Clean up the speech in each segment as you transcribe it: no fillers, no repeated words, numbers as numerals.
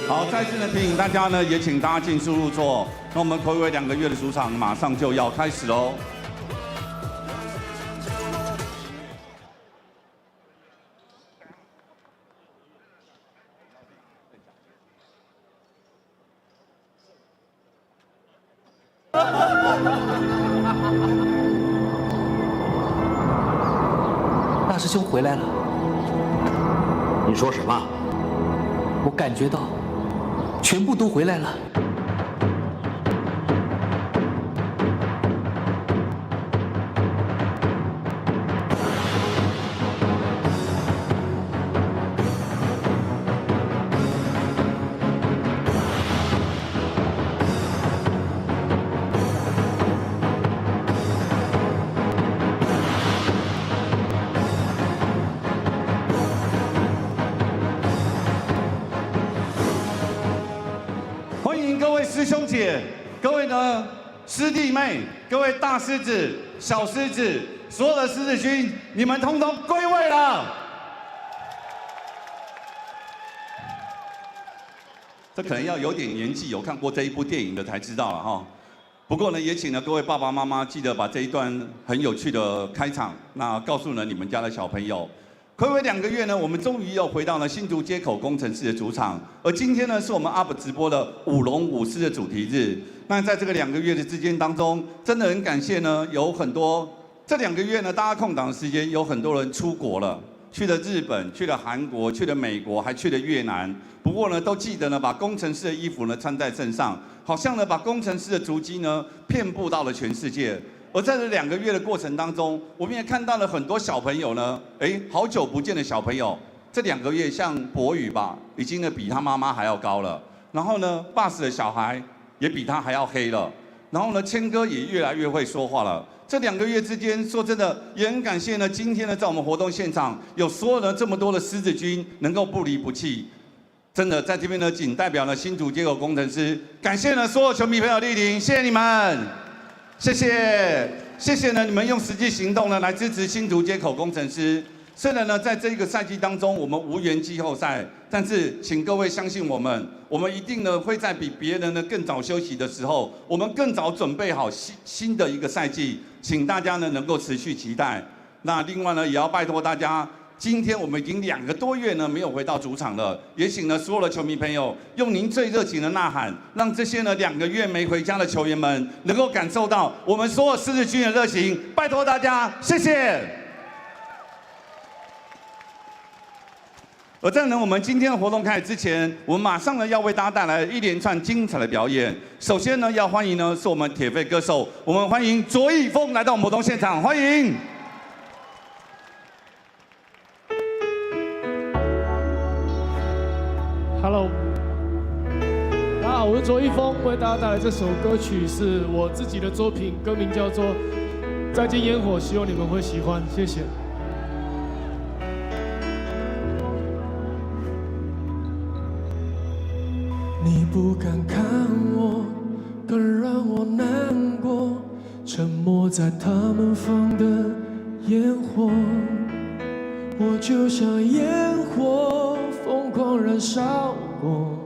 好，再次呢提醒大家呢，也请大家进出入座。那我们睽违2个月的主场马上就要开始喽。大师兄回来了。你说什么？我感觉到。 全部都回来了。师兄姐，各位呢师弟妹，各位大狮子、小狮子，所有的狮子军，你们通通归位了。这可能要有点年纪，有看过这一部电影的才知道了哈。不过呢，也请呢各位爸爸妈妈记得把这一段很有趣的开场，那告诉了你们家的小朋友。 睽违2个月呢，我们终于又回到了新竹街口工程师的主场。而今天呢，是我们 UP 直播的舞龙舞狮的主题日。那在这个2个月的之间当中，真的很感谢呢，有很多这2个月呢，大家空档的时间，有很多人出国了，去了日本，去了韩国，去了美国，还去了越南。不过呢，都记得呢，把工程师的衣服呢穿在身上，好像呢，把工程师的足迹呢遍布到了全世界。 而在这2个月的过程当中，我们也看到了很多小朋友呢，好久不见的小朋友，这2个月像博宇吧，已经呢比他妈妈还要高了。然后呢，Bus 的小孩也比他还要黑了。然后呢，谦哥也越来越会说话了。这2个月之间，说真的，也很感谢呢，今天呢，在我们活动现场有所有的这么多的狮子军能够不离不弃。真的在这边呢，仅代表了新竹街口工程师，感谢呢所有球迷朋友莅临，谢谢你们。 谢谢，谢谢呢！你们用实际行动呢来支持新竹街口工程师。虽然呢，在这一个赛季当中，我们无缘季后赛，但是请各位相信我们，我们一定呢会在比别人呢更早休息的时候，我们更早准备好新的一个赛季，请大家呢能够持续期待。那另外呢，也要拜托大家。 今天我们已经2个多月呢没有回到主场了，也请呢所有的球迷朋友用您最热情的呐喊，让这些呢2个月没回家的球员们能够感受到我们所有狮子军的热情，拜托大家，谢谢。而在呢我们今天的活动开始之前，我们马上呢要为大家带来一连串精彩的表演。首先呢要欢迎呢是我们铁肺歌手，我们欢迎卓一峰来到我们活动现场，欢迎。 Hello， 大家好，我是卓一峰，为大家带来这首歌曲是我自己的作品，歌名叫做《再见烟火》，希望你们会喜欢，谢谢。你不敢看我，更让我难过，沉默在他们放的烟火，我就像烟火。 疯狂燃烧过，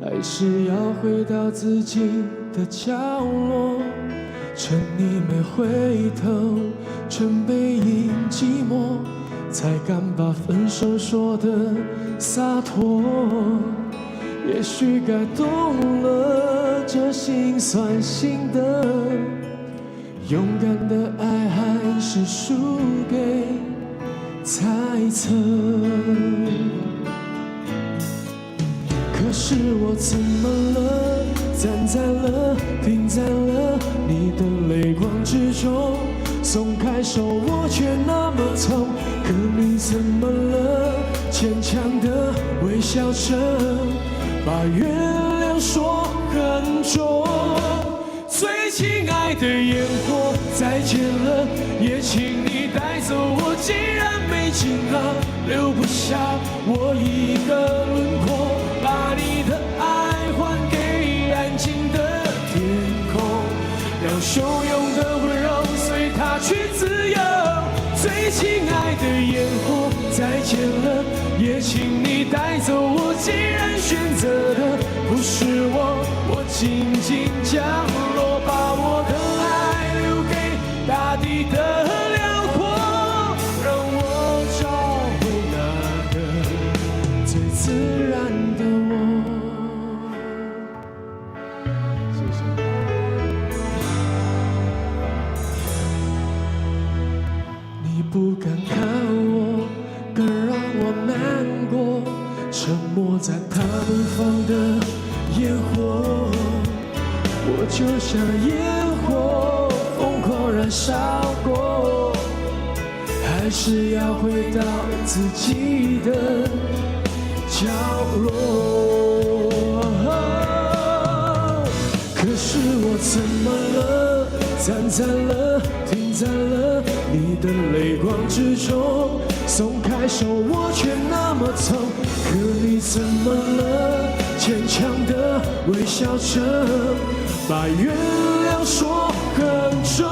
还是要回到自己的角落。趁你没回头，趁背影寂寞，才敢把分手说得洒脱。也许该懂了这心酸心的，勇敢的爱还是输给猜测。 可是我怎么了？站在了，停在了你的泪光之中。松开手，我却那么痛。可你怎么了？坚强的微笑着，把原谅说很重。最亲爱的烟火，再见了，也请你带走我。既然没情了，留不下我一个轮廓，把你的爱还给安静的天空，让汹涌的温柔随它去自由。最亲爱的烟火，再见了，也请你带走我。既然选择的不是我，我静静降落，把我的爱留给大地的辽阔，让我找回那个最自然的我。谢谢。你不敢看我，更让我难过。沉默在他们放的烟火，我就像烟火，疯狂燃烧过，还是要回到自己的角落。可是我怎么了？站在了，停在了你的泪光之中，松开手我却那么痛。可你怎么了？坚强的微笑着，把原谅说很重。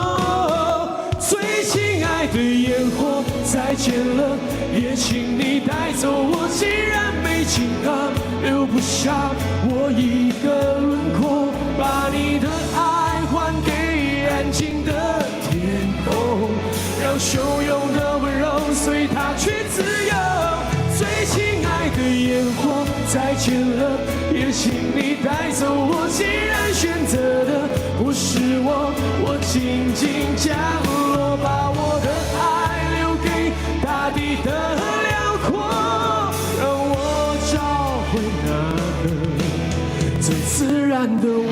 最亲爱的烟火，再见了，也请你带走我。既然没情啊，留不下我一个轮廓，把你的爱还给安静的天空，让汹涌的温柔随它去自由。最亲爱的烟火，再见了，也请你带走我。既然选择的不是我，我静静降落，把我的爱留给大地的辽阔，让我找回那个最自然的我。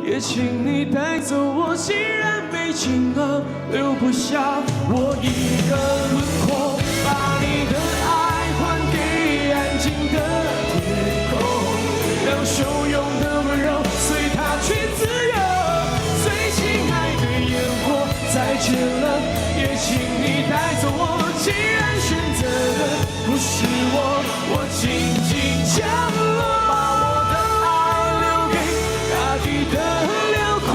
也请你带走我。既然没情啊，留不下我一个轮廓，把你的爱还给安静的天空，让汹涌的温柔随它去自由。最亲爱的烟火，再见了，也请你带走我。既然选择的不是我，我静静降落，把我的爱留给大地的辽阔，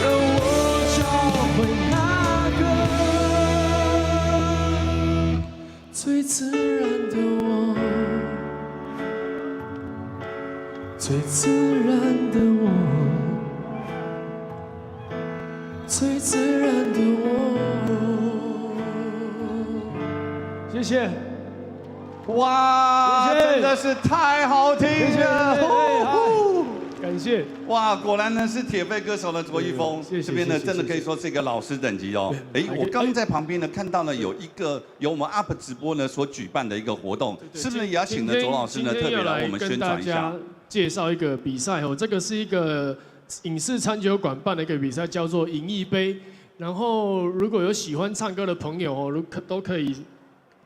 让我找回那个最自然的我，最自然的我，最自然的我。谢谢。哇，谢谢真的是太好听了！感谢。哇，果然呢是铁肺歌手的卓一峰，谢谢这边呢真的可以说是一个老师等级哦。哎，我刚刚在旁边呢看到呢有我们 UP 直播呢所举办的一个活动，是不是也要请了卓老师呢特别来我们宣传一下？介绍一个比赛哦，这个是一个影视餐酒馆办的一个比赛，叫做银艺杯。然后如果有喜欢唱歌的朋友哦，都可以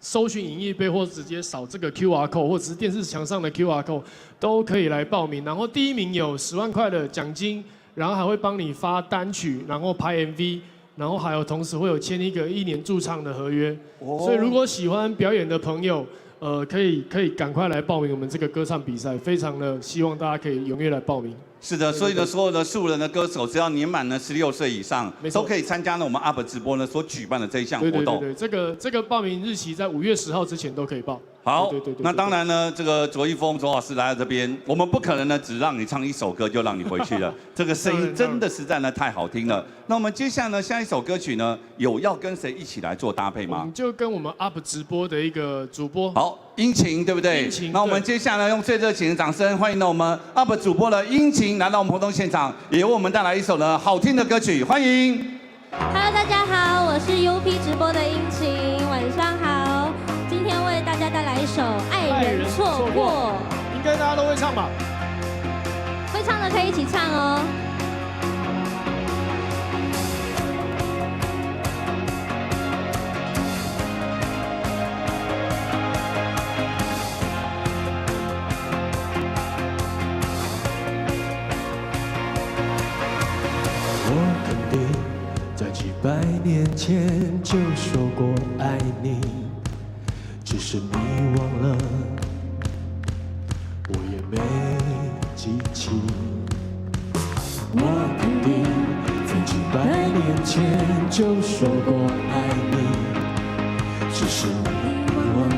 搜寻银艺杯，或直接扫这个 QR code， 或者是电视墙上的 QR code， 都可以来报名。然后第1名有10万块的奖金，然后还会帮你发单曲，然后拍 MV， 然后还有同时会有签一个1年驻唱的合约。所以如果喜欢表演的朋友，可以赶快来报名我们这个歌唱比赛，非常的希望大家可以踊跃来报名。是的，所以呢，所有的素人的歌手，只要年满呢16岁以上，都可以参加呢我们 UP 直播呢所举办的这一项活动。对，这个报名日期在5月10号之前都可以报。好对，那当然呢，这个卓一峰卓老师来到这边，我们不可能呢只让你唱一首歌就让你回去了，这个声音真的实在呢太好听了。那我们接下来呢，下一首歌曲呢，有要跟谁一起来做搭配吗？你就跟我们 UP 直播的一个主播。好，殷勤对不对？殷勤。那我们接下来用最热情的掌声欢迎呢我们 UP 主播的殷勤来到我们活动现场，也为我们带来一首呢好听的歌曲，欢迎。Hello， 大家好，我是 UP 直播的殷勤，晚上好。今天为大家带来一首《爱人错过》，应该大家都会唱吧？会唱的可以一起唱哦。我肯定在几百年前就说过爱你，只是你忘了，我也没记起。我肯定在几百年前就说过爱你，只是你忘了，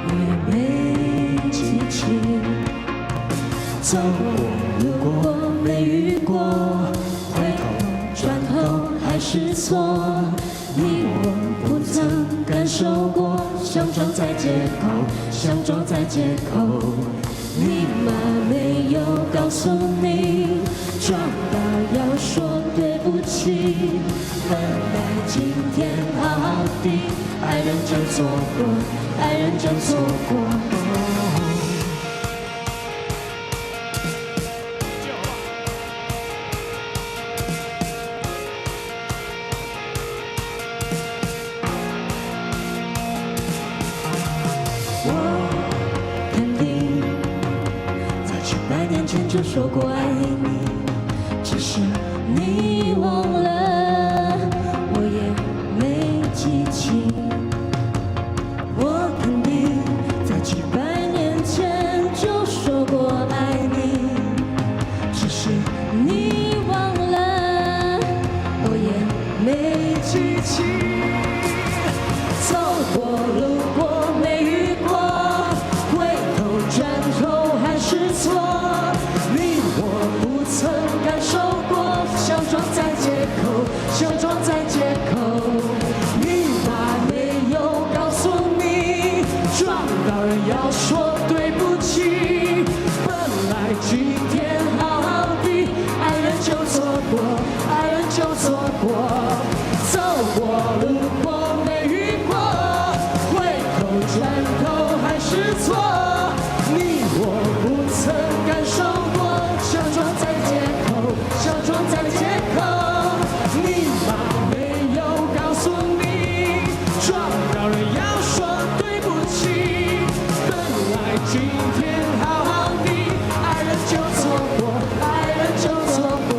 我也没记起。走过路过没遇过，回头转头还是错。你我不曾感受过，想装在借口，想装在借口。你妈没有告诉你，装到要说对不起。本来今天好好的，爱人就错过，爱人就错过。就说过爱你，只是你忘了，我也没记起。我肯定在几百年前就说过爱你，只是你忘了，我也没记起。走过路过没遇过，回头转头还是错。曾感受过，想装在借口，想装在借口。你妈没有告诉你，撞到人要说对不起。本来今天好好的，爱人就错过，爱人就错过。走过路过没遇过，回头转头还是错。你我不曾感受过，想装在想装在借口，你妈没有告诉你，撞到人要说对不起。本来今天好好的，爱人就错过，爱人就错过。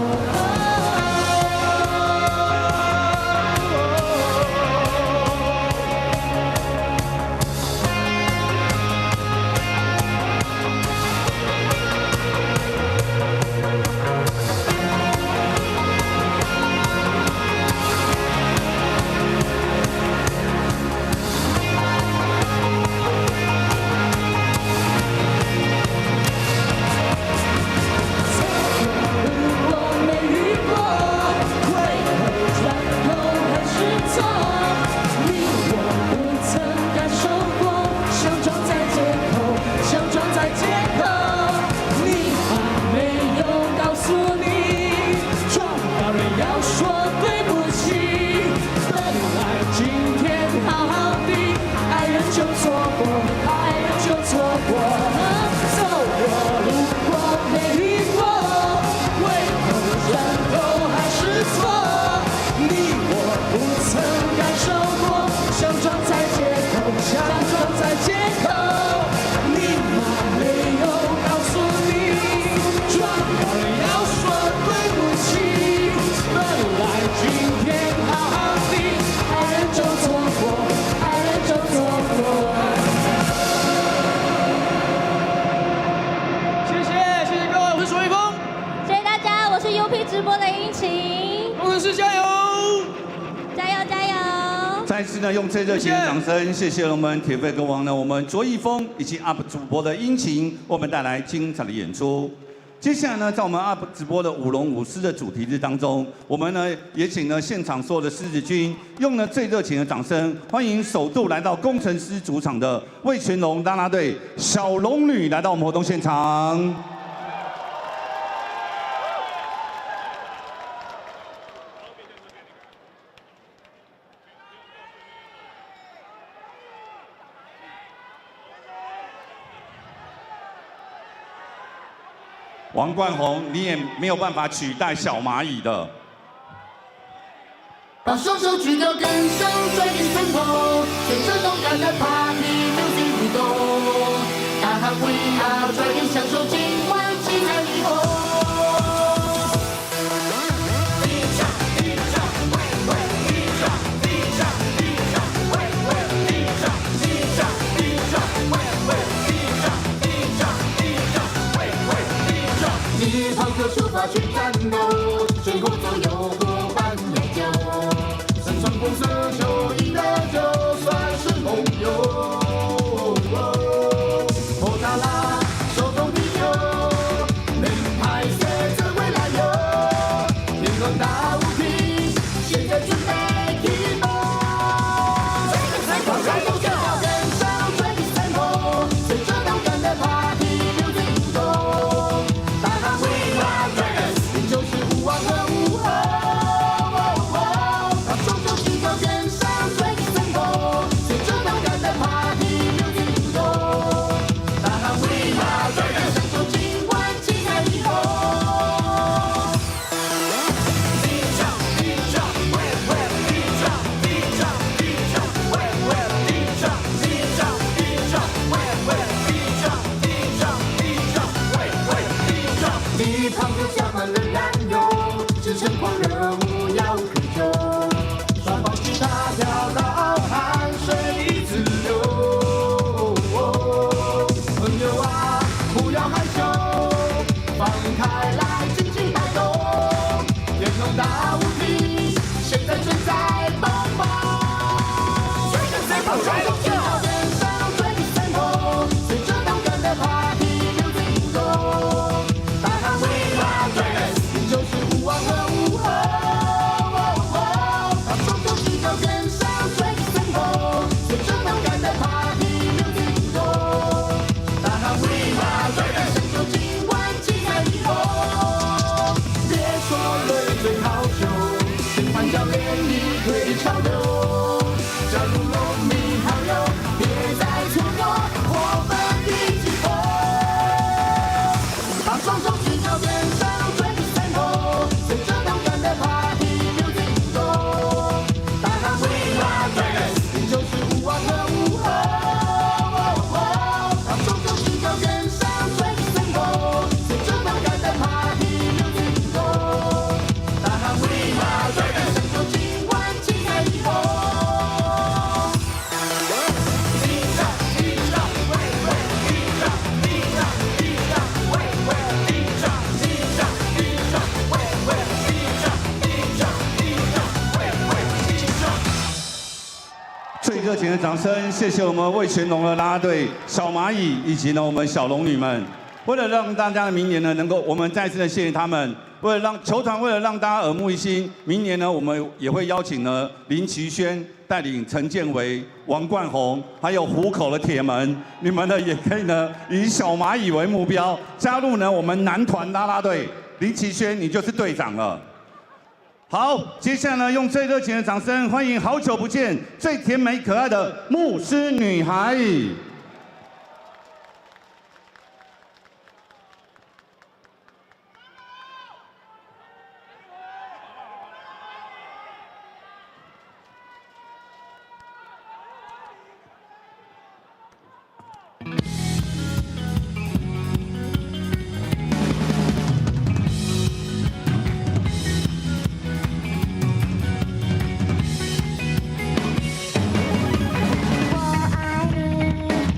再一次呢，用最热情的掌声，谢谢我们铁肺歌王呢，我们卓一峰以及 UP 主播的殷勤，为我们带来精彩的演出。接下来呢，在我们 UP 直播的舞龙舞狮的主题日当中，我们呢也请了现场所有的狮子军，用了最热情的掌声，欢迎首度来到工程师主场的魏全龙啦啦队小龙女来到我们活动现场。 王冠宏，你也没有办法取代小蚂蚁的。把双手举高，跟上拽紧拳头，随着动感的 party music 舞动，大喊 We are Dragon， 享受今晚精彩以后。地上，地上，喂喂，地上，地上，地上，喂喂，地上，地上，地上，喂喂，地上，地上，地上，喂喂，地上。你抛客出发去战斗，水火左右伙伴有救。 穿红色球，赢了就算是盟友。莫塔拉手中啤酒，门牌随着未来游。天空大无敌，现在准备起步。跑开动脚，跟上追比赛后，随着动感的 party music 舞动，大喊 We are Dragons， 你就是无王和无后。 旁边加满了燃油，支撑狂热无药可救。双方吉他跳到汗水一直流。朋友啊，不要害羞，放开来尽情摆动。天空大无敌，现在正在爆发。追着赛跑，追着跳，跟上追比赛后，随着动感的 party music 舞动。 就是无王和无后，把双手举高，跟上追比赛后，随着动感的 party music 舞动，大喊 We are Dragons， 享受今晚精彩以后。别说累最好球，先换教练一推潮流，加入农民好友，别再错过我们一起疯，把双手举高，跟上。 随着动感的 party music 舞动，大喊 We are Dragons， 你就是无王和无后。把双手举高，跟上追比赛后，随着动感的 party music 舞动，大喊 We are Dragons， 享受今晚精彩以后。地上，地上，喂喂，地上，地上，地上，喂喂，地上，地上，地上，喂喂。 最热情的掌声，谢谢我们魏全龙的啦啦队小蚂蚁以及呢我们小龙女们。为了让大家的明年呢能够，我们再次的谢谢他们。为了让球团，为了让大家耳目一新，明年呢我们也会邀请呢林奇轩带领陈建维、王冠宏，还有虎口的铁门，你们呢也可以呢以小蚂蚁为目标，加入呢我们男团啦啦队。林奇轩，你就是队长了。 好，接下来呢，用最热情的掌声欢迎好久不见、最甜美可爱的牧师女孩。我爱你。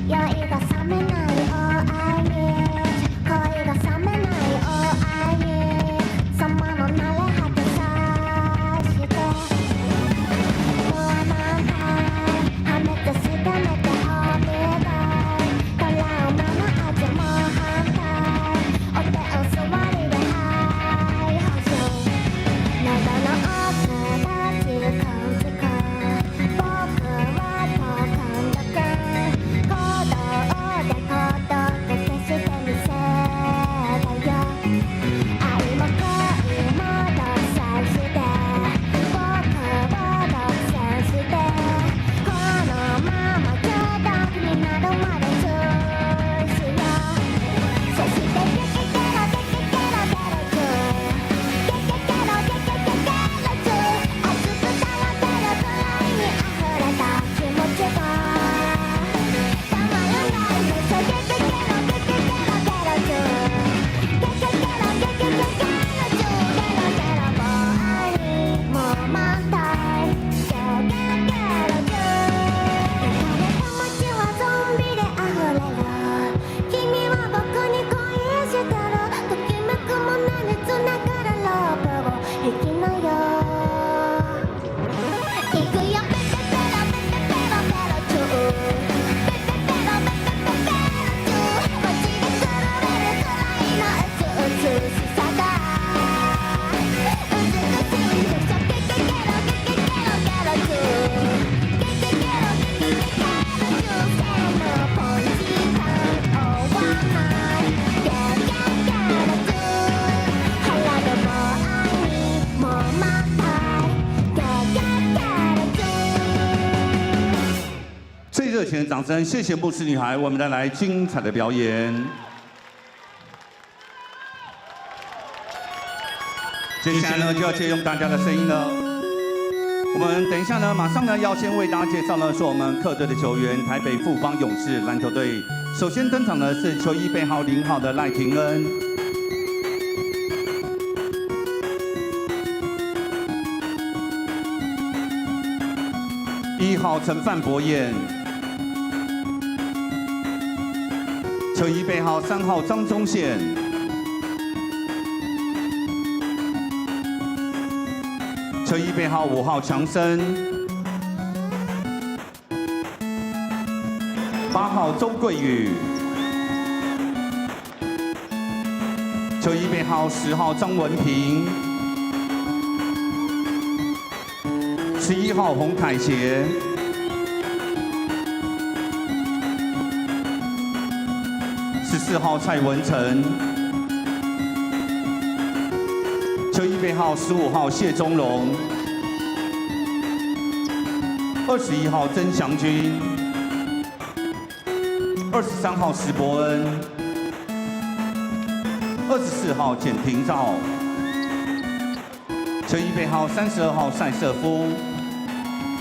情的掌声，谢谢牧师女孩，我们带来精彩的表演。接下来呢，就要借用大家的声音了。我们等一下呢，马上呢要先为大家介绍呢，是我们客队的球员，台北富邦勇士篮球队。首先登场的是球衣背号0号的赖廷恩。 1号陈范博彦，球衣背号3号张宗宪，球衣背号5号强森，8号周桂宇，球衣背号10号张文平。 11号洪凯协，14号蔡文成，球衣背号15号谢宗荣，21号曾祥军，23号石伯恩，24号简廷照，球衣背号32号赛瑟夫。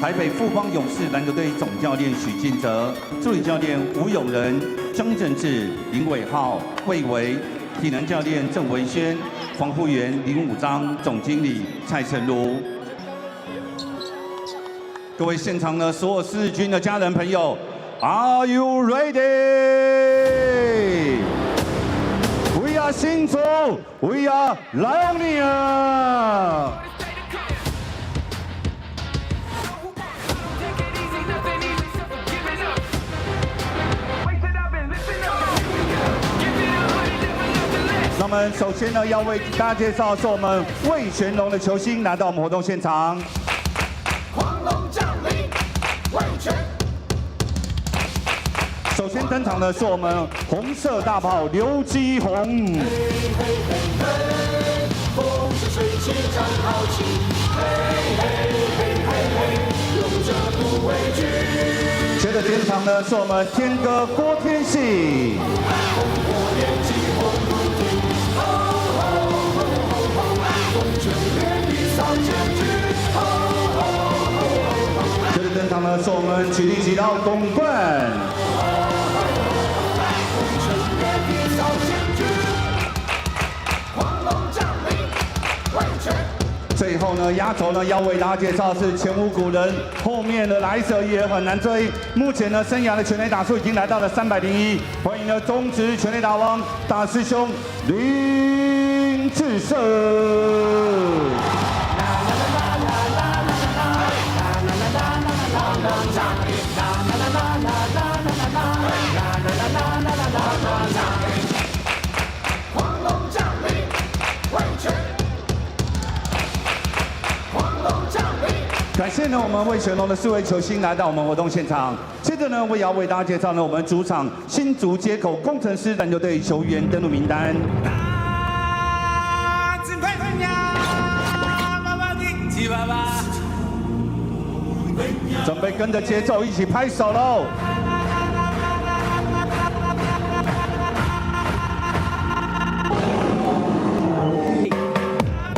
台北富邦勇士篮球队总教练许晋哲，助理教练吴永仁、张正志、林伟浩、魏维，体能教练郑维轩，防护员林武章，总经理蔡成儒。各位现场的所有四日军的家人朋友 ，Are you ready? We are 新竹 ，We are Lioneers。 那么首先呢，要为大家介绍是我们魏全龙的球星来到我们活动现场。狂龙降临，魏全。首先登场的是我们红色大炮刘基宏。嘿嘿嘿嘿，风生水起战豪气，嘿嘿嘿嘿嘿，勇者不畏惧。接着登场的是我们天哥郭天信。红火焰激红如地。 接着登场的是我们曲力级到董冠。最后呢，压轴呢要为大家介绍的是前无古人，后面的来者也很难追。目前呢，生涯的全垒打数已经来到了301。欢迎呢中职全垒打王大师兄林志胜。 狂龙降临，魏全。狂龙降临。感谢呢我们魏全龙的4位球星来到我们活动现场。接着呢，我也要为大家介绍呢我们主场新竹街口工程师篮球队球员登录名单。 准备跟着节奏一起拍手喽！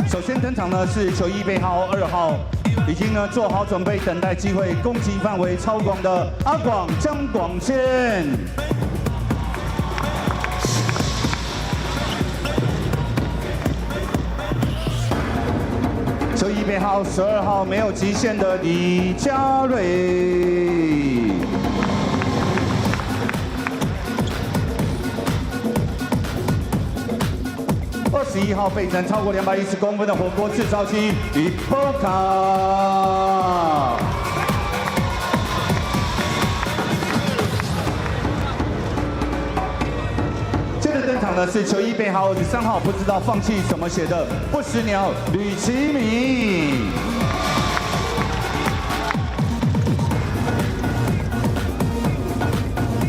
首先登场呢是球衣背号2号，已经呢做好准备等待机会，攻击范围超广的阿广江广宪。 球衣背号12号没有极限的李佳瑞，21号背程超过210公分的火锅制造机李波卡。 登场的是球衣背号23号，不知道放弃怎么写的不死鸟吕其明。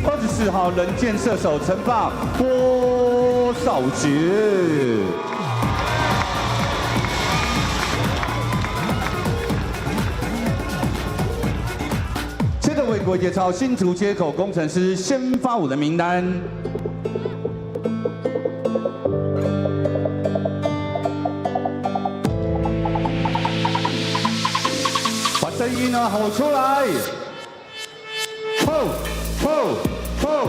24号冷箭射手陈霸郭少杰。接着为各位介绍新竹街口工程师先发舞的名单。把声音呢吼出来！吼吼吼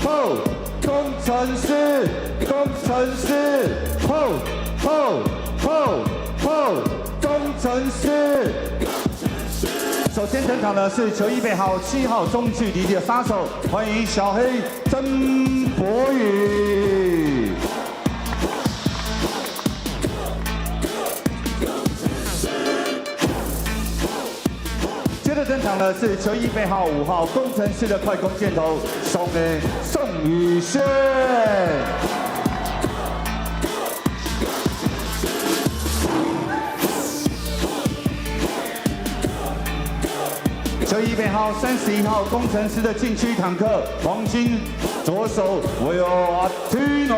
吼！工程师，工程师，吼吼吼吼！工程师。 首先登场的是球衣背号7号中距离的杀手，欢迎小黑曾博宇。接着登场的是球衣背号5号工程师的快攻箭头宋宇轩。 球衣背号31号工程师的禁区坦克黄金左手维奥阿提诺。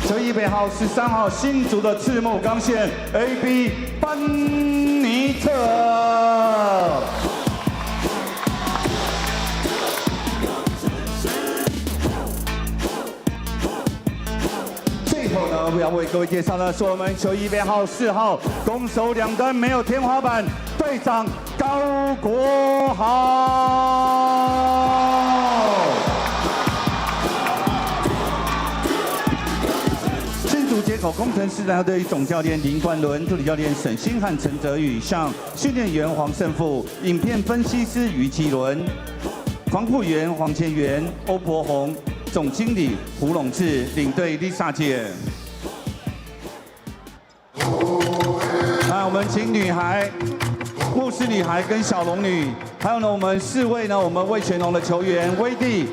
球衣背号13号新竹的赤木刚宪 AB 班尼特。 我要为各位介绍的是我们球衣背号4号攻守两端没有天花板队长高国豪。新竹街口工程师篮球队总教练林冠伦、助理教练沈星汉、陈哲宇，向训练员黄胜富、影片分析师于其伦、防护员黄千元、欧博宏、总经理胡永志、领队Lisa姐。 那我们请女孩、牧师女孩跟小龙女，还有呢我们4位呢我们味全龙的球员威弟、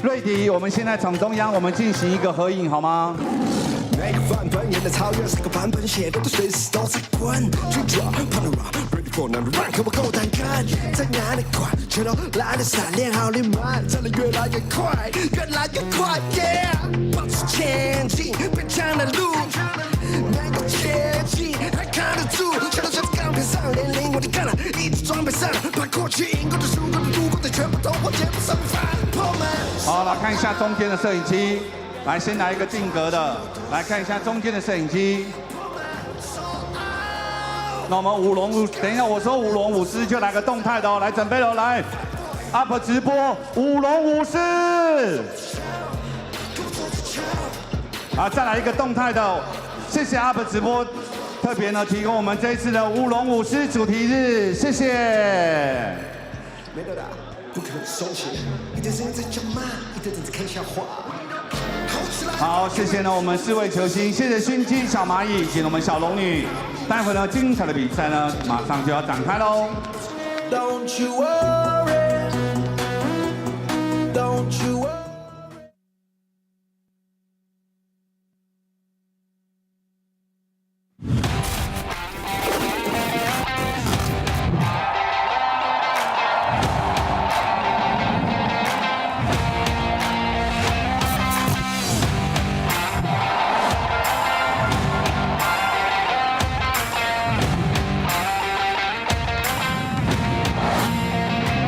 瑞迪，我们现在场中央，我们进行一个合影好吗？ 每个范本演的超越，4个版本写的都随时都是滚。去抓 Panorama，Ready for another run， 可我够胆敢，在哪里管，全都来得闪练好练满，真的越来越快，越来越快 ，Yeah！ 保持前进，别抢了路，能够接近还看得住，全都在钢片上，连灵我都看了，一直装备上，把过去赢过的、输过的、路过的全部都往肩膀上翻。好，来看一下中间的摄影机。 来，先来一个定格的，来看一下中间的摄影机。那我们等一下我说舞龙舞狮就来个动态的哦，来准备喽，来 ，UP 直播舞龙舞狮。啊，再来一个动态的，谢谢 UP 直播特别呢提供我们这一次的舞龙舞狮主题日，谢谢。没得打，不可能松懈，一堆人在叫骂，一堆人在看笑话。 好，谢谢呢，我们4位球星，谢谢熏鸡、小蚂蚁以及我们小龙女。待会呢，精彩的比赛呢，马上就要展开喽。Don't you worry, don't you worry.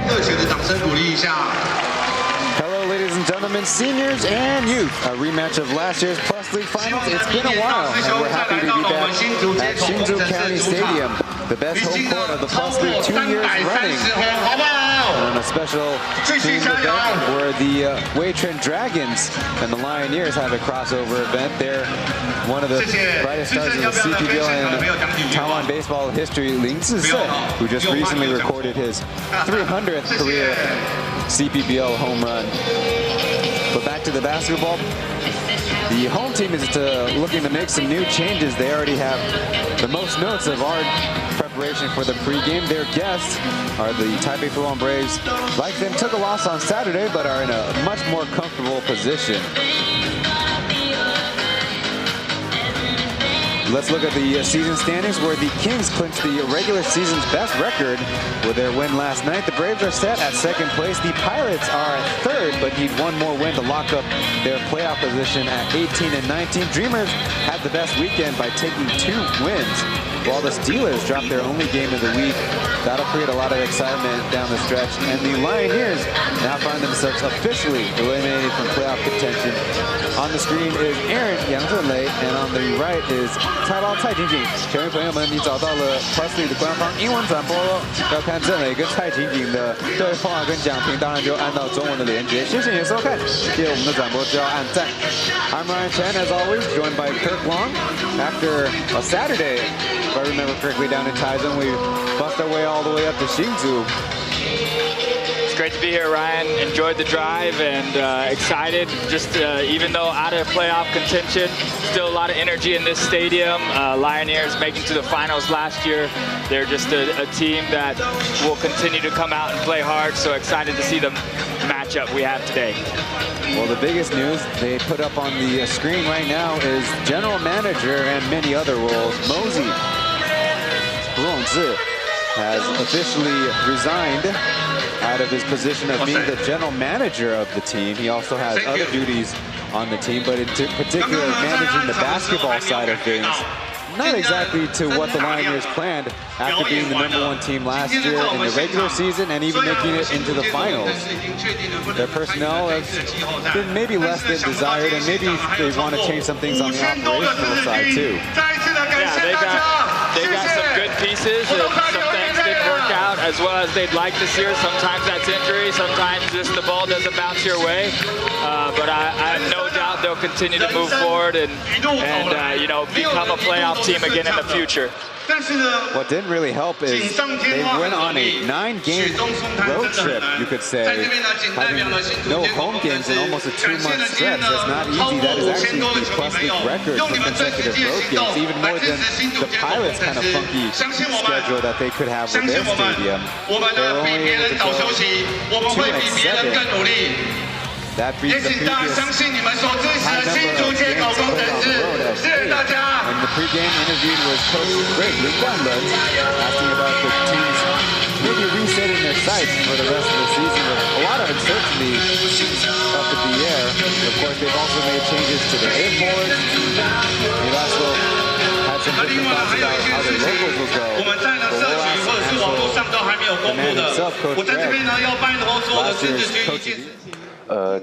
热血的掌声鼓励一下。 Hello, ladies and gentlemen, seniors and youth. A rematch of last year's Plus League Finals. It's been a while, and we're happy to be back at Hsinchu County Stadium, the best home court of the Plus League 2 years running. And a special team event where the Wei Chen Dragons and the Lioneers have a crossover event. They're one of the brightest stars of the CPBL and Taiwan baseball history, Lin Zise, who just recently recorded his 300th career CPBL home run. But back to the basketball. The home team is looking to make some new changes. They already have the most notes of our preparation for the pregame. Their guests are the Taipei Fubon Braves. Like them, took a loss on Saturday, but are in a much more comfortable position. Let's look at the season standings, where the Kings clinched the regular season's best record with their win last night. The Braves are set at second place. The Pirates are at third, but need one more win to lock up their playoff position at 18 and 19. Dreamers had the best weekend by taking 2 wins, while the Steelers dropped their only game of the week. That'll create a lot of excitement down the stretch. And the Lioneers now find themselves officially eliminated from playoff contention. On the screen is Aaron Yang Zhenlei, and on the right is Cai Jingjing. 球迷朋友们，你找到了 PLEAGUE 的官方英文转播，要看郑磊跟蔡晶晶的对话跟讲评，当然就按到中文的连接。谢谢你的收看，记得我们的转播就要按赞。I'm Ryan Chen, as always, joined by Kirk Long. After a Saturday, if I remember correctly, down in Taichung, we bust our way all the way up to Hsinchu. It's great to be here, Ryan. Enjoyed the drive and excited. Just even though out of playoff contention, still a lot of energy in this stadium. Lioneers making to the finals last year. They're just a team that will continue to come out and play hard. So excited to see the matchup we have today. Well, the biggest news they put up on the screen right now is general manager and many other roles. Mosey Fubon has officially resigned out of his position of being the general manager of the team. He also has other duties on the team, but in particular managing the basketball side of things. Not exactly to what the Lioneers planned after being the #1 team last year in the regular season and even making it into the finals. Their personnel has been maybe less than desired, and maybe they want to change some things on the operational side too. Yeah, they got some good pieces, and some things didn't work out as well as they'd like this year. Sometimes that's injury, sometimes just the ball doesn't bounce your way. But I have no doubt they'll continue to move forward and you know, become a playoff team again in the future. What didn't really help is they went on a 9-game road trip, you could say, having no home games in almost a 2-month stretch. That's not easy. That is actually the PLEAGUE record for consecutive road games, even more than the Pirates' kind of funky schedule that they could have with their stadium. They were only able to go 2-7. That beats the previous high number of games played on the road at 8. And the pre-game interview was Coach Greg Lutz asking about the teams maybe resetting their sights for the rest of the season with a lot of uncertainty up in the air. Of course, they've also made changes to the airports. They've also had some different thoughts about how their locals will go. The man himself, Coach Greg, last year's coaching.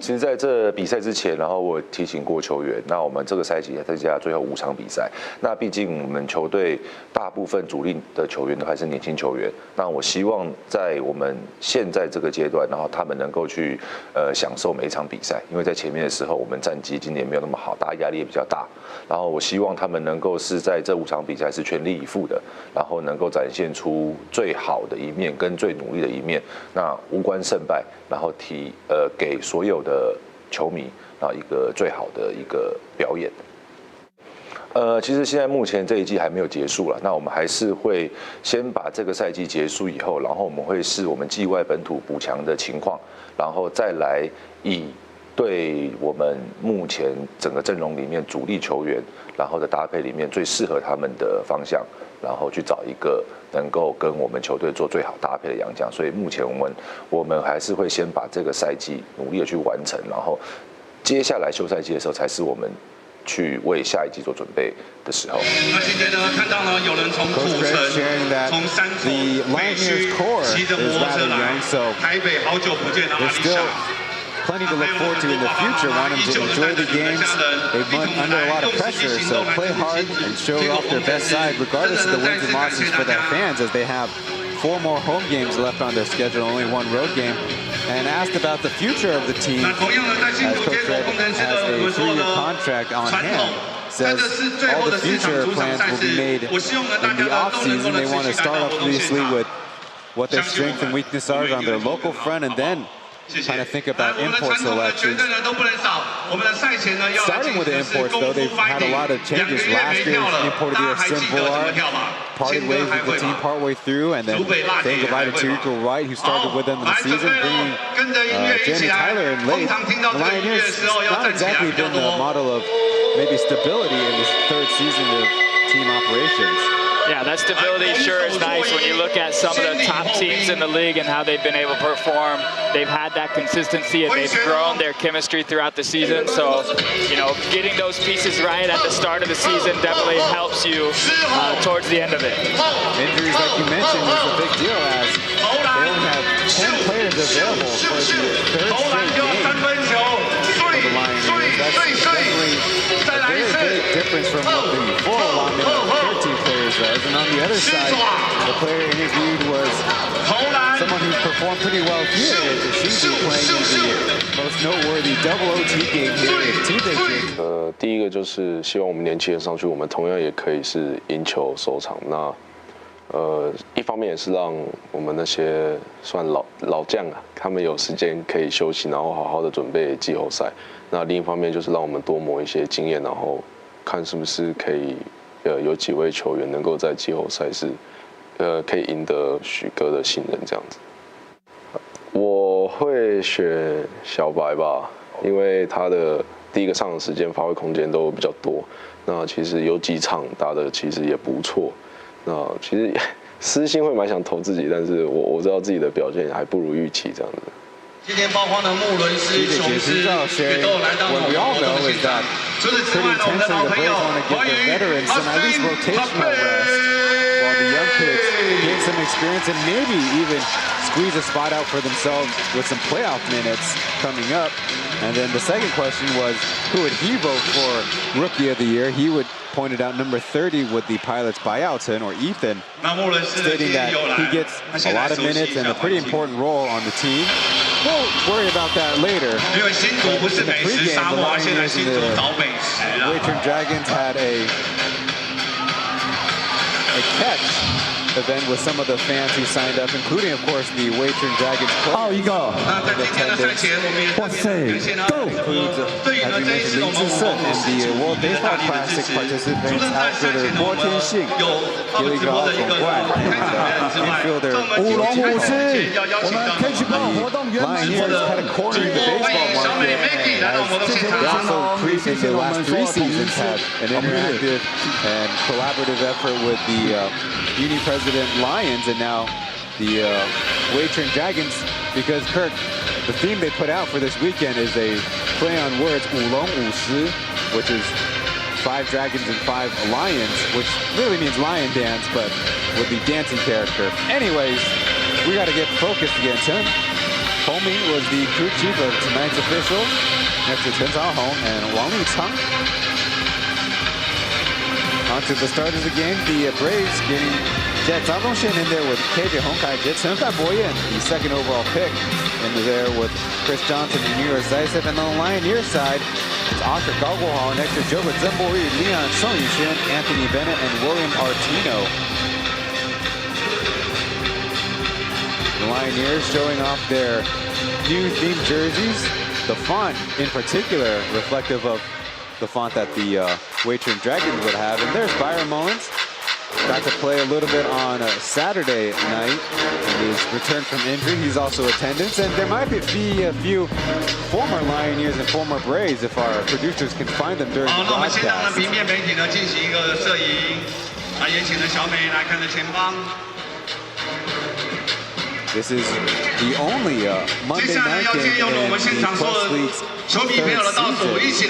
其实在这比赛之前，然后我提醒过球员，那我们这个赛季参加最后5场比赛。那毕竟我们球队大部分主力的球员都还是年轻球员。那我希望在我们现在这个阶段，然后他们能够去享受每一场比赛。因为在前面的时候，我们战绩今年没有那么好，大家压力也比较大。然后我希望他们能够是在这5场比赛是全力以赴的，然后能够展现出最好的一面跟最努力的一面。那无关胜败，然后给所有的球迷啊一个最好的一个表演。其实现在目前这一季还没有结束了，那我们还是会先把这个赛季结束以后，然后我们会视我们季外本土补强的情况，然后再来以对我们目前整个阵容里面主力球员，然后的搭配里面最适合他们的方向，然后去找一个能够跟我们球队做最好搭配的洋将。所以目前我们还是会先把这个赛季努力的去完成，然后接下来休赛季的时候才是我们去为下一季做准备的时候。那今天呢，看到呢有人从土城、从三重、北区骑着摩托车来，台北好久不见的阿里夏。 Plenty to look forward to in the future. Want them to enjoy the games. They've been under a lot of pressure, so play hard and show off their best side, regardless of the wins and losses for their fans, as they have 4 more home games left on their schedule, only 1 road game. And asked about the future of the team, as Coach Red has a 3-year contract on hand. Says all the future plans will be made in the offseason. They want to start off obviously with what their strengths and weaknesses are on their local front, and then kind of think about import selections. Starting with the imports, though, they've had a lot of changes. Last year, imported their Fubon, parted ways with the team partway through, and then saying goodbye to Tirico Wright, who started with them in the season, bringing Jamie Tyler in late. The Lioneers not exactly been the model of maybe stability in this 3rd season of team operations. Yeah, that stability sure is nice when you look at some of the top teams in the league and how they've been able to perform. They've had that consistency and they've grown their chemistry throughout the season. So, you know, getting those pieces right at the start of the season definitely helps you towards the end of it. Injuries, like you mentioned, is a big deal as they only have 10 players available for the third straight game for the Lioneers. That's definitely a very big difference from what the full allotment of 13 players does. And on the other side, the player interviewed was someone who's performed pretty well here at Hsinchu, playing in the most noteworthy double OT game here at Taipei. 第一个就是希望我们年轻人上去，我们同样也可以是赢球收场。那一方面也是让我们那些算老将啊，他们有时间可以休息，然后好好的准备季后赛。那另一方面就是让我们多磨一些经验，然后看是不是可以有几位球员能够在季后赛是可以赢得许哥的信任这样子。我会选小白吧，因为他的第一个上场时间、发挥空间都比较多。那其实有几场打的其实也不错。那其实私心会蛮想投自己，但是我知道自己的表现还不如预期这样子。今天包括呢穆伦斯、雄狮也都有来到我们活动现场。除此之外呢，我们的老朋友关于while the young kids gain some experience and maybe even squeeze a spot out for themselves with some playoff minutes coming up. And then the second question was, who would he vote for Rookie of the Year? He would pointed out number 30 with the Pilots buyout, Chen, or Ethan, stating that he gets a lot of minutes and a pretty important role on the team. We'll worry about that later. In the pregame, the Lioneers and the Waitron Dragons had a catch event with some of the fans who signed up, including, of course, the Waitron Dragons players. Includes, as we mentioned, Lin Zhisun and the World Baseball Classic participants, outfielder Guo Tianxing, Gilly Gao from Guan, and infielder Lioneers had a corner in the baseball market, as they also creeped in the last 3 seasons had an interactive and collaborative effort with the Uni President Lions and now the Waitron Dragons, because Kirk, the theme they put out for this weekend is a play on words, 五龙五狮, which is 5 dragons and 5 lions, which really means lion dance, but with the dancing character. Anyways, we got to get focused again. Chen Homing was the crew chief of tonight's officials, next to Chen Zhaohong and Wang Lichang. On to the start of the game, the Braves getting Jett Zhang in there with KJ Honkai, Jett Chen Boyan, the second overall pick, in there with Chris Johnson and Nero Zaitsev. And on the Lioneers side, it's Oscar Galgohal next to Joba Zembori, Leon Song Yushin, Anthony Bennett, and William Artino. The Lioneers showing off their new themed jerseys, the font in particular reflective of the font that the Waitron Dragons would have. And there's Byron Mullins. Got to play a little bit on Saturday night in his return from injury. He's also attendance, and there might be a few former Lioneers and former Braves if our producers can find them during the broadcast. This is the only Monday night game in the Plus League's third season.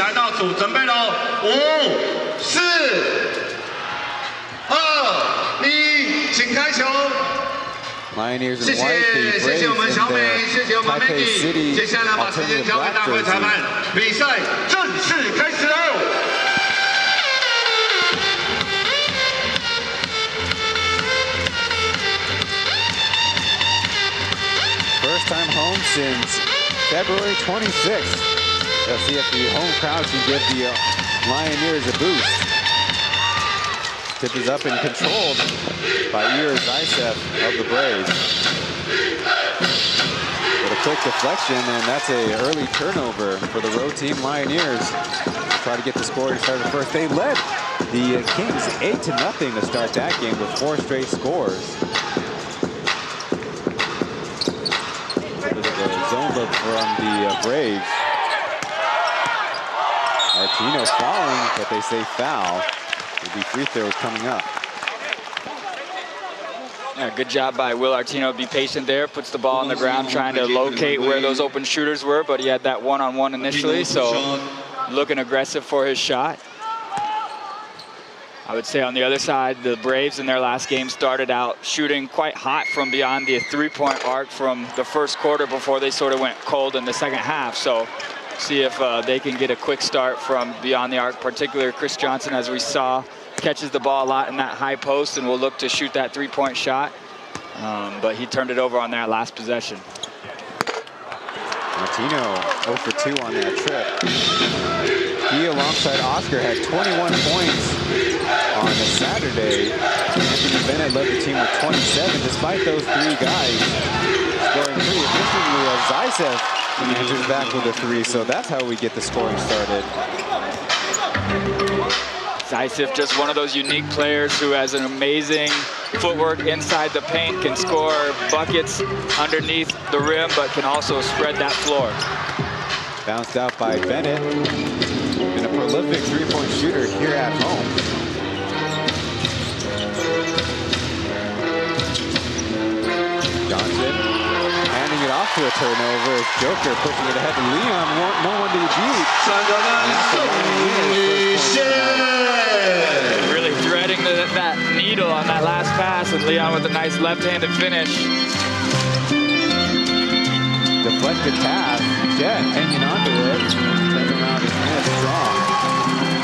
Lioneers in white, the Braves in their Taipei City alternative black jersey. First time home since February 26th. Let's see if the home crowd can give the Lioneers a boost. Tip is up and controlled by Nero Zaitsev of the Braves. With a quick deflection, and that's an early turnover for the road team. Lioneers try to get the scoring started first. They led the Kings 8-0 to start that game with 4 straight scores. Zone look from the Braves. Artino falling, but they say foul. Will be free throws coming up. Yeah, good job by Will Artino. Be patient there. Puts the ball on the ground, trying to locate where those open shooters were, but he had that one-on-one initially, so looking aggressive for his shot. I would say on the other side, the Braves in their last game started out shooting quite hot from beyond the three-point arc from the first quarter before they sort of went cold in the second half. So see if they can get a quick start from beyond the arc, particularly Chris Johnson, as we saw, catches the ball a lot in that high post and will look to shoot that three-point shot. But he turned it over on that last possession. Martino 0 for 2 on that trip. He, alongside Oscar, had 21 points on a Saturday. Anthony Bennett led the team with 27, despite those 3 guys scoring 3. Additionally, Zaisev answers back with a 3, so that's how we get the scoring started. Zaisev, just one of those unique players who has an amazing footwork inside the paint, can score buckets underneath the rim, but can also spread that floor. Bounced out by Bennett. Been a prolific three-point shooter here at home. Johnson handing it off to a turnover. Joker pushing it ahead to Leon. No one to beat. Really threading that needle on that last pass, and Leon with a nice left-handed finish. Deflected pass. Jet hanging on to it. Turn around and finish strong.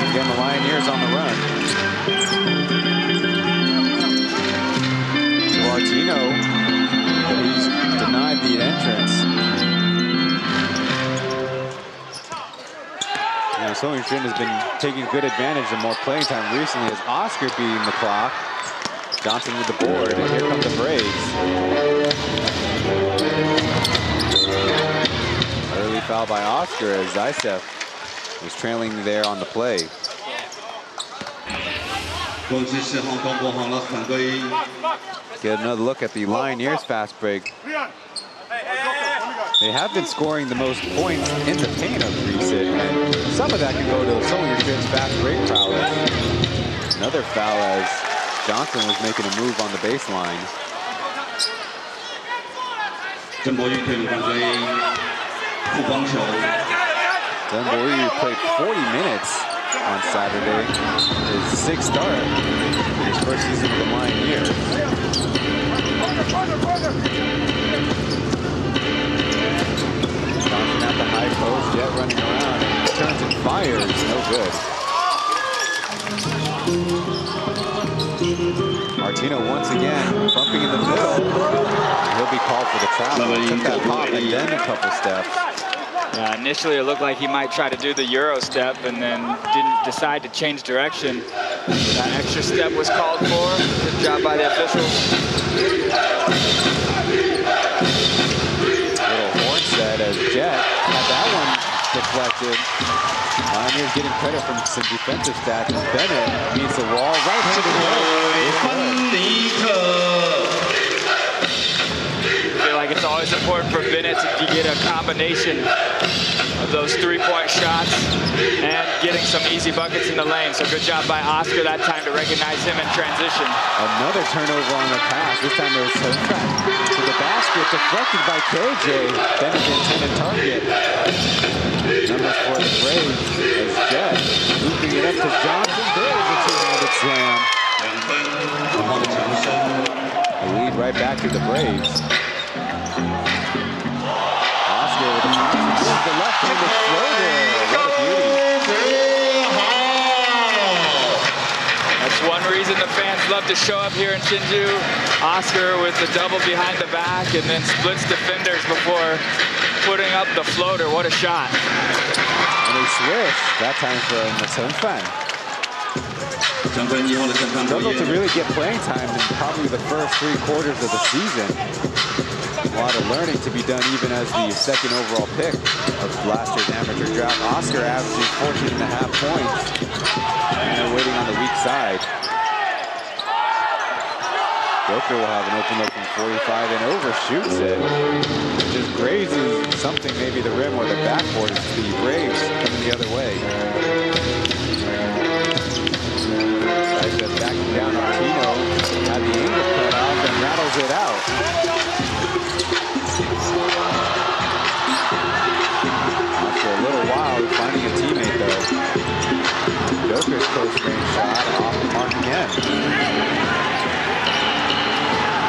Again, the Lioneers on the run. Martino, he's denied the entrance. Southern Chen has been taking good advantage of more playing time recently as Oscar beating the clock. Johnson with the board, and here come the Braves. Early foul by Oscar as Zaisev was trailing there on the play. Get another look at the Lioneers fast break. They have been scoring the most points in the paint of recent, and some of that can go to Southern Chen's fast break prowess. Another foul as Johnson was making a move on the baseline. Dunboyu played 40 minutes on Saturday. His 6th start in his first season with the Lioneers. Johnson at the high post, Jet running around, and turns and fires, no good. Martino once again bumping in the middle. He'll be called for the travel. Took that pop and then a couple steps. Initially it looked like he might try to do the Euro step and then didn't decide to change direction. That extra step was called for. Good job by the officials. Little horn set as Jet had that one deflected. Lioneers getting credit from some defensive stats. Bennett meets the wall, right-handed. I feel like it's always important for Bennett to get a combination of those three-point shots and getting some easy buckets in the lane. So good job by Oscar that time to recognize him in transition. Another turnover on the pass. This time there was Chen to the basket, deflected by KJ. Bennett intended target. Numbers for the Braves as Jet looping it up to Johnson. There's a two-handed slam. The lead right back to the Braves. Oscar with the left-handed floater. What a beauty. That's one reason the fans love to show up here in Hsinchu. Oscar with the double behind the back and then splits defenders before putting up the floater. What a shot. And they switch. That time for Chen Fan. Struggled to really get playing time in probably the first 3 quarters of the season. A lot of learning to be done even as the 2nd overall pick of last year's amateur draft. Oscar averaging 14.5 points. And they're waiting on the weak side. Joker will have an open look from 45 and overshoots it. Just grazes something, maybe the rim or the backboard. It's the Braves coming the other way. it out. After a little while, finding a teammate though. Joker's close range shot off the mark again.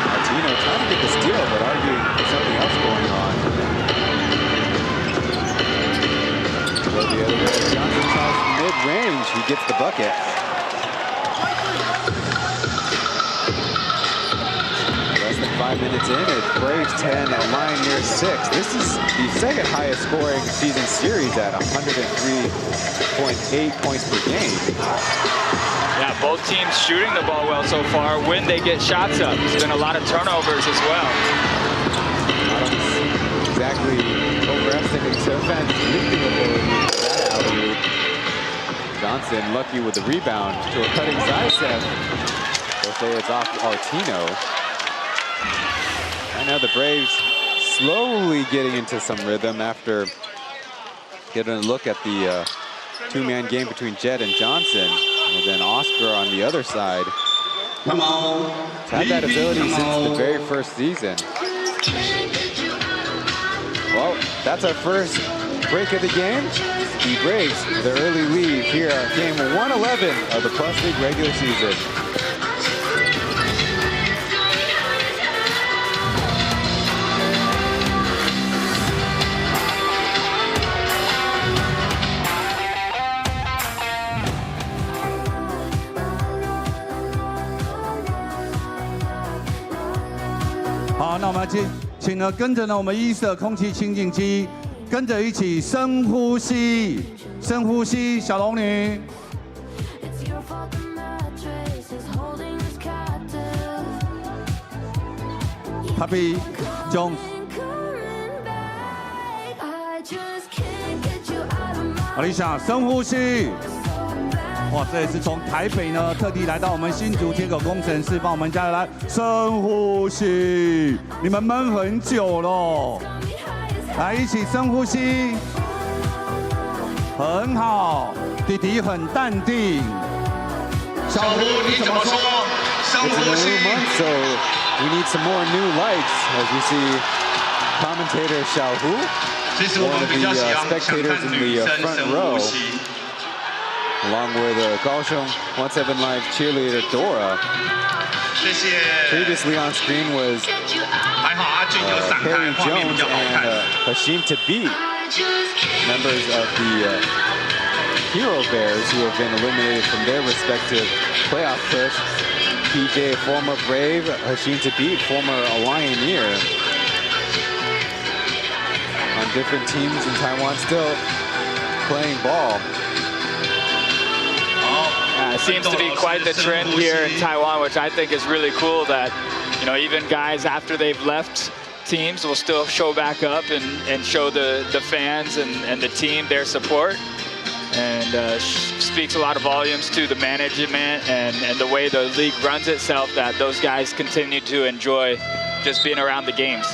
Martino trying to get the steal, but arguing there's something else going on. Go the other way. Johnson tries mid-range. He gets the bucket. Less than 5 minutes in, it's Braves 10 and Lioneers 6. This is the second highest scoring season series at 103.8 points per game. Yeah, both teams shooting the ball well so far. When they get shots up, there's been a lot of turnovers as well. Exactly overestimating Sofan's leaping ability for that alley-oop. Johnson lucky with the rebound to a cutting Zaitsev. They'll say it's off Artino. Right now the Braves slowly getting into some rhythm after getting a look at the two-man game between Jett and Johnson. And then Oscar on the other side. Come on. Had that ability since the very first season. Well, that's our first break of the game. The Braves, their early lead here at game 111 of the Plus League regular season. 好，那我们请呢跟着呢我们一色空气清净机，跟着一起深呼吸，深呼吸，小龙女。Happy Jones。好，李想深呼吸。 哇，这也是从台北呢特地来到我们新竹接口工程师，帮我们加油来深呼吸。你们闷很久了，来一起深呼吸，很好，弟弟很淡定。小胡你怎么说？深呼吸。So we need some more new lights as we see commentator Xiaohu, one of the spectators in the front row. Along with Kaohsiung 17 Live cheerleader Dora. Previously on screen was Perry Jones and Hashim Tabit, members of the Hero Bears who have been eliminated from their respective playoff push. PJ, former Brave, Hashim Tabit, former Lioneer. On different teams in Taiwan, still playing ball. It seems to be quite the trend here in Taiwan, which I think is really cool that, you know, even guys after they've left teams will still show back up and show the fans and the team their support. And speaks a lot of volumes to the management and the way the league runs itself, that those guys continue to enjoy just being around the games.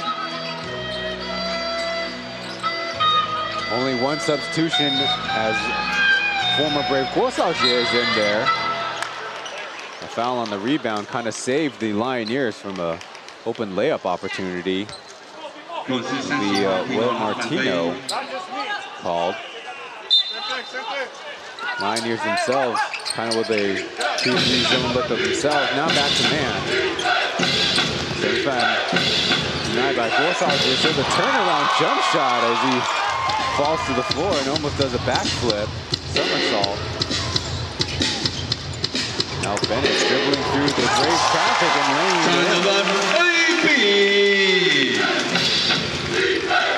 Only one substitution as former Brave Guo Shaojie is in there. A foul on the rebound kind of saved the Lioneers from a open layup opportunity. The Will Martino called. Lioneers themselves kind of with a 2-3 zone look of themselves. Now back to man. Denied by Guo Shaojie. So the turnaround jump shot as he falls to the floor and almost does a backflip. Somersault. Now Bennett dribbling through the Braves traffic and laying it in.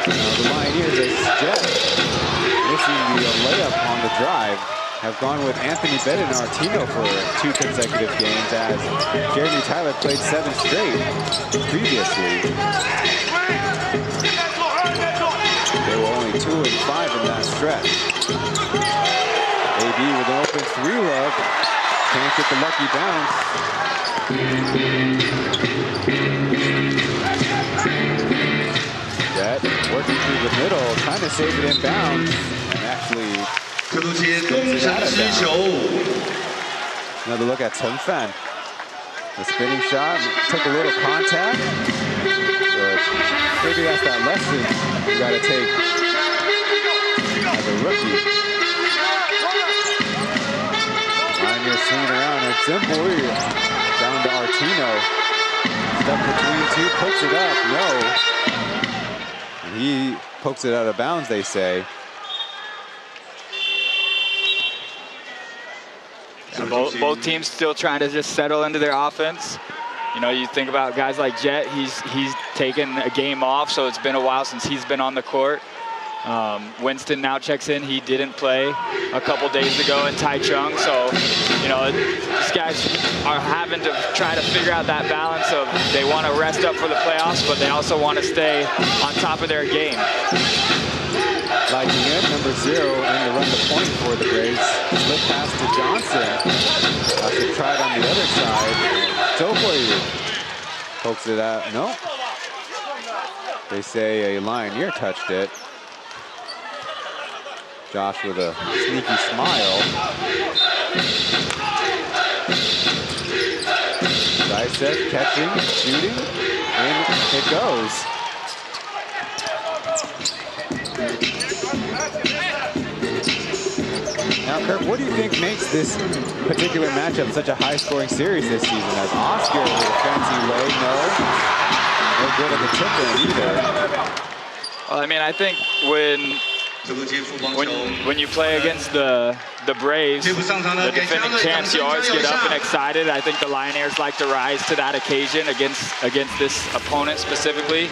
Now the Lioneers, as Jett missing the layup on the drive, have gone with Anthony Bennett and Artino for 2 consecutive games, as Jeremy Tyler played 7 straight previously. They were only 2 and 5 in that stretch. AB with an open 3-look. Can't get the lucky bounce. Jett working through the middle, trying to save it inbounds, and actually spins it out of bounds. Another look at Chen Fan. The spinning shot took a little contact, but maybe that's that lesson you got to take as a rookie. Lioneers swinging around at Zimbabwe, down to Artino. Stuck between two, puts it up, no. And he pokes it out of bounds, they say. Both teams still trying to just settle into their offense. You know, you think about guys like Jet, he's taken a game off, so it's been a while since he's been on the court. Winston now checks in. He didn't play a couple days ago in Taichung, so, you know, these guys are having to try to figure out that balance of they want to rest up for the playoffs, but they also want to stay on top of their game. Lighting in, number 0, and to run the point for the Braves. Slip pass to Johnson. After tried on the other side. Topoyu pokes it out. No. They say a Lioneer touched it. Josh with a sneaky smile. Dicep catching, shooting, and it goes. Now, Kirk, what do you think makes this particular matchup such a high-scoring series this season? As Oscar with a fancy leg, no good at the tip end either. Well, I mean, I think when you play against the Braves, the defending champs, you always get up and excited. I think the Lioneers like to rise to that occasion against this opponent specifically.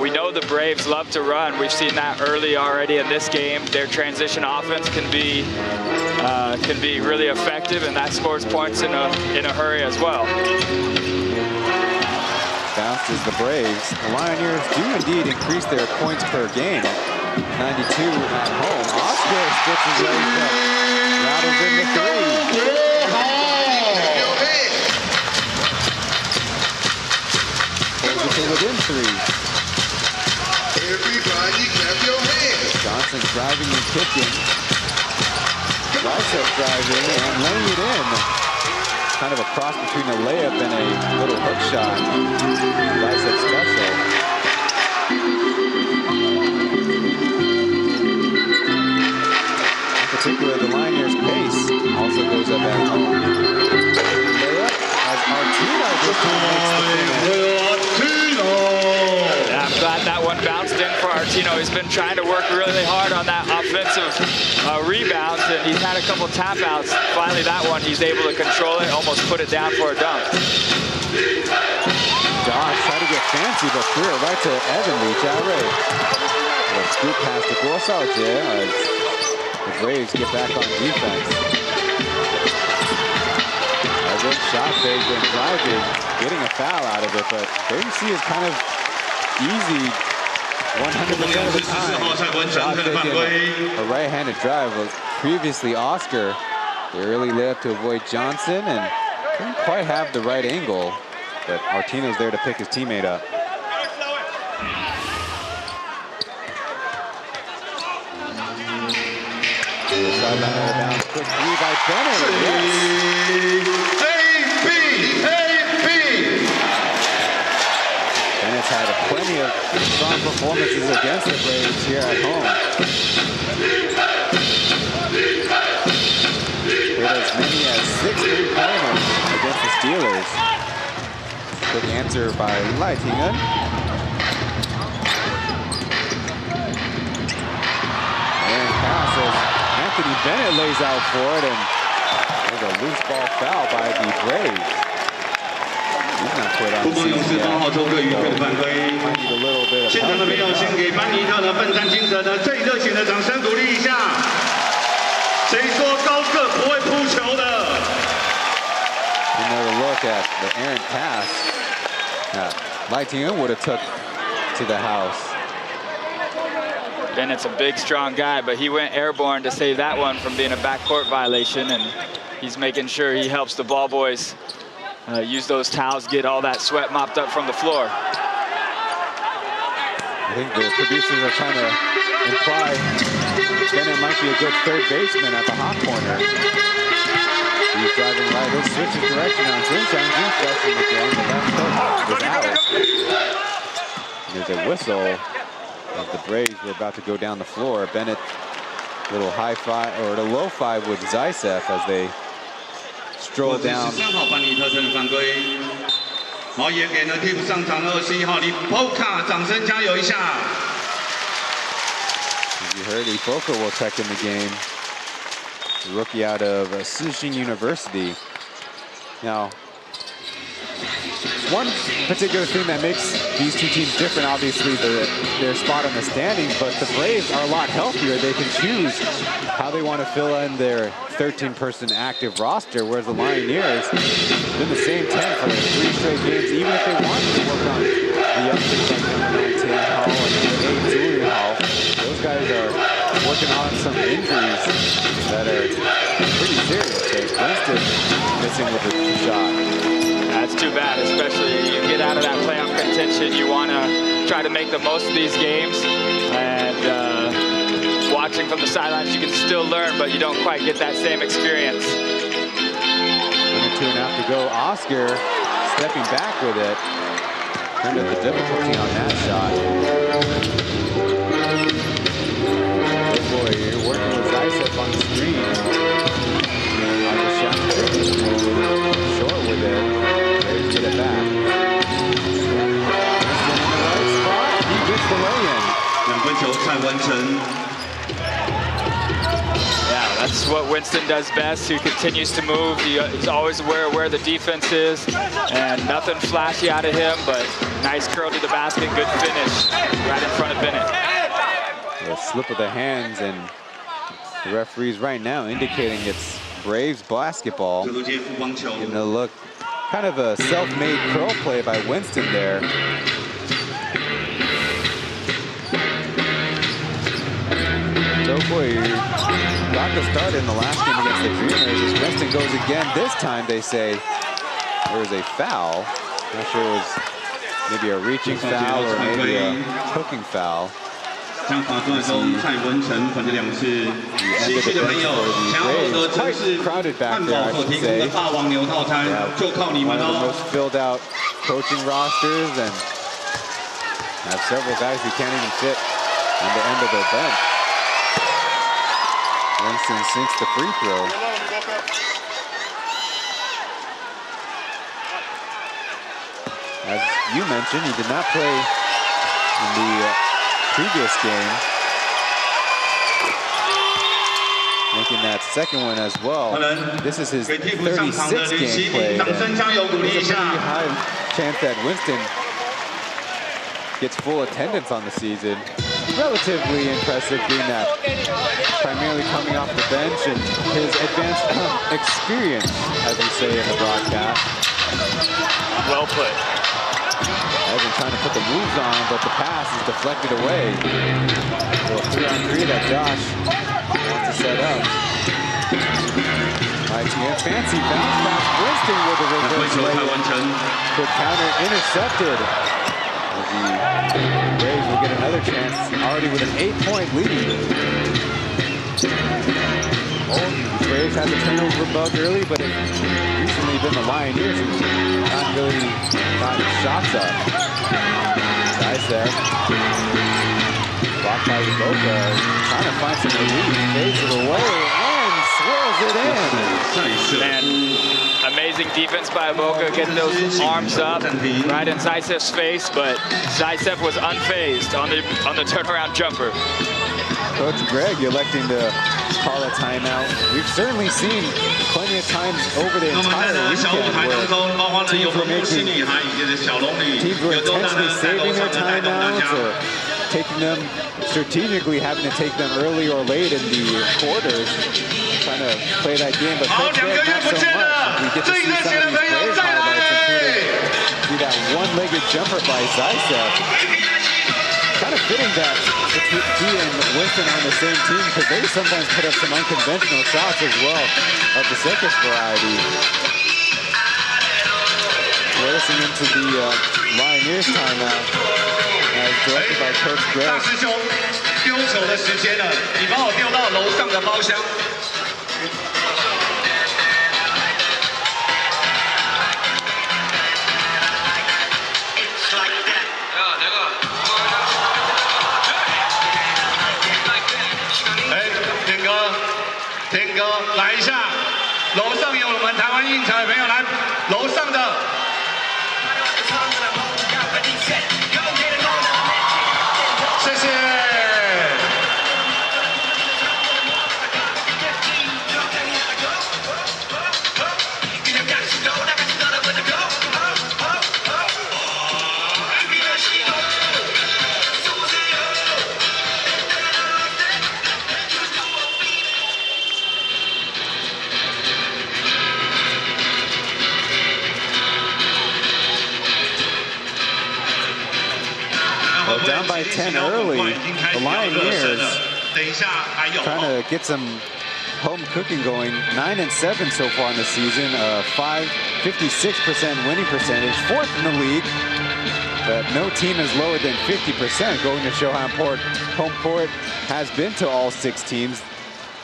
We know the Braves love to run. We've seen that early already in this game. Their transition offense can be really effective, and that scores points in a hurry as well. Bounces the Braves. The Lioneers do indeed increase their points per game. 92 at home. Oscar splits his legs up. Rattles in the 3. Pulls it to within 3. Johnson driving and kicking. Bicep driving and laying it in. Kind of a cross between a layup and a little hook shot. Bicep special. In particular, the Lioneers' pace also goes up at home. Layup as Artino just makes the finish. Yeah, I'm glad that one bounced in for Artino. He's been trying to work really hard on that offensive rebounds, and he's had a couple tap outs. Finally, that one, he's able to control it, almost put it down for a dunk. Josh tried to get fancy, but threw it right to Evanly Jarre. A scoop pass to Gorsalje as the Braves get back on defense. Evan shot fake and driving, getting a foul out of it, but ABC is kind of easy 100% of the time. Shot taking a right-handed drive was previously Oscar. They really lit up to avoid Johnson and didn't quite have the right angle, but Artino's there to pick his teammate up. Sideline out of bounds, quick 3 by Bennett. Yes. Bennett's had plenty of strong performances against the Braves here at home. Hit as many as 6 3-pointers against the Steelers. Quick answer by Leitingen. And pass as Anthony Bennett lays out for it, and there's a loose ball foul by the Braves. He's not quite on the season yet. Might need a little bit of help. Another look at the errant pass that Leitingen would have took to the house. Bennett's a big, strong guy, but he went airborne to save that one from being a backcourt violation, and he's making sure he helps the ball boys use those towels, get all that sweat mopped up from the floor. I think the producers are trying to imply Bennett might be a good third baseman at the hot corner. He's driving right. He'll switch his direction on Hsinchu. Flashing again. The left hook was out. There's a whistle of the Braves. We're about to go down the floor. Bennett, little high five or the low five with Zaitsev as they stroll down. 13号办理特征犯规，好，也给了替补上场的21号李波卡，掌声加油一下。 As you heard, Ifoka will check in the game. The rookie out of Hsinchu University. Now, one particular thing that makes these two teams different, obviously, their spot on the standings, but the Braves are a lot healthier. They can choose how they want to fill in their 13-person active roster, whereas the Lioneers been the same 10 for 3 straight games, even if they wanted to work on the youngsters like number 19 Hall and number 8 Julian Hall. Those guys are working on some injuries that are pretty serious. Winston missing with a shot. That's too bad, especially you get out of that playoff contention. You want to try to make the most of these games. And watching from the sidelines, you can still learn, but you don't quite get that same experience. 2.5 to go. Oscar stepping back with it. Turned up the difficulty on that shot. Good boy, you're working with Zaitsev on the screen. On the shot. Short with it. Ready to get it back. Winston in the right spot. He gets the lay-in. 2分球蔡文成。 Yeah, that's what Winston does best. He continues to move. He's always aware of where the defense is, and nothing flashy out of him, but nice curl to the basket, good finish right in front of Bennett. A slip of the hands, and the referee's right now indicating it's Braves basketball. Giving a look, kind of a self-made curl play by Winston there. So boy, got the start in the last game against the Dreamers. As Winston goes again, this time they say there was a foul. Not sure it was maybe a reaching foul or maybe a hooking foul. 将罚出来中，蔡文成分这2次。西区的朋友，想要获得城市汉堡所提供的霸王牛套餐，就靠你们喽。One of the most filled out coaching rosters, and have several guys who can't even fit on the end of their bench. Winston sinks the free throw. As you mentioned, he did not play in the previous game, making that second one as well. This is his 36th game played. There's a pretty high chance that Winston gets full attendance on the season. Relatively impressive, being that primarily coming off the bench and his advanced experience, as we say in the broadcast. Well put. I've been trying to put the moves on, but the pass is deflected away. So a 3-on-3 that Josh wants to set up. Fancy bounce pass. Winston with the reverse lay-in. Good counter intercepted. The Braves will get another chance, already with an 8-point lead. The Braves had the turnover bug early, but it's recently been the Lioneers who not really gotten shots up. Zaitsev, blocked by Boca, trying to find some relief, fades it away, and swirls it in. And amazing defense by Boca, getting those arms up right in Zaitsev's face, but Zaitsev was unfazed on the turnaround jumper. Coach Greg electing to call a timeout. We've certainly seen plenty of times over the entire weekend where teams were intentionally saving their timeouts or taking them strategically, having to take them early or late in the quarters, trying to play that game. But Coach Greg, not so much. We get to see some of these Braves highlights, including see that one-legged jumper by Zaitsev. Kind of fitting that he and Winston on the same team, because they sometimes put up some unconventional shots as well of the circus variety. We're listening into the Lioneers timeout as directed by Coach Greg. 大师兄，丢球的时间了，你帮我丢到楼上的包厢。来一下。楼上有我们台湾印彩的朋友来，楼上的。谢谢。Down by 10 early, the Lioneers trying to get some home cooking going. 9-7 so far in the season, 56% winning percentage, 4th in the league. But no team is lower than 50%, going to show how important home court has been to all 6 teams,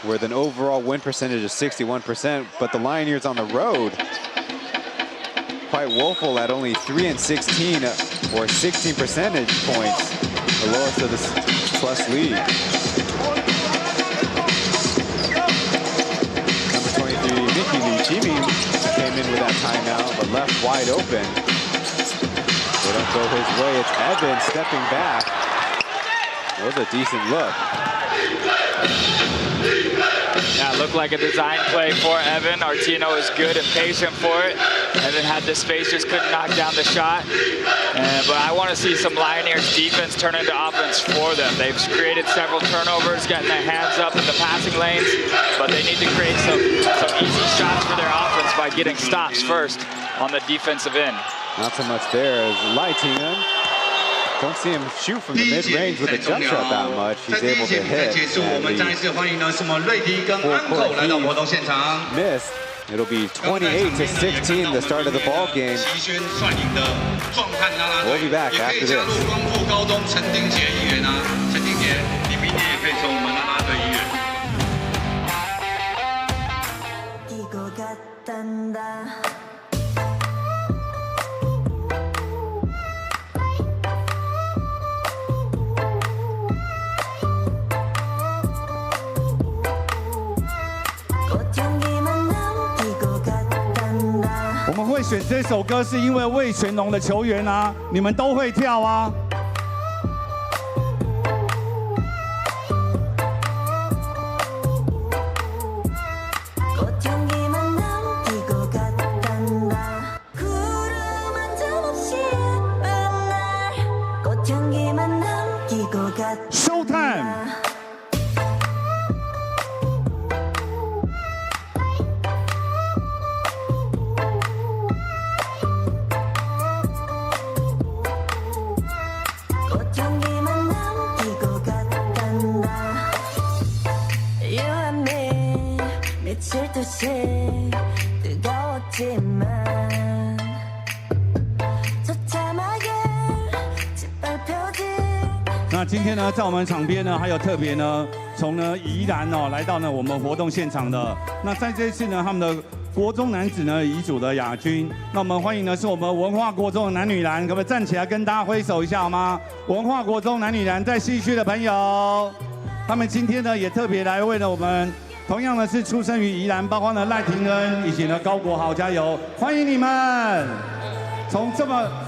with an overall win percentage of 61%. But the Lioneers on the road, quite woeful at only 3-16, or 16 percentage points, the lowest of the plus league. Number 23, Nikki Lichimi came in with that timeout, but left wide open. They don't go his way. It's Evan stepping back. It was a decent look. Yeah, it looked like a design play for Evan. Artino was good and patient for it. Evan had the space, just couldn't knock down the shot. But I want to see some Lioneers defense turn into offense for them. They've created several turnovers, getting their hands up in the passing lanes, but they need to create some easy shots for their offense by getting stops first on the defensive end. Not so much there as Lightingham. Don't see him shoot from the mid-range with a jump shot that much. He's able to hit. Missed. It'll be 28-16, the start of the ball game. We'll be back after this. "我们会选这首歌，是因为味全龙的球员啊，你们都会跳啊。Showtime！"那今天呢，在我们场边呢，还有特别呢，从呢宜兰哦来到呢我们活动现场的。那在这次呢，他们的国中男子呢乙组的亚军。那我们欢迎呢是我们文化国中的男女篮，可不可以站起来跟大家挥手一下好吗？文化国中男女篮在西区的朋友，他们今天呢也特别来为了我们，同样呢是出生于宜兰，包括呢赖廷恩以及呢高国豪加油，欢迎你们！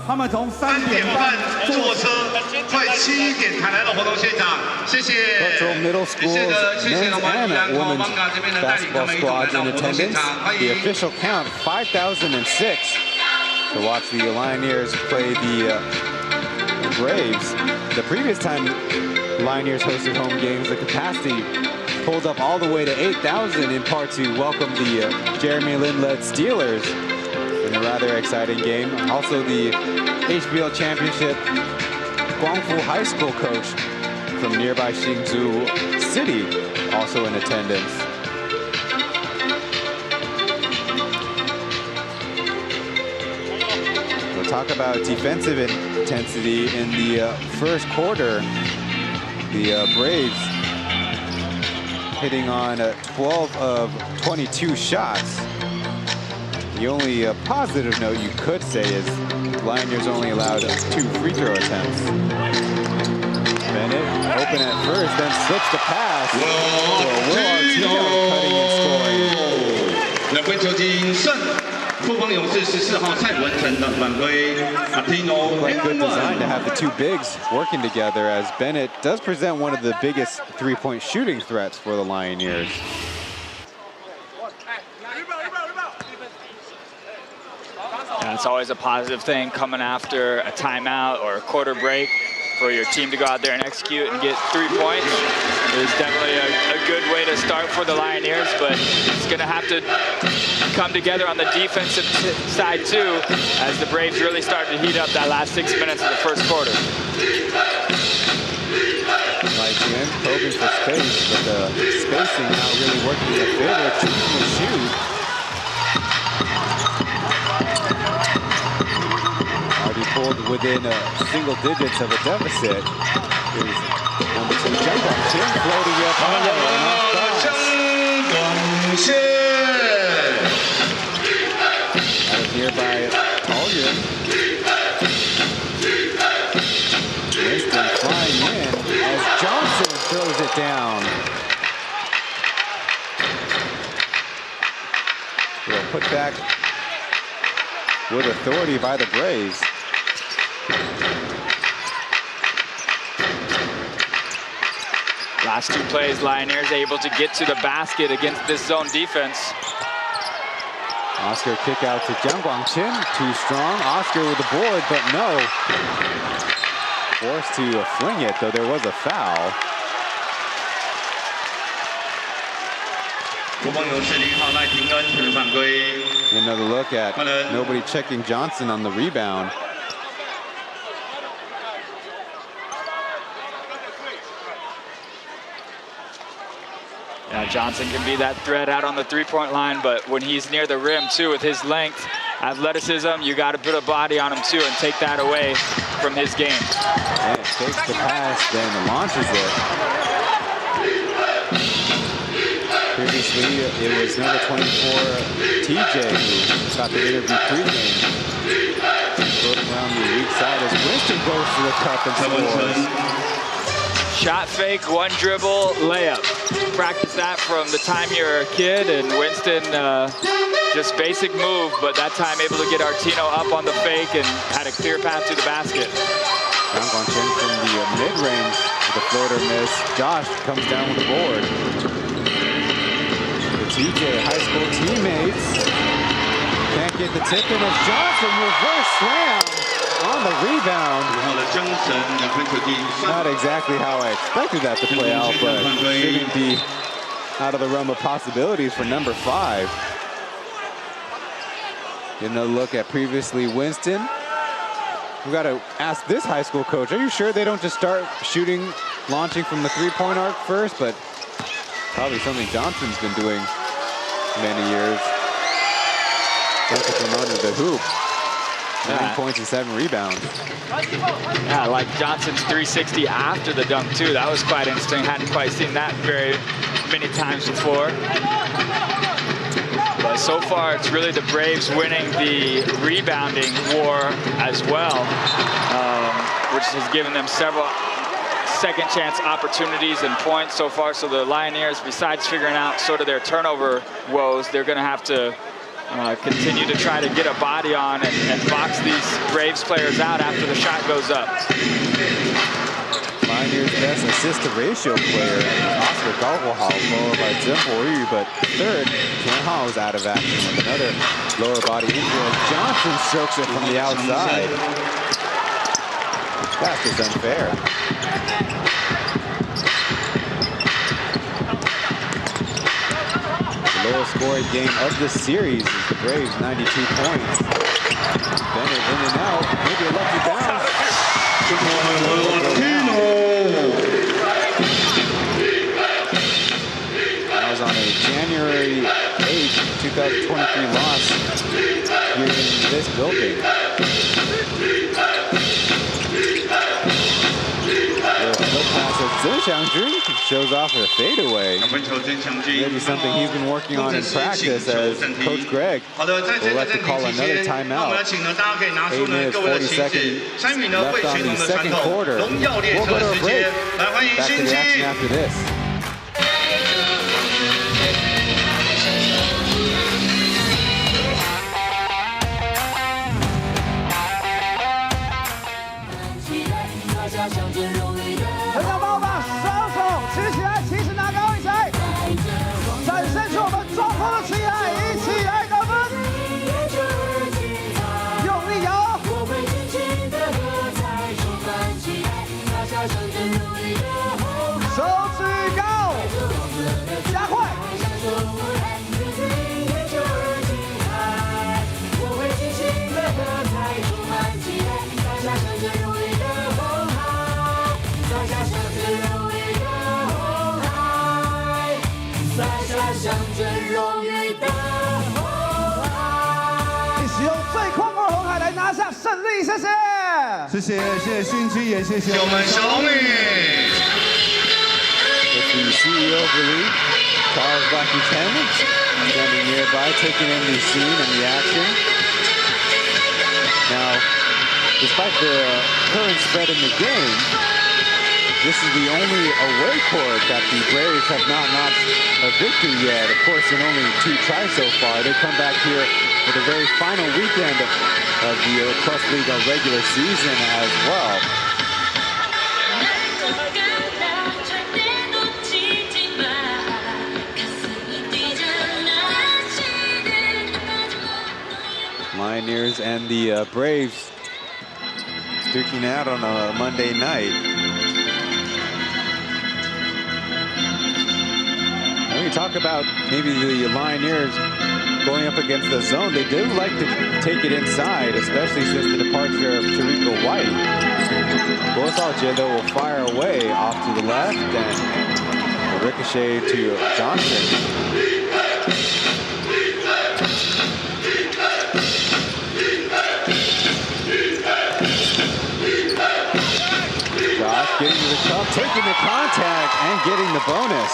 他们从3点半坐车，快7点才来到活动现场，谢谢。Buttrell Middle School's men's and women's basketball squads in attendance. The official count 5,006 to watch the Lioneers play the Braves. The previous time Lioneers hosted home games, the capacity pulled up all the way to 8,000, in part to welcome the Jeremy Lin-led Steelers in a rather exciting game. Also the HBL Championship Guangfu High School coach from nearby Hsinchu City also in attendance. We'll talk about defensive intensity in the first quarter. The Braves hitting on 12 of 22 shots. The only positive note you could say is Lioneers only allowed 2 free throw attempts. Bennett open at first, then slips the pass. So Will Artino cutting and scoring. 球精胜。富邦勇士14号蔡文成的犯规 ，Latino Quite good design to have the two bigs working together, as Bennett does present one of the biggest three-point shooting threats for the Lioneers. Yeah, it's always a positive thing coming after a timeout or a quarter break for your team to go out there and execute and get 3 points. It's definitely a good way to start for the Lioneers, but it's going to have to come together on the defensive side too, as the Braves really started to heat up that last 6 minutes of the first quarter. Chen probing for space, but the spacing not really working in favor of choosing to shoot. Already pulled within single digits of a deficit. Here's number 2, Chen floating up high and off glass. Out of here by Collier. Winston flying in as Johnson throws it down. Well, put back with authority by the Braves. Last 2 plays, Lioneers able to get to the basket against this zone defense. Oscar kick out to Chen. Too strong. Oscar with the board, but no. Forced to fling it, though there was a foul. Another look at nobody checking Johnson on the rebound. Yeah, Johnson can be that threat out on the three-point line, but when he's near the rim too, with his length, athleticism, you got to put a body on him too and take that away from his game. And it takes the pass, then launches it. Previously, it was number 24, TJ, who got the interview pregame. Floating around the weak side as Winston goes to the cup and scores. Shot fake, 1 dribble, layup. Practice that from the time you're a kid, and Winston just basic move, but that time able to get Artino up on the fake and had a clear path to the basket. Chen from the mid-range with a floater miss. Josh comes down with the board. The TJ high school teammates can't get the tip in as Johnson reverse slam on the rebound. Not exactly how I expected that to play out, but shouldn't be out of the realm of possibilities for number 5. Getting a look at previously Winston. We've got to ask this high school coach, are you sure they don't just start shooting, launching from the three-point arc first? But probably something Johnson's been doing many years. That's a promoter to the hoop. 9 points and 7 rebounds. Yeah, like Johnson's 360 after the dunk too. That was quite interesting. Hadn't quite seen that very many times before. But so far, it's really the Braves winning the rebounding war as well, which has given them several second chance opportunities and points so far. So the Lioneers, besides figuring out sort of their turnover woes, they're going to have to continue to try to get a body on and box these Braves players out after the shot goes up. Lioneers' best assist-to-ratio player, Oscar Galwahal, followed by Zimbo, but third, Ken Hall is out of action with another lower body injury. Johnson strokes it from the outside. That's just unfair. The lowest scoring game of the series is the Braves, 92 points. Bennett in and out, maybe a lucky bounce. That was on a January 8th, 2023 loss here in this building. Hsinchu shows off a fadeaway. Maybe something he's been working on in practice, as Coach Greg will like to call another timeout. 8 minutes, 40 seconds left on the second quarter. We'll go to a break. Back to the action after this. 风雨的后海。使用最狂二红海来拿下胜利，谢谢。谢谢，谢谢勋居，也谢谢我们小龙女。 The CEO of the league, Chen, standing nearby, taking in the scene and the action. Now, despite the current spread in the game, this is the only away court that the Braves have not notched a victory yet. Of course, in only 2 tries so far. They come back here for the very final weekend of the Plus League regular season as well. Lioneers and the Braves duking out on a Monday night. When we talk about maybe the Lioneers going up against the zone, they do like to take it inside, especially since the departure of Tariqa White. Color-commentator though will fire away off to the left and a ricochet to Johnson. Josh getting to the cup, taking the contact, and getting the bonus.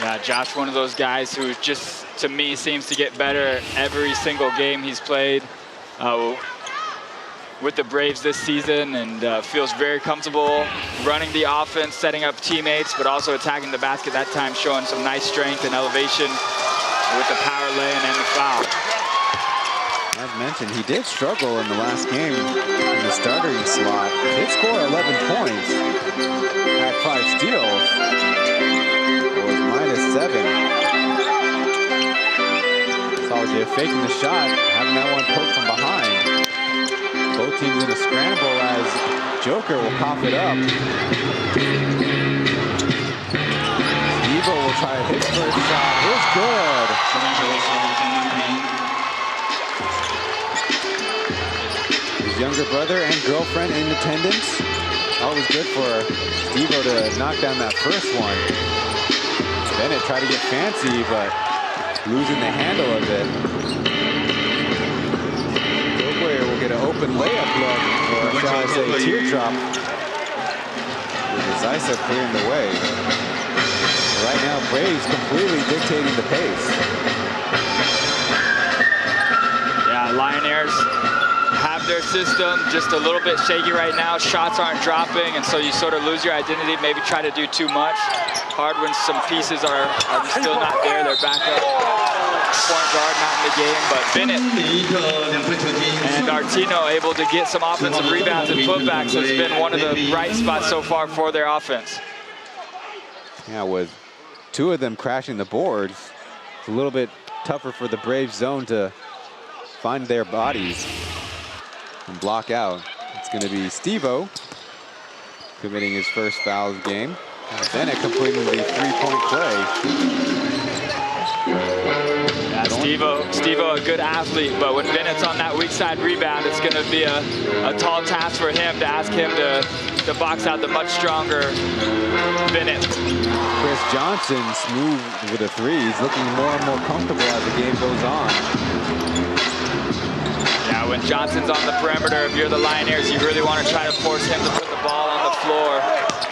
Yeah, Josh, one of those guys who just, to me, seems to get better every single game he's played with the Braves this season, and feels very comfortable running the offense, setting up teammates, but also attacking the basket that time, showing some nice strength and elevation with the power lane and the foul. As mentioned, he did struggle in the last game in the starting slot. He did score 11 points, had 5 steals. It was -7. Soldier faking the shot, having that one poked from behind. Both teams in a scramble as Joker will cough it up. Evo will try his first shot. It's good. Younger brother and girlfriend in attendance. Always good for Stevo to knock down that first one. Bennett tried to get fancy, but losing the handle of it. Joker will get an open layup look, or shall I say teardrop. With Zysa clearing the way. Right now, Braves completely dictating the pace. Yeah, Lioneers have their system just a little bit shaky right now. Shots aren't dropping, and so you sort of lose your identity, maybe try to do too much. Hard when some pieces are still not there. They're back up. Point guard not in the game, but Bennett and Artino able to get some offensive rebounds and putbacks. So it's been one of the bright spots so far for their offense. Yeah, with 2 of them crashing the boards, it's a little bit tougher for the Braves zone to find their bodies and block out. It's going to be Stevo committing his first foul of the game. Bennett completing the 3-point play. Yeah, Stevo, a good athlete, but when Bennett's on that weak side rebound, it's going to be a tall task for him to ask him to box out the much stronger Bennett. Chris Johnson smooth with a 3. He's looking more and more comfortable as the game goes on. Yeah, when Johnson's on the perimeter, if you're the Lioneers, you really want to try to force him to put the ball on the floor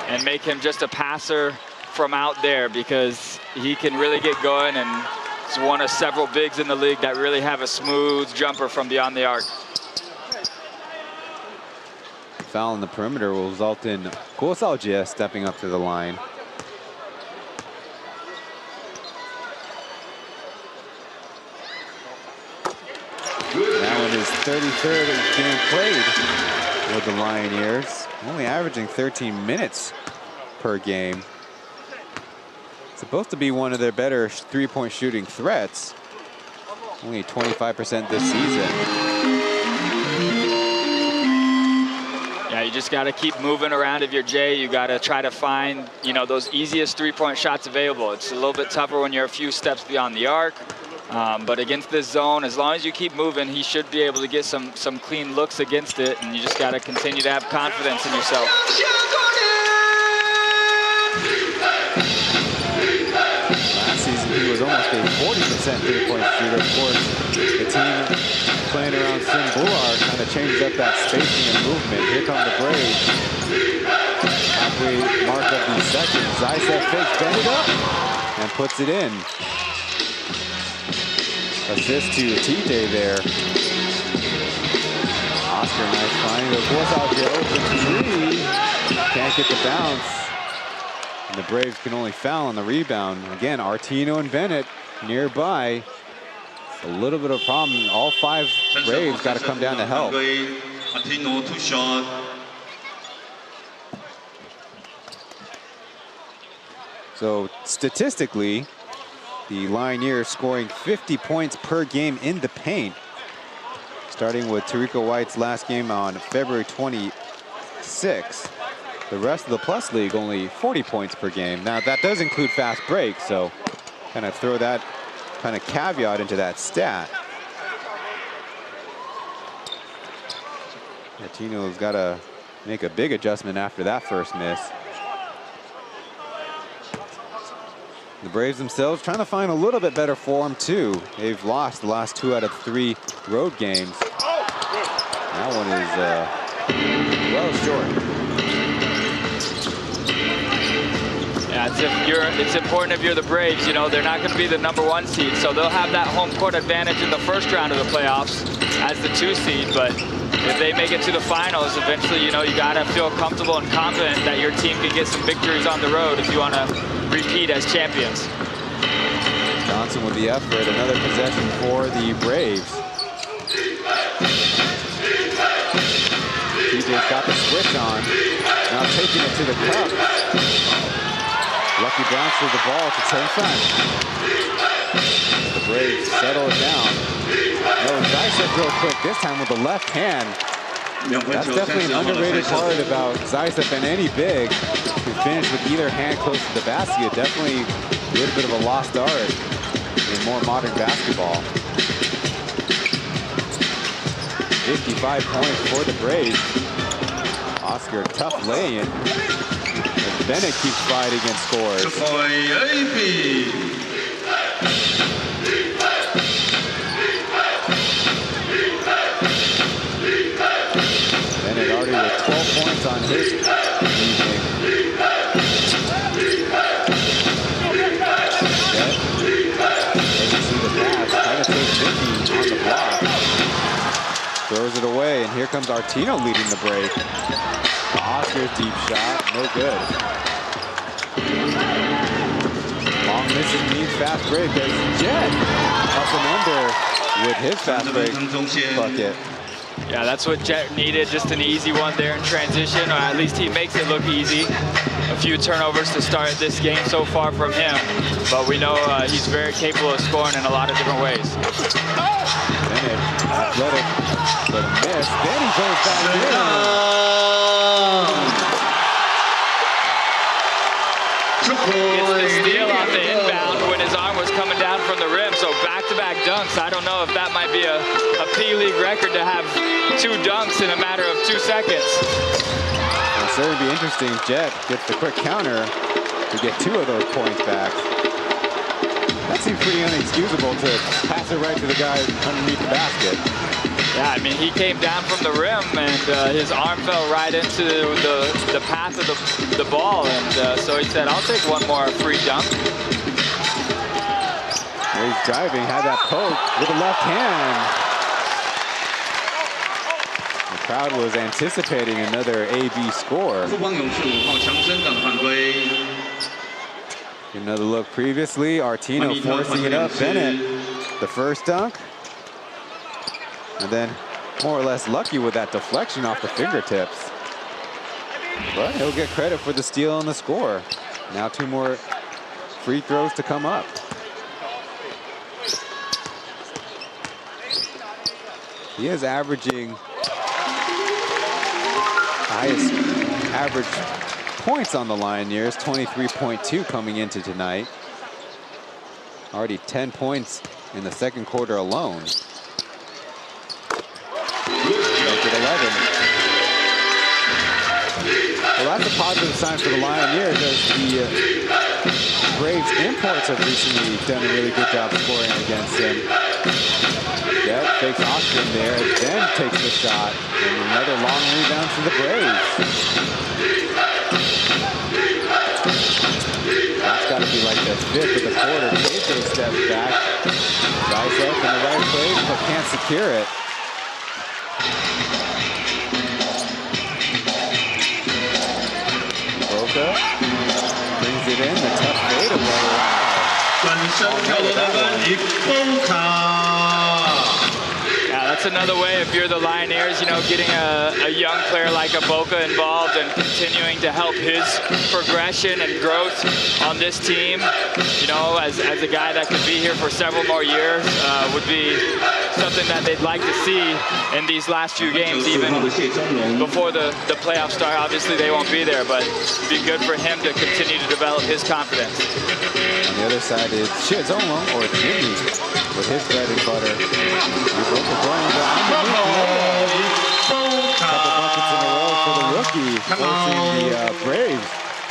and make him just a passer from out there, because he can really get going, and he's one of several bigs in the league that really have a smooth jumper from beyond the arc. Foul on the perimeter will result in Color-commentator stepping up to the line. Now in his 33rd game played with the Lioneers, only averaging 13 minutes per game. Supposed to be one of their better 3-point shooting threats. Only 25% this season. Yeah, you just got to keep moving around. If you're Jay, you got to try to find, you know, those easiest 3-point shots available. It's a little bit tougher when you're a few steps beyond the arc. But against this zone, as long as you keep moving, he should be able to get some clean looks against it, and you just got to continue to have confidence in yourself. season, he was almost a 40% three-point shooter. Of course, the team playing around Sim Bullard kind of changes up that spacing and movement. Here come the Braves. Halfway mark of the second. Zysek fakes Bennett up and puts it in. Assist to TJ there. Oscar, nice find. The fourth out here, open three. Can't get the bounce. And the Braves can only foul on the rebound. Again, Artino and Bennett nearby. It's a little bit of a problem. All 5 Braves got to come down to help. So statistically, the Lioneers scoring 50 points per game in the paint. Starting with Tarico White's last game on February 26th. The rest of the Plus League only 40 points per game. Now that does include fast breaks, so kind of throw that kind of caveat into that stat. Tino's got to make a big adjustment after that first miss. The Braves themselves trying to find a little bit better form too. They've lost the last 2 out of 3 road games. That one is well short. Yeah, it's important if you're the Braves, you know, they're not going to be the #1 seed, so they'll have that home court advantage in the first round of the playoffs as the 2 seed, but if they make it to the finals, eventually, you know, you got to feel comfortable and confident that your team can get some victories on the road if you want to repeat as champions. Johnson with the effort, another possession for the Braves. TJ's got the switch on, now taking it to the cup. Lucky bounces the ball to Chen. The Braves settle it down. No, Zysek real quick, this time with the left hand. That's definitely an underrated part about Zysek and any big who finish with either hand close to the basket. Definitely a little bit of a lost art in more modern basketball. 55 points for the Braves. Oscar, tough lay-in. Bennett keeps fighting and scores. Bennett already with 12 points on his evening. Doesn't see the pass. Trying to take Vicky on the block. Throws it away, and here comes Artino leading the break. Oscar's deep shot, no good. Long misses means fast break. There's Jet up and under with his fast break bucket. Yeah, that's what Jet needed, just an easy one there in transition, or at least he makes it look easy. A few turnovers to start this game so far from him, but we know he's very capable of scoring in a lot of different ways. Bennett, athletic, but a miss. Then he goes back in. Gets the steal off the inbound when his arm was coming down from the rim, so back-to-back dunks. I don't know if that might be a P.LEAGUE record to have 2 dunks in a matter of 2 seconds. It'll certainly be interesting. Jet gets the quick counter to get 2 of those points back. That seems pretty unexcusable to pass it right to the guy underneath the basket. Yeah, I mean, he came down from the rim and his arm fell right into the path of the ball, and so he said, I'll take one more free dunk. He's driving, had that poke with the left hand. The crowd was anticipating another AB score. Another look previously, Artino forcing it up. Bennett, the first dunk. And then more or less lucky with that deflection off the fingertips. But he'll get credit for the steal and the score. Now 2 more free throws to come up. He is averaging highest average points on the Lioneers, 23.2 coming into tonight. Already 10 points in the second quarter alone. Make it 11. Well, that's a positive sign for the Lioneers as the Braves imports have recently done a really good job scoring against him. Yep, fakes Austin there, then takes the shot. And another long rebound for the Braves. That's got to be like the 5th of the quarter. KJ steps back. Rise up in the right place, but can't secure it. Boca brings it in, the tough fadeaway. Yeah, that's another way if you're the Lioneers, you know, getting a young player like a Boca involved and continuing to help his progression and growth on this team, you know, as a guy that could be here for several more years, would be something that they'd like to see in these last few games, even before the playoffs start. Obviously, they won't be there, but it'd be good for him to continue to develop his confidence. On the other side is Chizomo, or Jimmy, with his bread and butter. Couple buckets in a row for the rookie, forcing the Braves.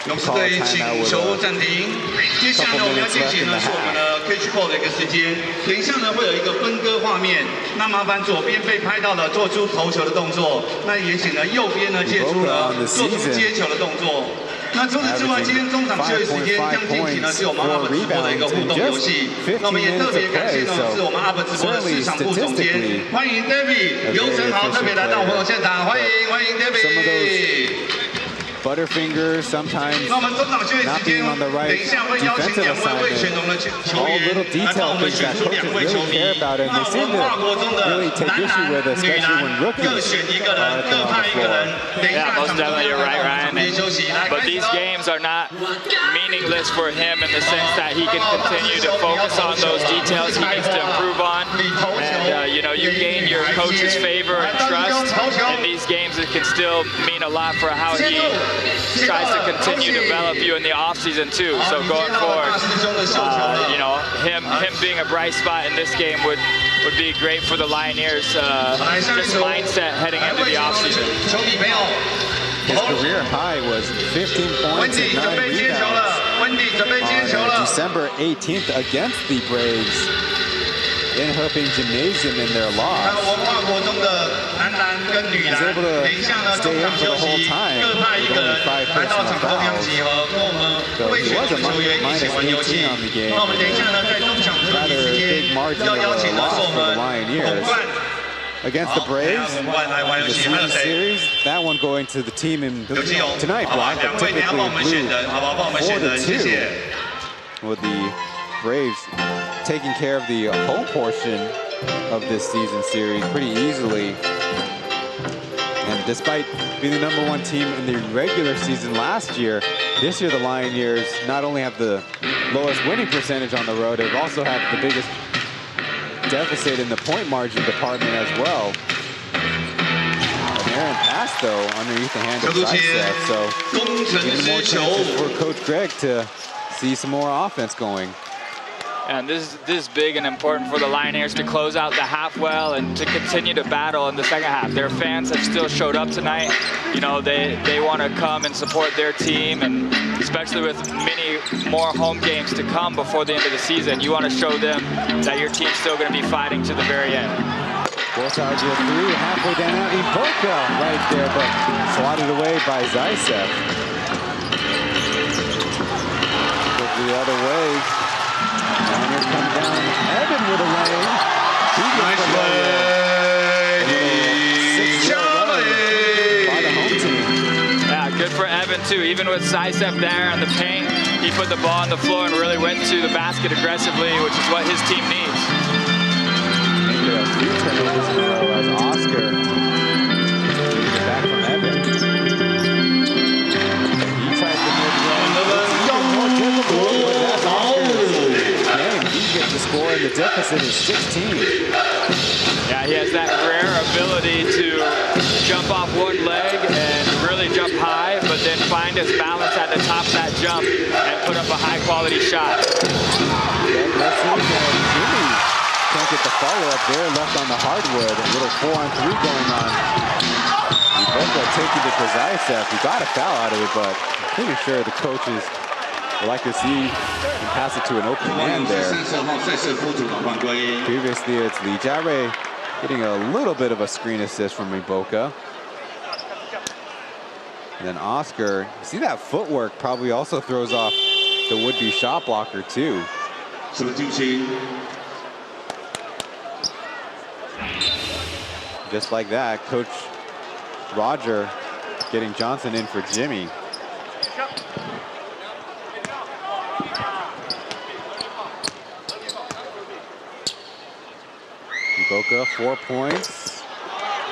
勇士队请球暂停，接下来呢，我们要进行呢是我们的 catch call 的一个时间。等一下呢会有一个分割画面，那麻烦左边被拍到了做出投球的动作，那也请呢右边呢借出了做出接球的动作。那除此之外，今天中场休息时间将进行的是我们 UP 直播的一个互动游戏。那我们也特别感谢呢是我们 UP 直播的市场部总监，欢迎 David 刘成豪特别来到活动现场，欢迎 David。 Butterfingers, sometimes not being on the right defensive assignment. All little detail things that coaches really care about, and they seem to really take issue with, especially when rookies are on the floor. Yeah, most definitely you're right, Ryan. But these games are not meaningless for him in the sense that he can continue to focus on those details he needs to improve on. And, you know, you gain your coach's favor and trust in these games. It can still mean a lot for how he tries to continue to develop you in the offseason too. So going forward, you know, him being a bright spot in this game would be great for the Lioneers' just mindset heading into the offseason. His career high was 15 points and 9 rebounds on December 18th against the Braves in Herping Gymnasium in their loss. He's able to stay in for the whole time with only 5 personal fouls. So he was a minus 18 on the game. Rather a big margin of a loss for the Lioneers. Against the Braves in the season series, that one going to the team in tonight, Black, but typically blue 4-2 with the Braves taking care of the home portion of this season series pretty easily. And despite being the #1 team in the regular season last year, this year the Lioneers not only have the lowest winning percentage on the road, they've also had the biggest deficit in the point margin department as well. An errant pass though underneath the hand of Zaitsev, so even more chances for Coach Greg to see some more offense going. And this is big and important for the Lioneers to close out the half well and to continue to battle in the second half. Their fans have still showed up tonight. You know, they want to come and support their team, and especially with many more home games to come before the end of the season, you want to show them that your team's still going to be fighting to the very end. Gorsuch with 3 halfway down in Boca right there, but swatted away by Zaitsev. Look the other way. Lioneers come down. Evan with a lane. He gets the by the home team. Yeah, good for Evan too. Even with Zaitsev there on the paint, he put the ball on the floor and really went to the basket aggressively, which is what his team needs. Maybe a few turnovers in a row as Oscar takes it back from Evan. He tries to make it more difficult, but that's Oscar's game. He gets the score, and the deficit is 16. Yeah, he has that rare ability to jump off one leg and really jump high, but then find his balance at the top of that jump and put up a high-quality shot. Jimmy can't get the follow-up there, left on the hardwood. A little 4-on-3 going on. Boca taking it to Zaitsev. He got a foul out of it, but I'm pretty sure the coaches I'd like to see him pass it to an open man there. Previously, it's Li Jiarui getting a little bit of a screen assist from Iboka. And then Oscar, see that footwork probably also throws off the would-be shot blocker too. Just like that, Coach Roger getting Johnson in for Jimmy. Iboka, 4 points.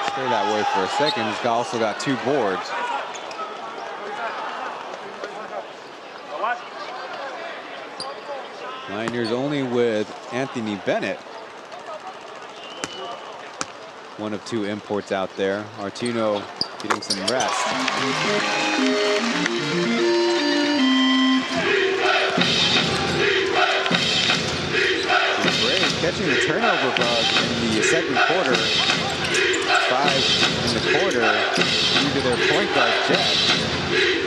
Stay that way for a second. He's also got 2 boards. Lioneers only with Anthony Bennett. One of 2 imports out there. Artino getting some rest. Catching the turnover bug in the second quarter. 5 in the quarter due to their point guard, Jet. He's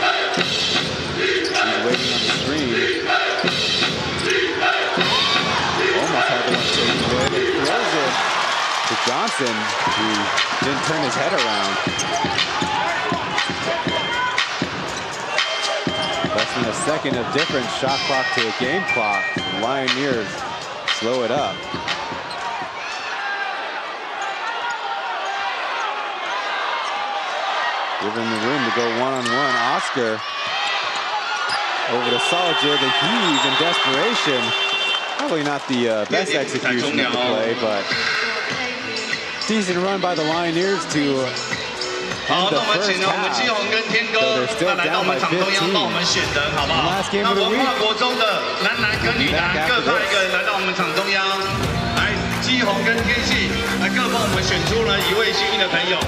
waiting on the screen. Almost had the one taken good and throws it to Johnson, who didn't turn his head around. Less than a second of difference, shot clock to a game clock. The Lioneers slow it up. Give him the room to go one-on-one. Oscar over to Soldier, the heave in desperation. Probably not the best execution of the play, but decent run by the Lioneers to end the first half. So they're still down by 15. Last game of the week. Back after this. 基宏跟天系来各帮我们选出了1位幸运的朋友。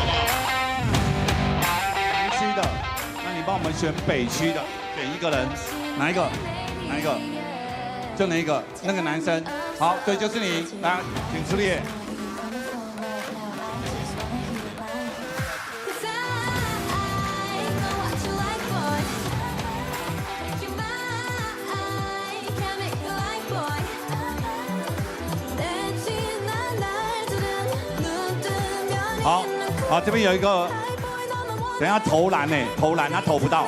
南区的，那你帮我们选北区的，选1个人，哪一个？哪一个？就哪一个？那个男生。好，对，就是你，来，请出列。 好，好，这边有一个，等一下投篮呢，投篮他投不到，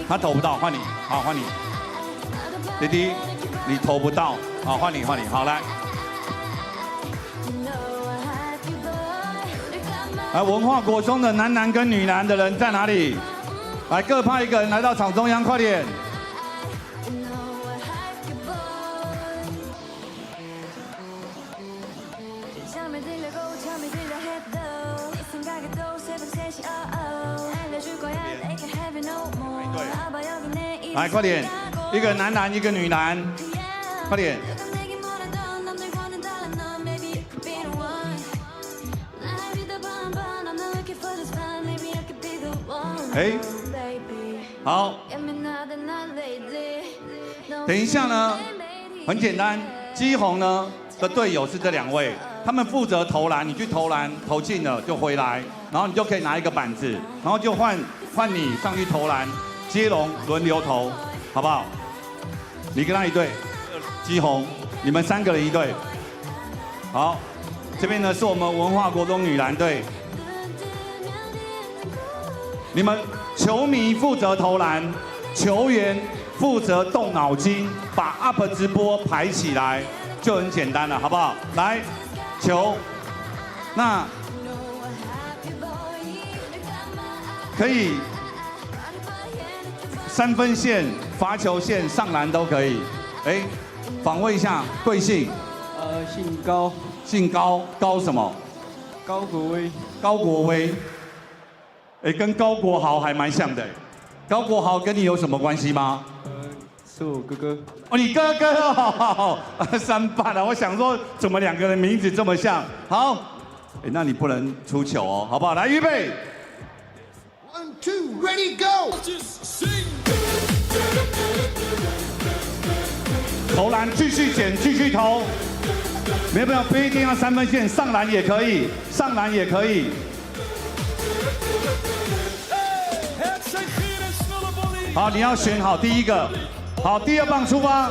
他投不到，换你，好，换你，弟弟，你投不到，好，换你，换你，好来，来文化国中的男跟女篮的人在哪里？来，各派1个人来到场中央，快点。 来，快点，1个男篮，1个女篮，快点。哎，好。等一下呢，很简单，基宏呢的队友是这2位，他们负责投篮，你去投篮，投进了就回来，然后你就可以拿1个板子，然后就换你上去投篮。 接龙轮流投，好不好？你跟他1队，基宏，你们3个人1队。好，这边呢是我们文化国中女篮队，你们球迷负责投篮，球员负责动脑筋，把 UP 直播排起来，就很简单了，好不好？来，球，那可以。 3分线、罚球线、上篮都可以。哎，访问一下贵姓？姓高。姓高，高什么？高国威。高国威。哎，跟高国豪还蛮像的。高国豪跟你有什么关系吗？是我哥哥。哦，你哥哥哦，3八了。我想说，怎么2个人名字这么像？好，哎，那你不能出糗哦，好不好？来，预备。 1, 2, ready, go！ 投篮继续捡，继续投。没有，不一定要3分线，上篮也可以，上篮也可以。好，你要选好第1个，好，第2棒出发。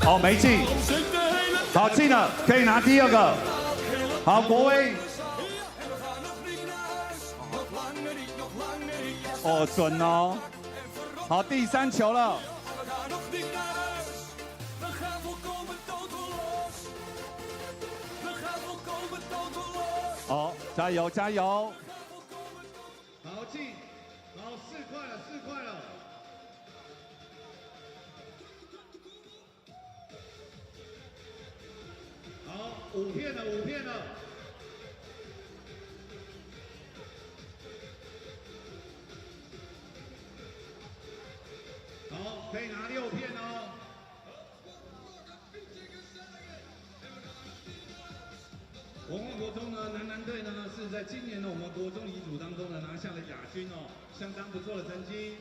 好，没进。好，进了，可以拿第2个。好，国威。哦，准哦。好，第3球了。好，加油加油！好进，好4块了4块了。好，5片了5片了。好，可以拿6片哦。文化国中呢，男队呢是在今年的我们国中乙组当中呢拿下了亚军哦，相当不错的成绩。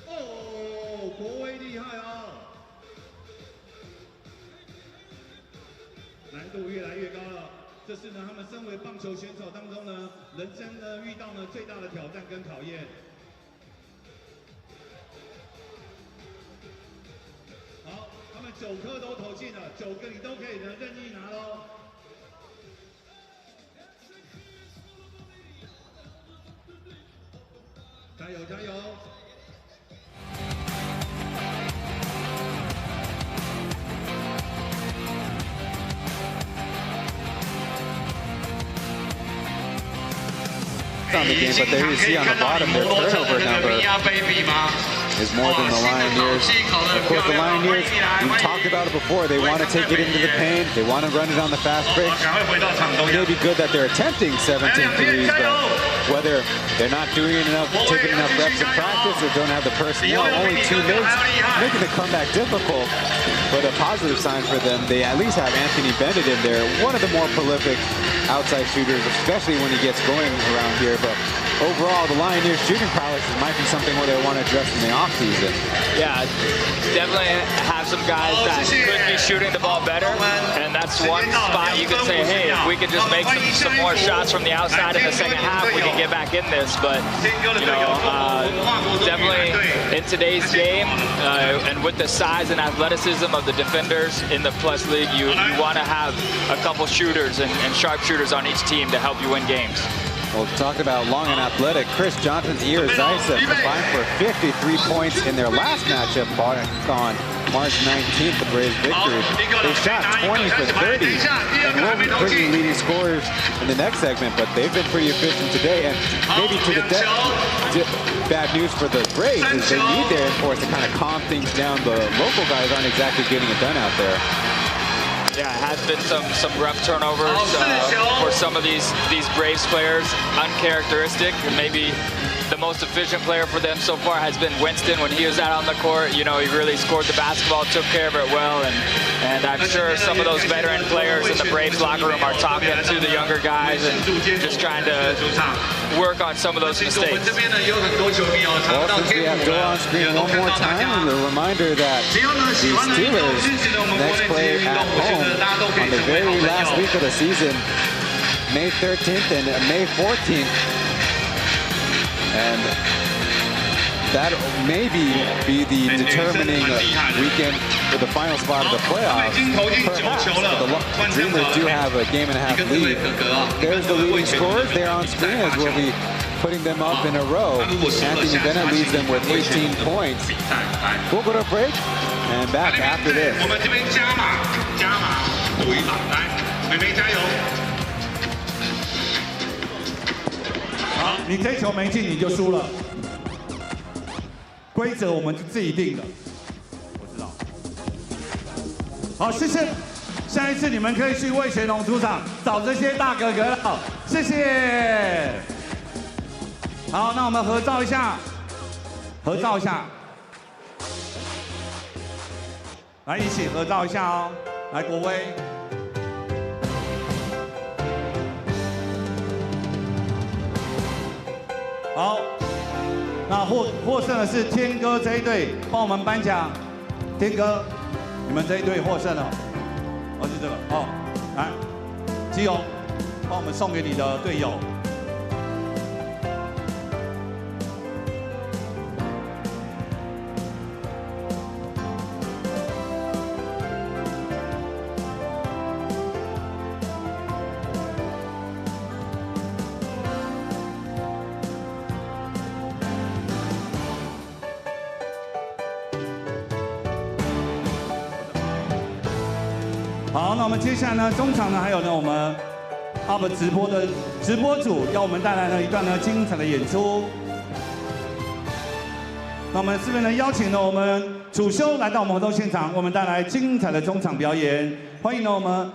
哦，国威厉害哦，难度越来越高了。这是呢他们身为棒球选手当中呢，人生呢遇到呢最大的挑战跟考验。好，他们9颗都投进了，9个你都可以呢任意拿喽。加油加油！On the game, but there you see on the bottom their turnover number is more than the Lioneers. Of course, the Lioneers, we've talked about it before, they want to take it into the paint, they want to run it on the fast break. It may be good that they're attempting 17 threes, but whether they're not doing enough, taking enough reps in practice or don't have the personnel, only 2 minutes, making the comeback difficult. But a positive sign for them, they at least have Anthony Bennett in there, one of the more prolific outside shooters, especially when he gets going around here. But overall, the Lioneers' shooting prowess might be something where they want to address in the offseason. Yeah, definitely have some guys that could be shooting the ball better, and that's one spot you could say, hey, if we could just make some more shots from the outside in the second half, we can get back in this. But, you know, definitely in today's game, and with the size and athleticism of the defenders in the Plus League, you want to have a couple shooters and sharpshooters on each team to help you win games. Well, talking about long and athletic, Chris Johnson's Ear Zaisa combined for 53 points in their last matchup on March 19th, the Braves' victory. They shot 20 for 30, and will be pretty leading scorers in the next segment, but they've been pretty efficient today. And maybe to the bad news for the Braves is they need their enforcers to kind of calm things down. The local guys aren't exactly getting it done out there. Yeah, it has been some rough turnovers for some of these Braves players, uncharacteristic, and maybe the most efficient player for them so far has been Winston. When he was out on the court, you know, he really scored the basketball, took care of it well, and I'm sure some of those veteran players in the Braves locker room are talking to the younger guys and just trying to work on some of those mistakes. Well, since we have Joe on screen one more time, a reminder that the Steelers next play at home on the very last week of the season, May 13th and May 14th. And that maybe be the determining weekend for the final spot of the playoffs. Perhaps, the Dreamers do have a game-and-a-half lead. There's the leading scorers there on screen as we'll be putting them up in a row. Anthony Bennett leads them with 18 points. We'll go to a break and back after this. 好，你这球没进你就输了。规则我们自己定的，我知道。好，谢谢。下一次你们可以去魏全龙主场找这些大哥哥了，谢谢。好，那我们合照一下，合照一下，来一起合照一下哦。来，国威。好，那获胜的是天哥这一队，帮我们颁奖。天哥，你们这一队获胜了。哦，是这个哦，来，基友，帮我们送给你的队友。好，那我们接下来呢，中场呢，还有呢，我们 UP 直播的直播组要我们带来呢一段呢精彩的演出。那我们这边呢邀请了我们主修来到我们活动现场，为我们带来精彩的中场表演。欢迎呢我们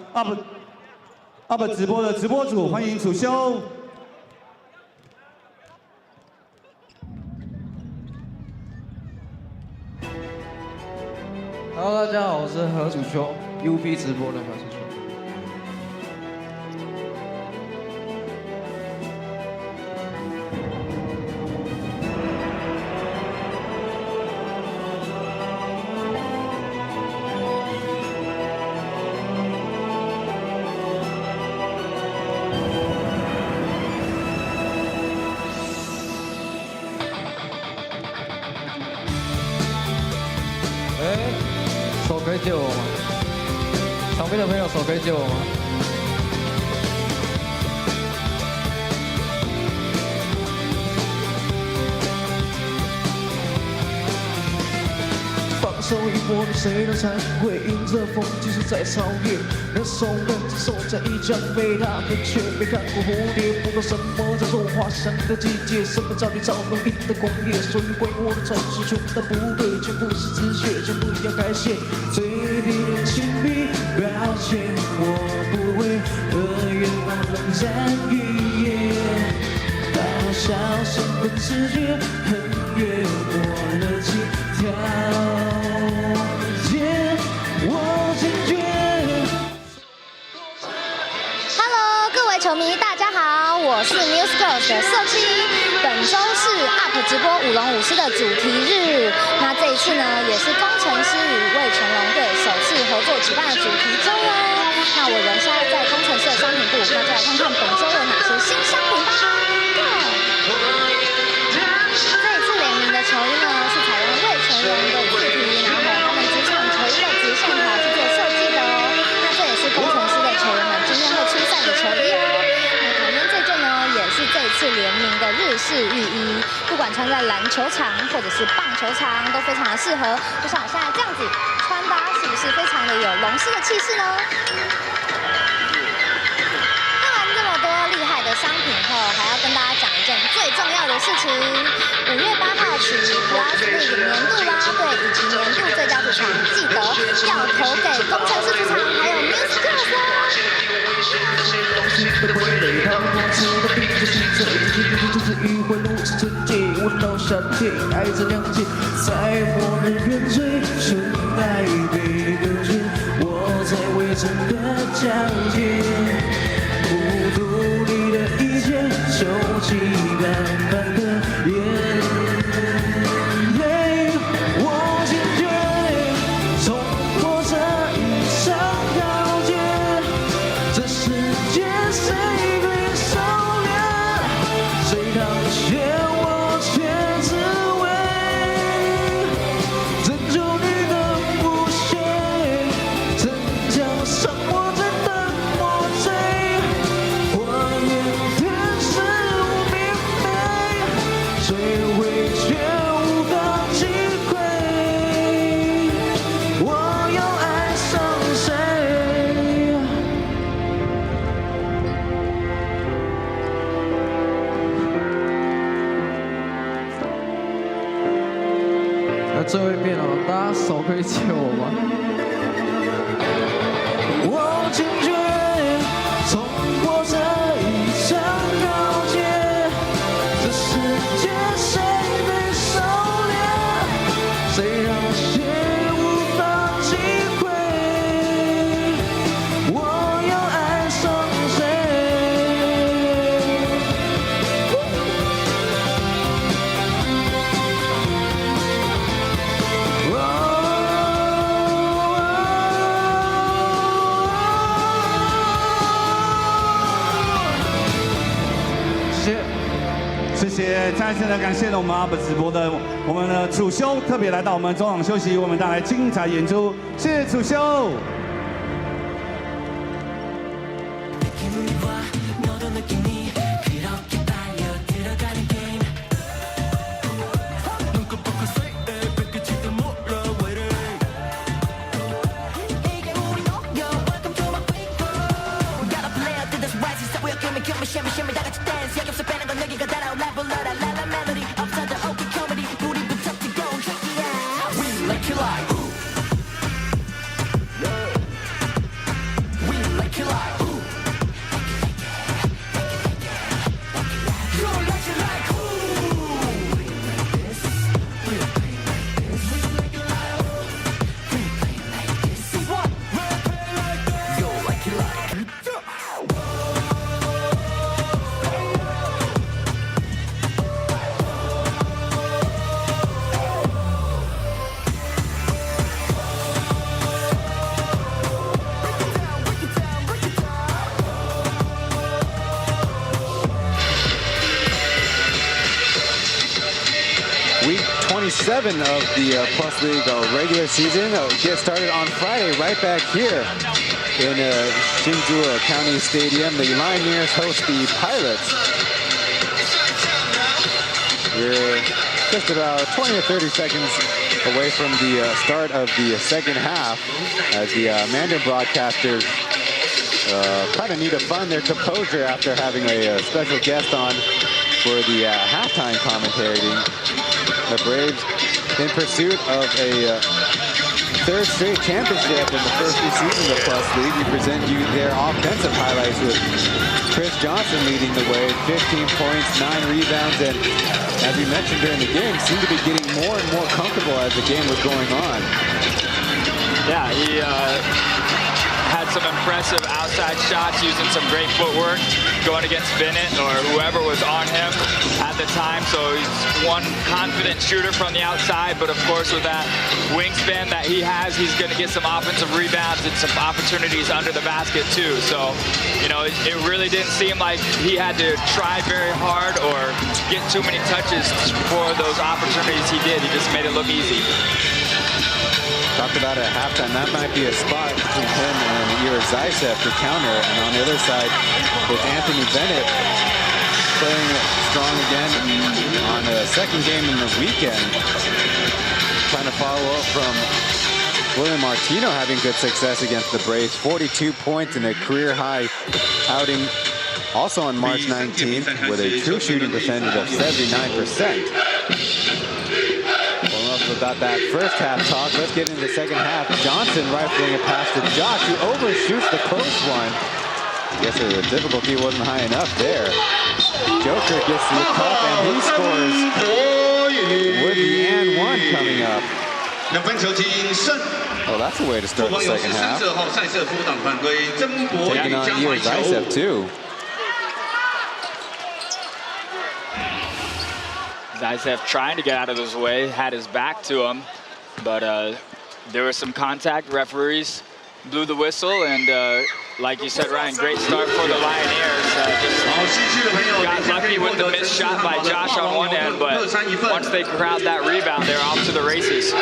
UP 直播的直播组，欢迎主修。Hello， 大家好，我是何主修 ，UP 直播的何主修。手可以借我吗？场边的朋友，手可以借我吗？放手一搏，谁能才会迎着风，即使在超越，人手跟着手在一江飞，他们却没看过蝴蝶，不懂什么叫做花香的季节，什么叫你造农民的工业，所以归我的城市全部不对，全部是止血，全部要改写，最低的亲密表现，我不会和愿望冷战一夜，咆哮身份直觉，横越过了几条。球迷大家好，我是 News Girls 的社七，本周是 UP 直播舞龙舞狮的主题日。那这一次呢，也是工程师与味全龙队首次合作举办的主题周哦。那我人现在在工程师的商品部，那就来看看本周有哪些新商品吧。这一次联名的球衣呢，是采用味全龙的字体，然后他们主场球衣的直线条去做设计的哦。那这也是工程师的球员们今天会出赛的球衣哦。这一次联名的日式浴衣，不管穿在篮球场或者是棒球场，都非常的适合。就像我现在这样子穿搭，是不是非常的有龙狮的气势呢？看完这么多厉害的商品后，还要跟大家讲一件最重要的事情：5月8号起 ，P.LEAGUE 年度啦队以及年度最佳主场，记得要投给工程师主场，还有 News Girls 哦。的傀儡，他们光吃的并不是这一切，就是迂回如此纯洁，温柔闪电，爱着谅解，在末日远追，纯爱被隔绝，我在围城的交界，孤独里的一切，收起淡淡的眼泪，我坚决冲破这一场浩劫，这世界。谁对手链？谁当选？我却自卫。拯救你的不屑，曾将伤我在等我追。我眼天使无明媚，摧毁却无法击溃。我要爱上谁？最后一遍了，大家手可以借我吗？我坚决冲破这一场浩劫，这世界谁对手链？谁让谁无法击溃？我要爱上谁？也再次的感谢了我们 UP 直播的我们的楚修特别来到我们中场休息，为我们带来精彩演出，谢谢楚修。 27 of the Plus League regular season gets started on Friday right back here in Hsinchu County Stadium. The Lioneers host the Pirates. We're just about 20 or 30 seconds away from the start of the second half as the Mandarin broadcasters kind of need to find their composure after having a special guest on for the halftime commentating. The Braves, in pursuit of a third straight championship in the first 2 seasons of Plus League, we present you their offensive highlights with Chris Johnson leading the way, 15 points, 9 rebounds, and as we mentioned during the game, seemed to be getting more and more comfortable as the game was going on. Yeah, he had some impressive outside shots, using some great footwork, going against Bennett or whoever was on him at the time. So he's one confident shooter from the outside, but of course with that wingspan that he has, he's going to get some offensive rebounds and some opportunities under the basket too. So, you know, it really didn't seem like he had to try very hard or get too many touches for those opportunities he did. He just made it look easy. Talked about it at halftime. That might be a spot between him and Zaitsev to counter. And on the other side, with Anthony Bennett playing strong again on the second game in the weekend, trying to follow up from William Martino having good success against the Braves. 42 points in a career-high outing, also on March 19th, with a true shooting percentage of 79%. Well, enough about that first half talk. Let's get into the second half. Johnson rifling it past to Josh, who overshoots the close one. I guess the difficulty wasn't high enough there. Joker gets to the cup and he scores with the and one coming up. Oh, that's a way to start the second half. Taking on Zaitsev too. Zaitsev trying to get out of his way, had his back to him, but there was some contact. Referees blew the whistle, and like you said, Ryan, great start for the Lioneers. Just got lucky with the missed shot by Josh on one end, but once they crowd that rebound, they're off to the races.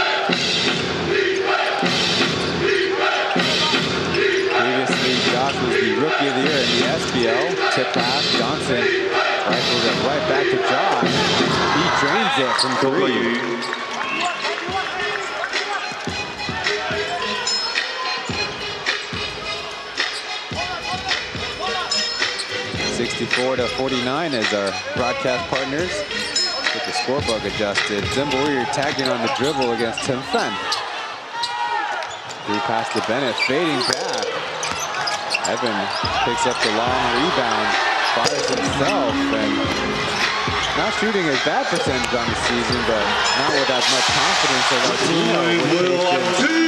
Previously, Josh was the Rookie of the Year in the SPL. Tip pass, Johnson rifles it right back to Josh. He drains it from 3. 64-49 as our broadcast partners with the scorebook adjusted. Zimbabwe tagged in on the dribble against Tim Fen. Through pass to Bennett, fading back. Evan picks up the long rebound, fires himself, and not shooting a bad percentage on the season, but not with as much confidence as Artino with 2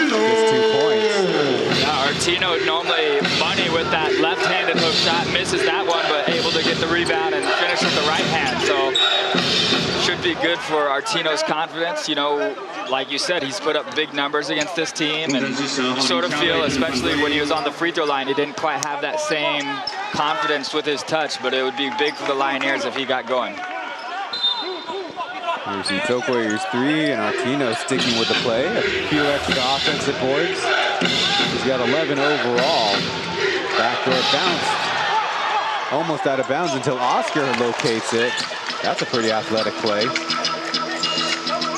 points. Yeah, Artino normally money with that left-handed hook shot, misses that one, but able to get the rebound and finish with the right hand. So should be good for Artino's confidence. You know, like you said, he's put up big numbers against this team, and you sort of feel, especially when he was on the free throw line, he didn't quite have that same confidence with his touch, but it would be big for the Lioneers if he got going. Here's Hsinchu Warriors 3, and Artino sticking with the play. A few extra offensive boards. He's got 11 overall. Backdoor bounce. Almost out of bounds until Oscar locates it. That's a pretty athletic play.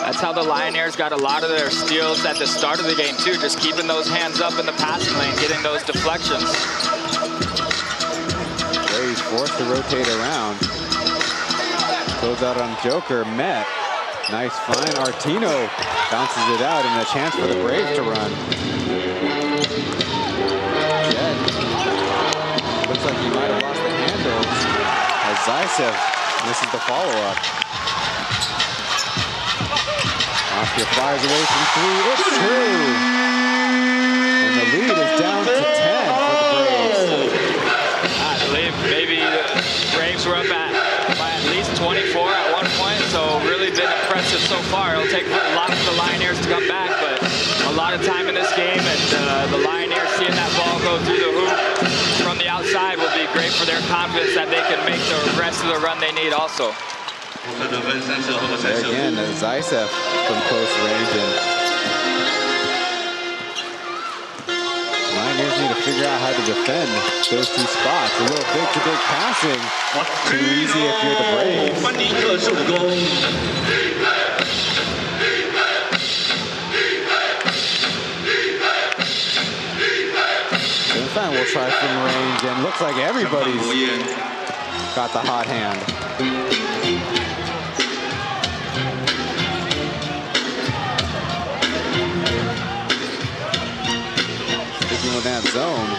That's how the Lioneers got a lot of their steals at the start of the game too, just keeping those hands up in the passing lane, getting those deflections. Braves forced to rotate around. Goes out on Joker, met. Nice find, Artino bounces it out and a chance for the Braves to run. Jet. Looks like he might have lost the handles as Zaitsev misses the follow-up. Oscar fires away from 3. It's true. And the lead is down to 10 for the Braves. I believe maybe the Braves were up by at least 24 at one point, so really been impressive so far. It'll take a lot for the Lioneers to come back, but a lot of time in this game, and the Lioneers seeing that ball go through the hoop from the outside will be great for their confidence that they can make the rest of the run they need also. There again, Zaitsev from close range, and Lioneers need to figure out how to defend those two spots. A little big-to-big passing. Too easy if you're the Braves. Then we'll try from range, and looks like everybody's got the hot hand. Sticking with that zone.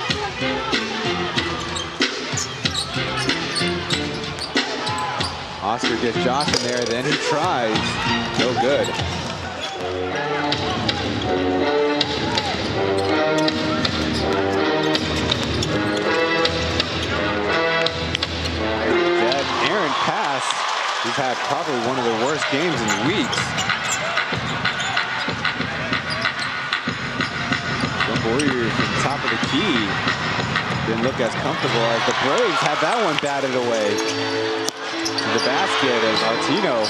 Oscar gets Josh in there, then he tries. No good. That errant pass. He's had probably one of the worst games in weeks. The Warriors from the top of the key didn't look as comfortable as the Braves had that one batted away. To the basket as Artino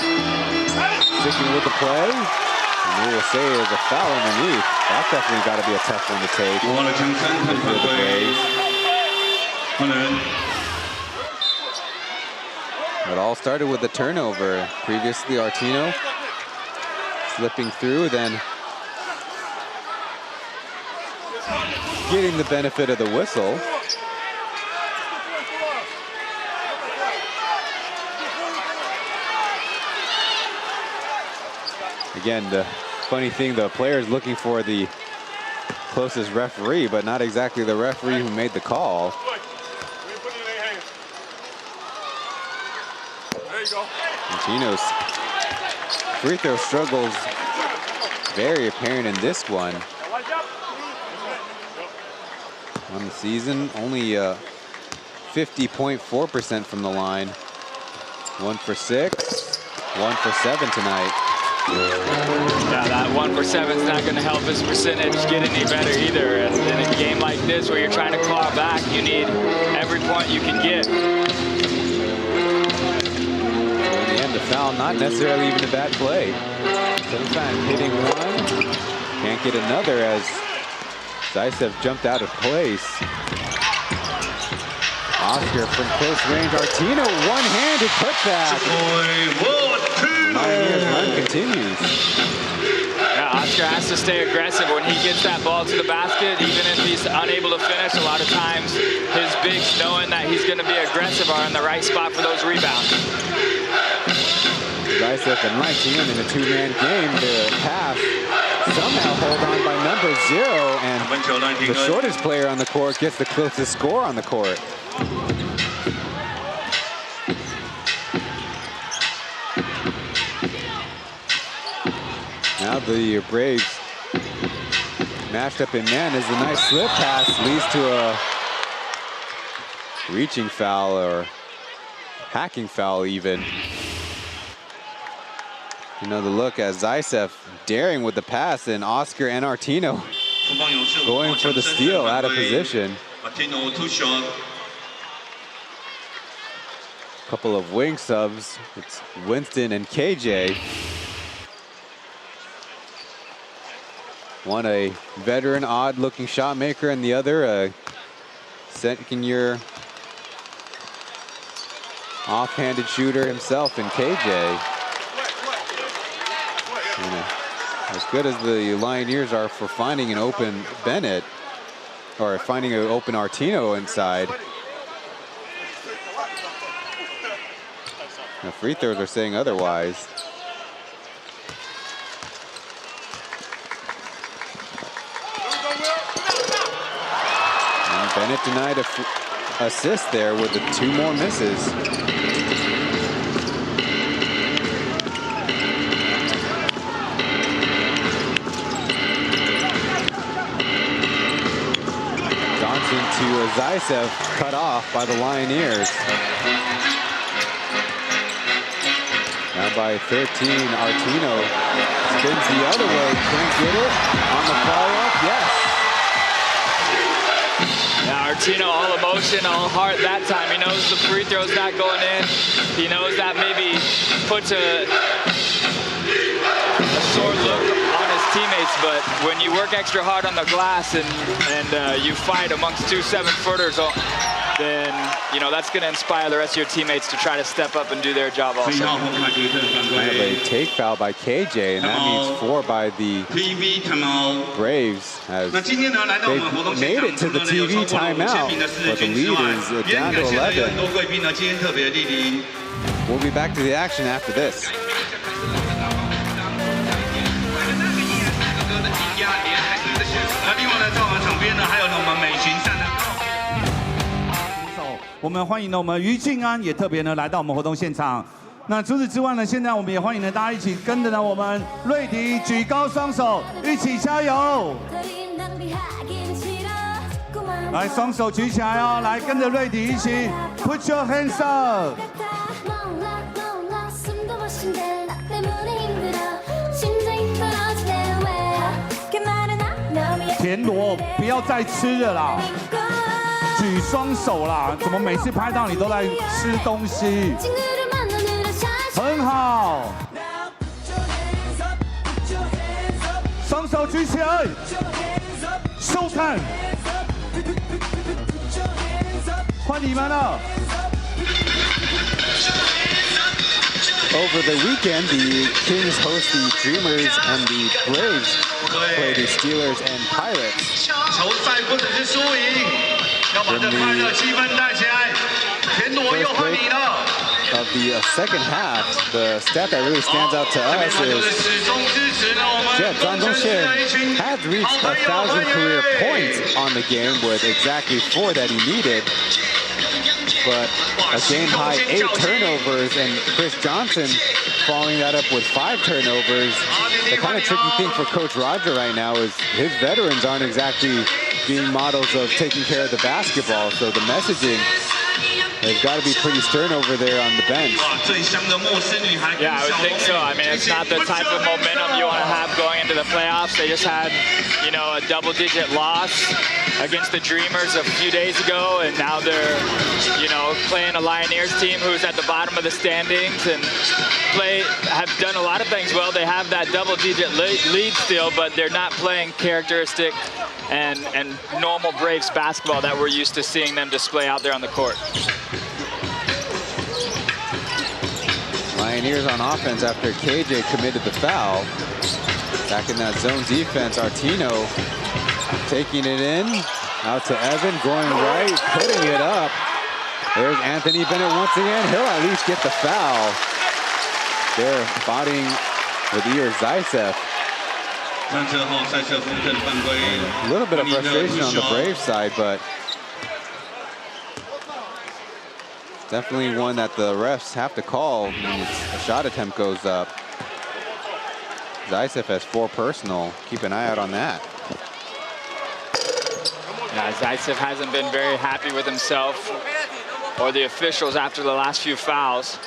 sticking with the play. And we will say there's a foul underneath. That's definitely got to be a tough one to take. It all started with the turnover. Previously, Artino slipping through, then getting the benefit of the whistle. Again, the funny thing, the player's looking for the closest referee, but not exactly the referee who made the call. Artino's free throw struggles very apparent in this one. On the season, only 50.4% from the line. 1 for 6, 1 for 7 tonight. Yeah, that 1 for 7 is not going to help his percentage get any better either. And in a game like this where you're trying to claw back, you need every point you can get. In the end, the foul, not necessarily even a bad play. Sometimes hitting one, can't get another as Zaitsev jumped out of place. Oscar from close range. Artino, one-handed putback. Lioneers run continues. Yeah, Oscar has to stay aggressive when he gets that ball to the basket. Even if he's unable to finish, a lot of times his bigs, knowing that he's going to be aggressive, are in the right spot for those rebounds. Zaitsev and my team in a two-man game. The pass somehow hold on by number 0, and the shortest player on the court gets the closest score on the court. Now the Braves matched up in man as a nice slip pass leads to a reaching foul or hacking foul even. Another look at Zaitsev daring with the pass, and Oscar and Artino going for the steal out of position. Couple of wing subs. It's Winston and KJ. One a veteran, odd-looking shot maker, and the other a second-year off-handed shooter himself in KJ. And as good as the Lioneers are for finding an open Bennett, or finding an open Artino inside, the free throws are saying otherwise. And Bennett denied a assist there with the 2 more misses. Johnson to Zaisev, cut off by the Lioneers. Now by 13, Artino spins the other way, can't get it on the follow-up, yes. Yeah, Artino all emotion, all heart that time. He knows the free throw's not going in. He knows that maybe puts a sore look on his teammates, but when you work extra hard on the glass and you fight amongst 2 7-footers, then you know that's going to inspire the rest of your teammates to try to step up and do their job also. Kind of a take foul by KJ, and that means 4 by the Braves, as they made it to the TV timeout, but the lead is down to 11. We'll be back to the action after this.我们欢迎呢，我们于庆安也特别呢来到我们活动现场。那除此之外呢，现在我们也欢迎呢大家一起跟着呢我们瑞迪举高双手，一起加油！来，双手举起来哦，来跟着瑞迪一起 ，Put your hands up。田螺不要再吃了啦！举双手啦！怎么每次拍到你都在吃东西？很好，双手举起来，收看，换你们了。Over the weekend, the Kings host the Dreamers and the Braves play the Steelers and Pirates. 球赛不只是输赢，要把这快乐气氛带起来。田螺又换你了。Of the second half, the stat that really stands out to us is Zhang Dongxian had reached 1,000 career points on the game with exactly 4 that he needed. But a game-high 8 turnovers, and Chris Johnson following that up with 5 turnovers. The kind of tricky thing for Coach Roger right now is his veterans aren't exactly being models of taking care of the basketball, so the messaging has got to be pretty stern over there on the bench. Yeah, I would think so. I mean, it's not the type of momentum you want to have going into the playoffs. They just had, you know, a double-digit loss against the Dreamers a few days ago, and now they're, you know, playing a Lioneers team who's at the bottom of the standings and have done a lot of things well. They have that double-digit lead still, but they're not playing characteristic and normal Braves basketball that we're used to seeing them display out there on the court. Lioneers on offense after KJ committed the foul. Back in that zone defense, Artino taking it in, out to Evan, going right, putting it up. There's Anthony Bennett once again. He'll at least get the foul. They're spotting with Iyer Zaisev. A little bit of frustration on the Braves side, but definitely one that the refs have to call when a shot attempt goes up. Zaisev has 4 personal. Keep an eye out on that. Yeah, Zaisev hasn't been very happy with himself or the officials after the last few fouls,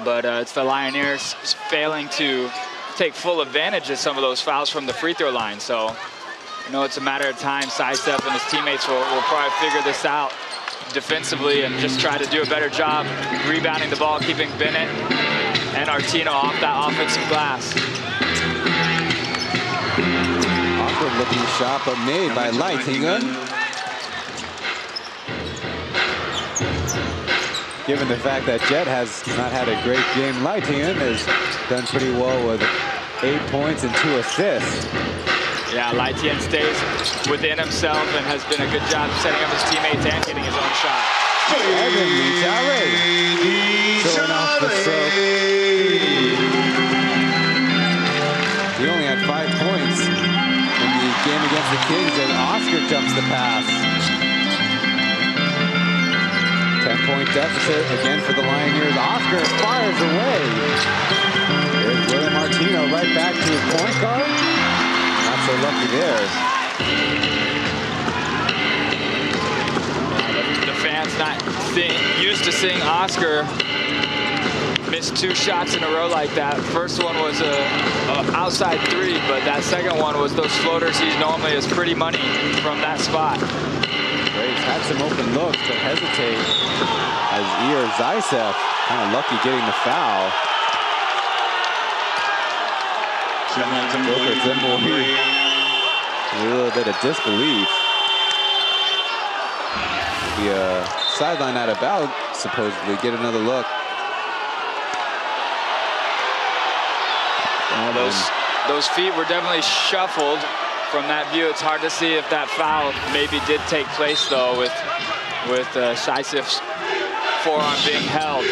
but it's the Lioneers failing to take full advantage of some of those fouls from the free throw line. So, you know, it's a matter of time. Zaisev and his teammates will probably figure this out defensively and just try to do a better job rebounding the ball, keeping Bennett and Artino off that offensive glass. Awkward looking shot, but made by Lioneers. Given the fact that Jet has not had a great game, Lioneers has done pretty well with 8 points and 2 assists. Yeah, Lioneers stays within himself and has done a good job setting up his teammates and hitting his own shot. Evan showing off the stroke. He only had 5 points in the game against the Kings as Oscar jumps the pass. 10-point deficit again for the Lioneers. Oscar fires away. There's William Martino right back to his point guard. Not so lucky there. The fans not used to seeing Oscar miss 2 shots in a row like that. First one was a outside 3, but that second one was those floaters he normally is pretty money from that spot. Braves had some open looks, but hesitate as Ior Zaisev kind of lucky getting the foul. Joker Zimble here. A little bit of disbelief. The sideline at about, supposedly, get another look. Those feet were definitely shuffled from that view. It's hard to see if that foul maybe did take place, though, with Zaisev's forearm being held.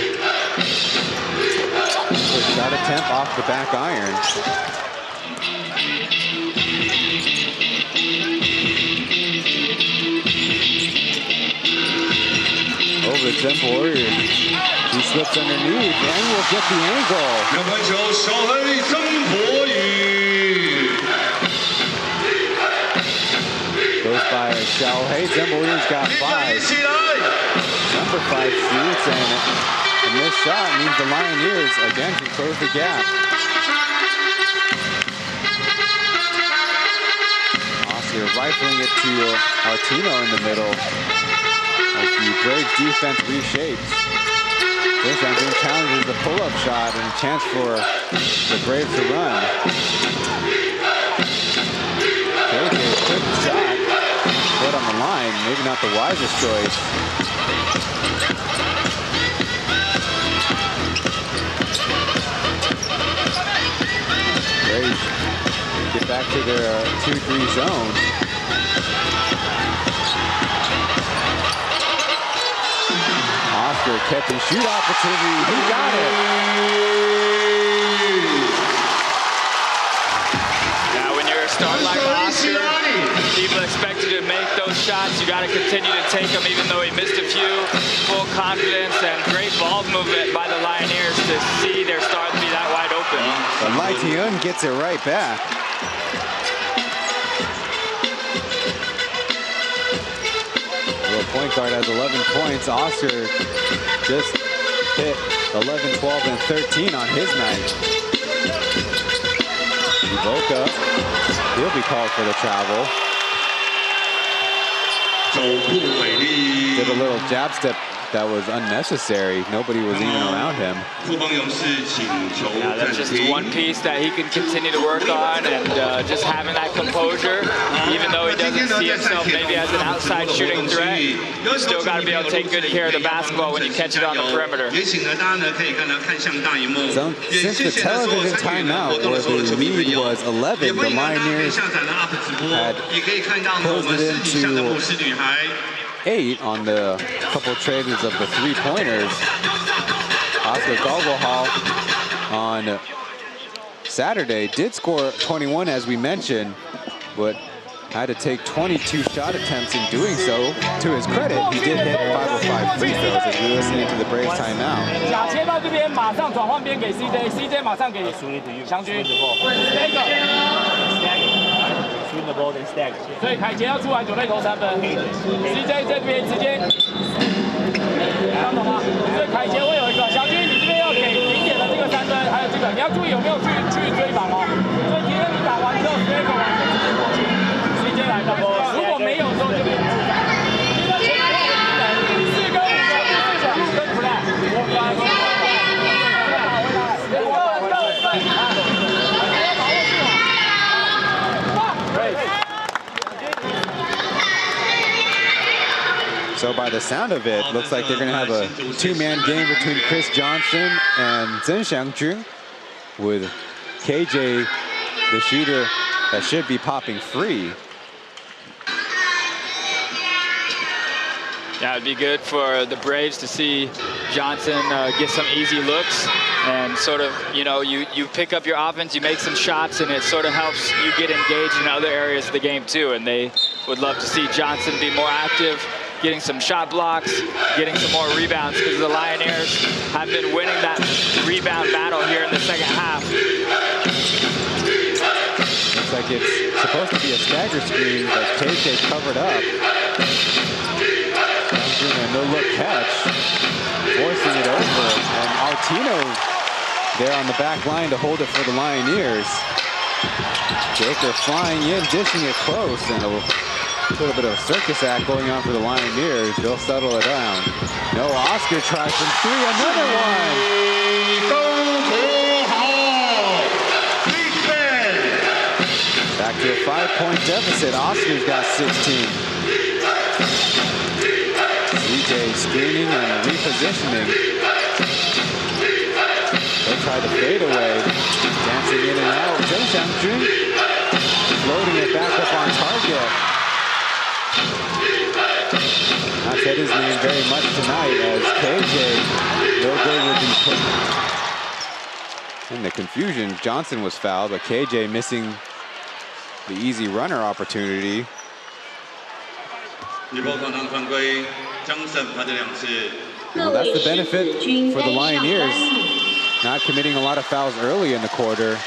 Shot attempt off the back iron. Over to Zimble. He slips underneath and will get the angle. Goes by Xiaohei. Zimble got 5. Number 5 shoots, and this shot means the Lioneers again can close the gap. Oscar rifling it to Martino in the middle as the Braves defense reshapes. This round being challenges the pull-up shot and a chance for the Braves to run. KK, quick shot, put on the line, maybe not the wisest choice. Braves get back to their 2-3 zone. Oscar kept his shoot opportunity. He got it. Now, when you're a star like Oscar, people expect you to make those shots. You got to continue to take them, even though he missed a few. Full confidence and great ball movement by the Lioneers to see their stars be that wide open. But Lioneers gets it right back. Point guard has 11 points. Oscar just hit 11, 12, and 13 on his night. Iboka, he'll be called for the travel. Did a little jab step that was unnecessary. Nobody was even around him. Yeah, that's just one piece that he can continue to work on, and just having that composure, even though he doesn't see himself maybe as an outside shooting threat, you still got to be able to take good care of the basketball when you catch it on the perimeter. So, since the television timeout where the lead was 11, the Lioneers had closed it into 8 on the couple traders of the 3-pointers. Oscar Gogolhal on Saturday did score 21, as we mentioned, but had to take 22 shot attempts in doing so. To his credit, he did hit 5 of 5 free throws as we listening to the Braves timeout. Swing the ball then stack. 所以凯杰要出来准备投3分 ，CJ 这边直接，看懂吗？所以凯杰会有一个小军，你这边要给零点的这个3分，还有这个你要注意有没有去追防哦。所以今天你打完之后 ，CJ 完就直接过去 ，CJ 来的，如果没有之后就变成4跟5小路跟 flat， 我发现。So by the sound of it, looks like they're going to have a two-man game between Chris Johnson and Zheng Xiangjun, with KJ, the shooter that should be popping free. Yeah, it'd be good for the Braves to see Johnson get some easy looks and sort of, you know, you pick up your offense, you make some shots, and it sort of helps you get engaged in other areas of the game too. And they would love to see Johnson be more active, getting some shot blocks, getting some more rebounds, because the Lioneers have been winning that rebound battle here in the second half. Looks like it's supposed to be a stagger screen, but KJ covered up. Doing a no-look catch, forcing it over, and Artino there on the back line to hold it for the Lioneers. Joker flying in, dishing it close, and a little bit of a circus act going on for the Lioneers. They'll settle it down. No, Oscar tries from three, another one. Back to a 5-point deficit. Oscar's got 16. CJ screening and repositioning. They'll try to fade away. Dancing in and out. Zheng Xiangjun floating it back up on target. Not said his name very much tonight, as KJ no good with the put. In the confusion, Johnson was fouled, but KJ missing the easy runner opportunity. Well, that's the benefit for the Lioneers, not committing a lot of fouls early in the quarter.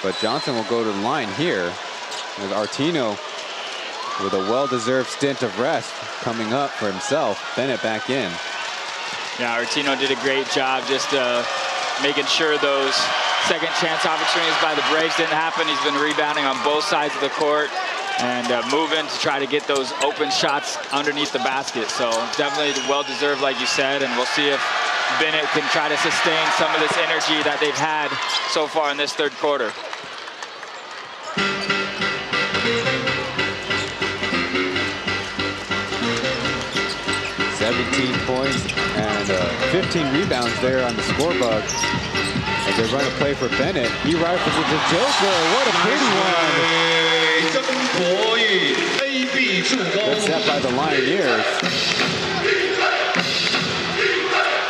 But Johnson will go to the line here, as Artino, with a well-deserved stint of rest coming up for himself. Bennett back in. Yeah, Artino did a great job just making sure those second chance opportunities by the Braves didn't happen. He's been rebounding on both sides of the court and moving to try to get those open shots underneath the basket. So definitely well-deserved, like you said, and we'll see if Bennett can try to sustain some of this energy that they've had so far in this third quarter. Points and 15 rebounds there on the scorebook as they run a play for Bennett. He rifles with the Joker. What a pretty one. Good set by the Lioneers.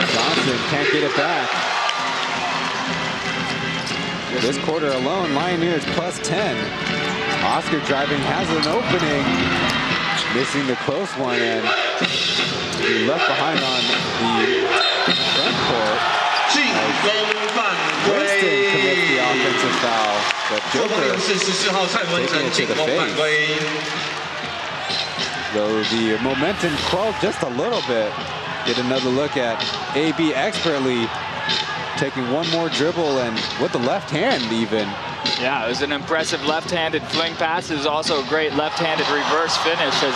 Johnson can't get it back. This quarter alone, Lioneers plus 10. Oscar driving, has an opening. Missing the close one, and he left behind on the front court. Winston commits the offensive foul, but Joker taking it to the face. Though the momentum quelled just a little bit. Get another look at AB expertly taking one more dribble, and with the left hand even. Yeah, it was an impressive left-handed fling pass. It was also a great left-handed reverse finish, as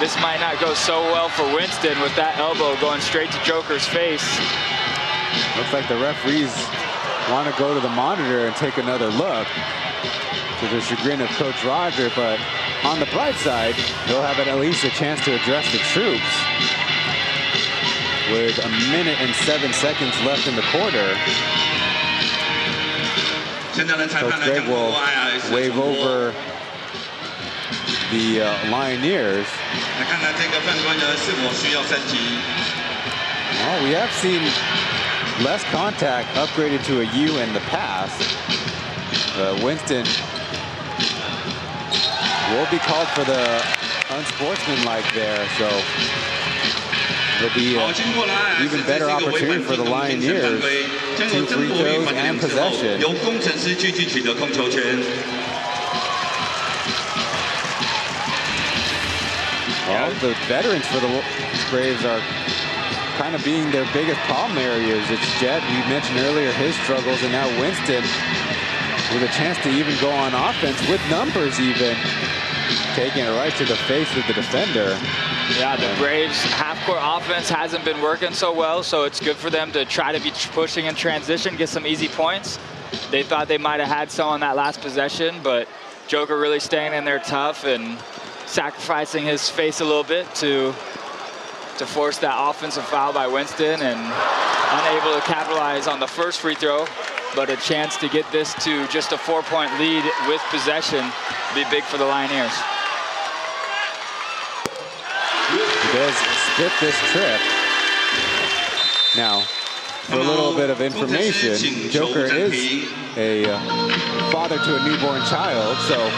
this might not go so well for Winston with that elbow going straight to Joker's face. Looks like the referees want to go to the monitor and take another look, to the chagrin of Coach Roger, but on the bright side, they'll have at least a chance to address the troops. With 1 minute and 7 seconds left in the quarter, Coach Greg will wave over the Lioneers. Well, we have seen less contact upgraded to a U in the past. Winston will be called for the unsportsmanlike there, so it'll be an even better opportunity for the Lioneers. 2 free throws and possession. Well, the veterans for the Braves are kind of being their biggest problem areas. It's Jet, we mentioned earlier, his struggles, and now Winston with a chance to even go on offense with numbers even. Taking it right to the face of the defender. Yeah, the Braves half-court offense hasn't been working so well, so it's good for them to try to be pushing in transition, get some easy points. They thought they might have had some on that last possession, but Joker really staying in there tough and sacrificing his face a little bit to force that offensive foul by Winston, and unable to capitalize on the first free throw, but a chance to get this to just a 4-point lead with possession would be big for the Lioneers. He does split this trip. Now, for a little bit of information, Joker is a father to a newborn child, so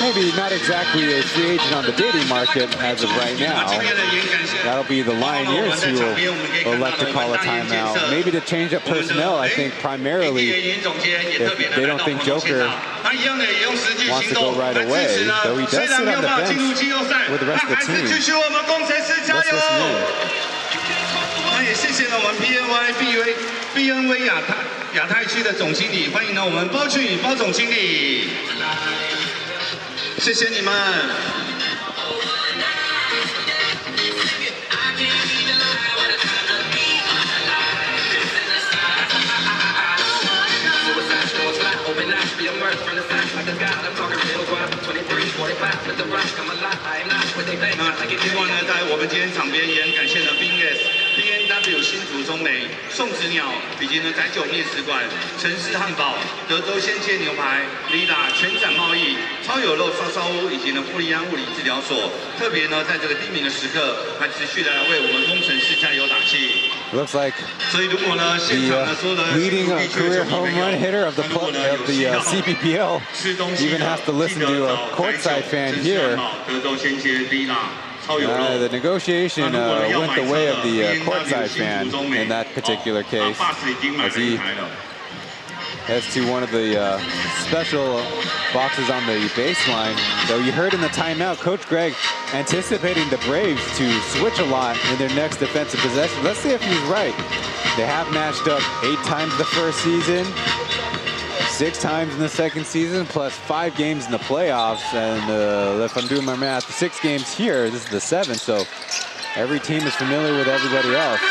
maybe not exactly a free agent on the dating market as of right now. That'll be the Lioneers who will elect to call a timeout. Maybe to change up personnel, I think primarily if they don't think Joker wants to go right away, though he does sit on the bench with the rest of the team. Let's listen in. 那也谢谢呢我们 PNY 亚太区的总经理，欢迎呢我们包俊宇包总经理，谢谢你们。那另外呢，在我们今天场边也很感谢呢 BNW 新竹中美、宋子鸟以及呢翟九面食馆、城市汉堡、德州鲜切牛排、Lida 全展贸易、超有肉烧烧屋以及呢富利安物理治疗所，特别呢在这个低迷的时刻，还持续的来为我们工程师加油打气。Looks like the leading career home run hitter of the CPPL even has to listen to a courtside fan here. The negotiation went the way of the courtside fan in that particular case, as he heads to one of the special boxes on the baseline. Though you heard in the timeout, Coach Greg anticipating the Braves to switch a lot in their next defensive possession. Let's see if he's right. They have matched up 8 times the first season, 6 times in the second season, plus 5 games in the playoffs. And if I'm doing my math, 6 games here, this is the 7th, so every team is familiar with everybody else.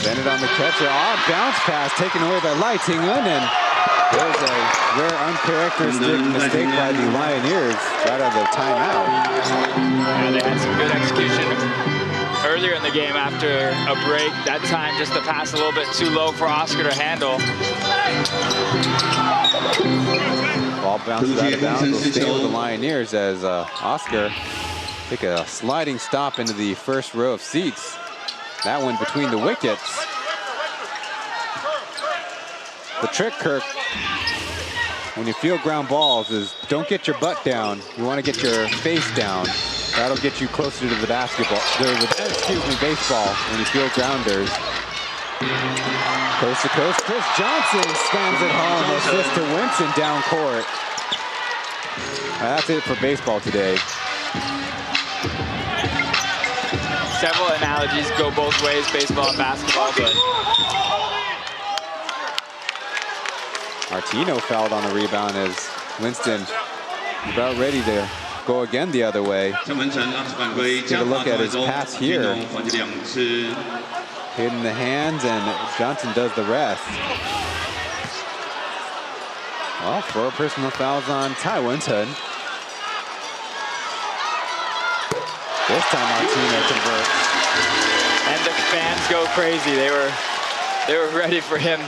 Bennett on the catcher, bounce pass taken away by Lai Ting-un, and there's a rare uncharacteristic mistake by the Lioneers right out of the timeout. Yeah, they had some good execution earlier in the game after a break. That time just the pass a little bit too low for Oscar to handle. Ball bounces out of bounds, will stay with the Lioneers as Oscar take a sliding stop into the first row of seats. That one between the wickets. The trick, Kirk, when you field ground balls is don't get your butt down. You want to get your face down. That'll get you closer to the basketball, baseball when you field grounders. Coast to coast, Chris Johnson slams it home. Assist to Winston down court. That's it for baseball today. Several analogies go both ways, baseball and basketball, but Martino fouled on the rebound as Winston about ready to go again the other way. Take a look at his pass here. Hit in the hands, and Johnson does the rest. Well, 4 personal fouls on Tai Winston. This time Martino converts. And the fans go crazy. They were ready for him,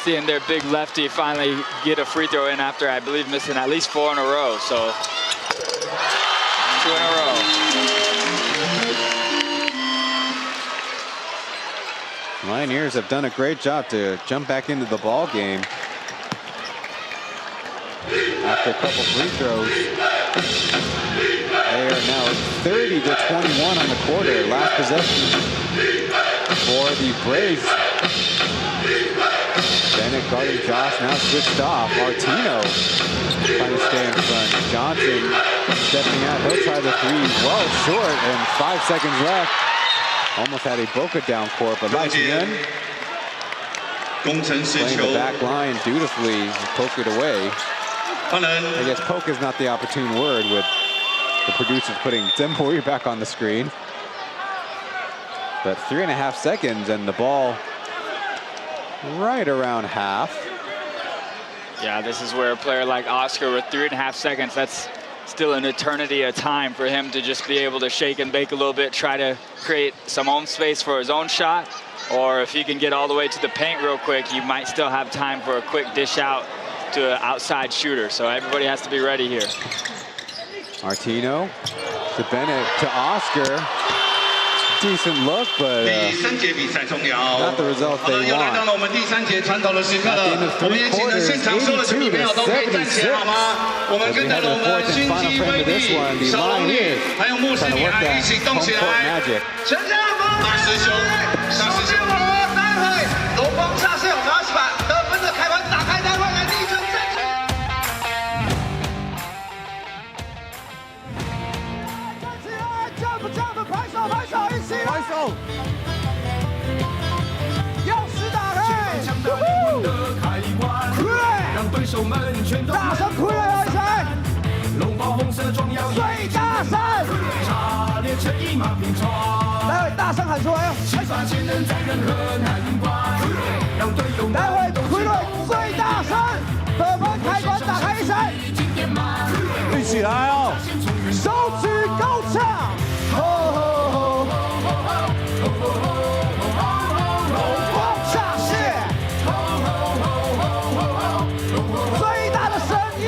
seeing their big lefty finally get a free throw in after, I believe, missing at least 4 in a row. So 2 in a row. Lioneers have done a great job to jump back into the ball game after a couple free throws. They are now 30-21 on the quarter. Last possession for the Braves. Bennett guarding Josh, now switched off. Martino trying to stay in front. Johnson stepping out. He'll try the 3. Well short, and 5 seconds left. Almost had a Boca down court, but Lai Ting-un playing the back line dutifully and poke it away. I guess poke is not the opportune word with the producers putting Zembori back on the screen. But 3.5 seconds and the ball right around half. Yeah, this is where a player like Oscar with 3.5 seconds, that's still an eternity of time for him to just be able to shake and bake a little bit, try to create some own space for his own shot. Or if he can get all the way to the paint real quick, you might still have time for a quick dish out to an outside shooter. So everybody has to be ready here. Martino to Bennett to Oscar. Decent look, but not the result they want. At the end of 3 quarters, 82 to 76. As we head to the 4th and final frame of this one, the Lioneers trying to work that home court magic. 拍手！钥匙打开！让对手们全都大声哭了一声！龙袍红色装耀，最大声！差点成一马平川。待会大声喊出来哟！才发现能在任何难关，让队友待会推论最大声，得分开关打开一声！一起来哦！手举高唱！ 最大的声音！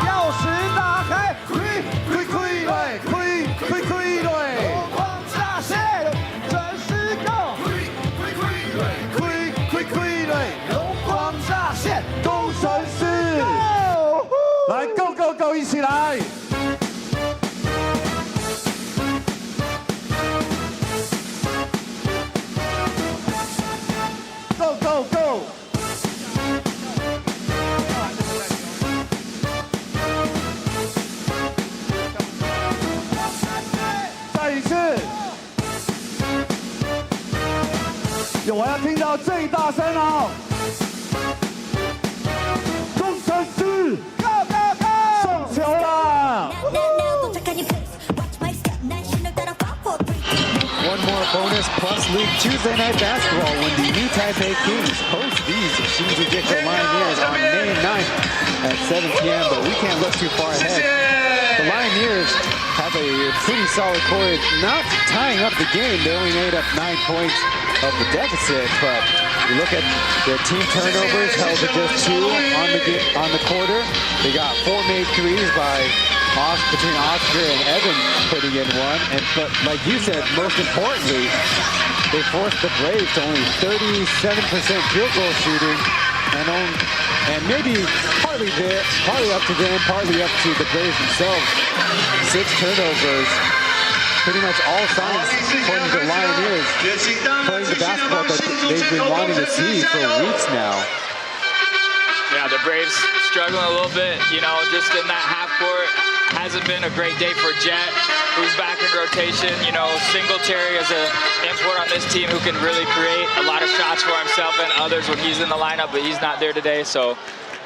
钥匙打开，龙光乍现，真是够！龙光乍现，工程师，来 ，Go Go Go， 一起来！ Go go go！ 再一次，我要听到最大声哦！工程师 ，Go Go Go！ 送球啦！ One more bonus plus League Tuesday Night Basketball when the New Taipei Kings host these Hsinchu Lioneers on May 9th at 7 p.m. But we can't look too far ahead. The Lioneers have a pretty solid core, not tying up the game. They only made up 9 points of the deficit, but you look at their team turnovers held to just 2 on the quarter. They got 4 made threes between Oscar and Evan putting in 1. But like you said, most importantly, they forced the Braves to only 37% field goal shooting, and maybe partly up to them, partly up to the Braves themselves. 6 turnovers. Pretty much all signs pointing to the Lioneers playing the basketball that they've been wanting to see for weeks now. Yeah, the Braves struggling a little bit, you know, just in that half court. Hasn't been a great day for Jet, who's back in rotation. You know, Singletary is an import on this team who can really create a lot of shots for himself and others when he's in the lineup, but he's not there today. So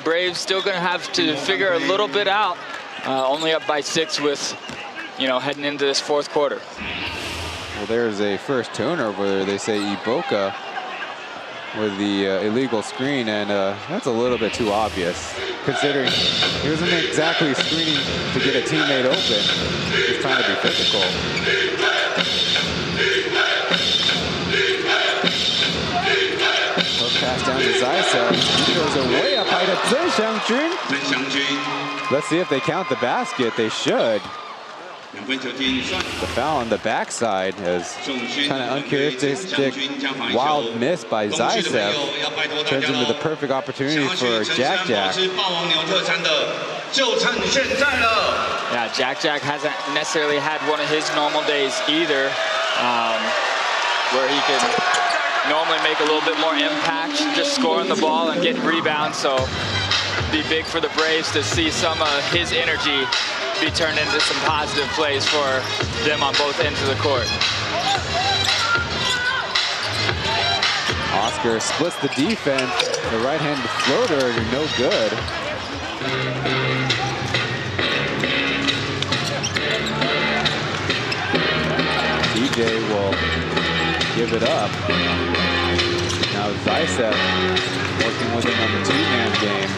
Braves still going to have to figure a little bit out. Only up by 6 with, you know, heading into this 4th quarter. Well, there's a first turnover. They say Iboka with the illegal screen, and that's a little bit too obvious, considering he wasn't exactly screening to get a teammate open. He's trying to be physical. Hook pass down to Zaitsev. He goes away up high to Zheng Xiangjun. Let's see if they count the basket. They should. The foul on the backside is kind of uncharacteristic, wild miss by Zaitsev. Turns into the perfect opportunity for Jack Jack. Yeah, Jack Jack hasn't necessarily had one of his normal days either, where he can normally make a little bit more impact, just scoring the ball and getting rebounds. So be big for the Braves to see some of his energy be turned into some positive plays for them on both ends of the court. Oscar splits the defense. The right-handed floater, no good. DJ will give it up. Now Zaitsev working with him on the 2-man game.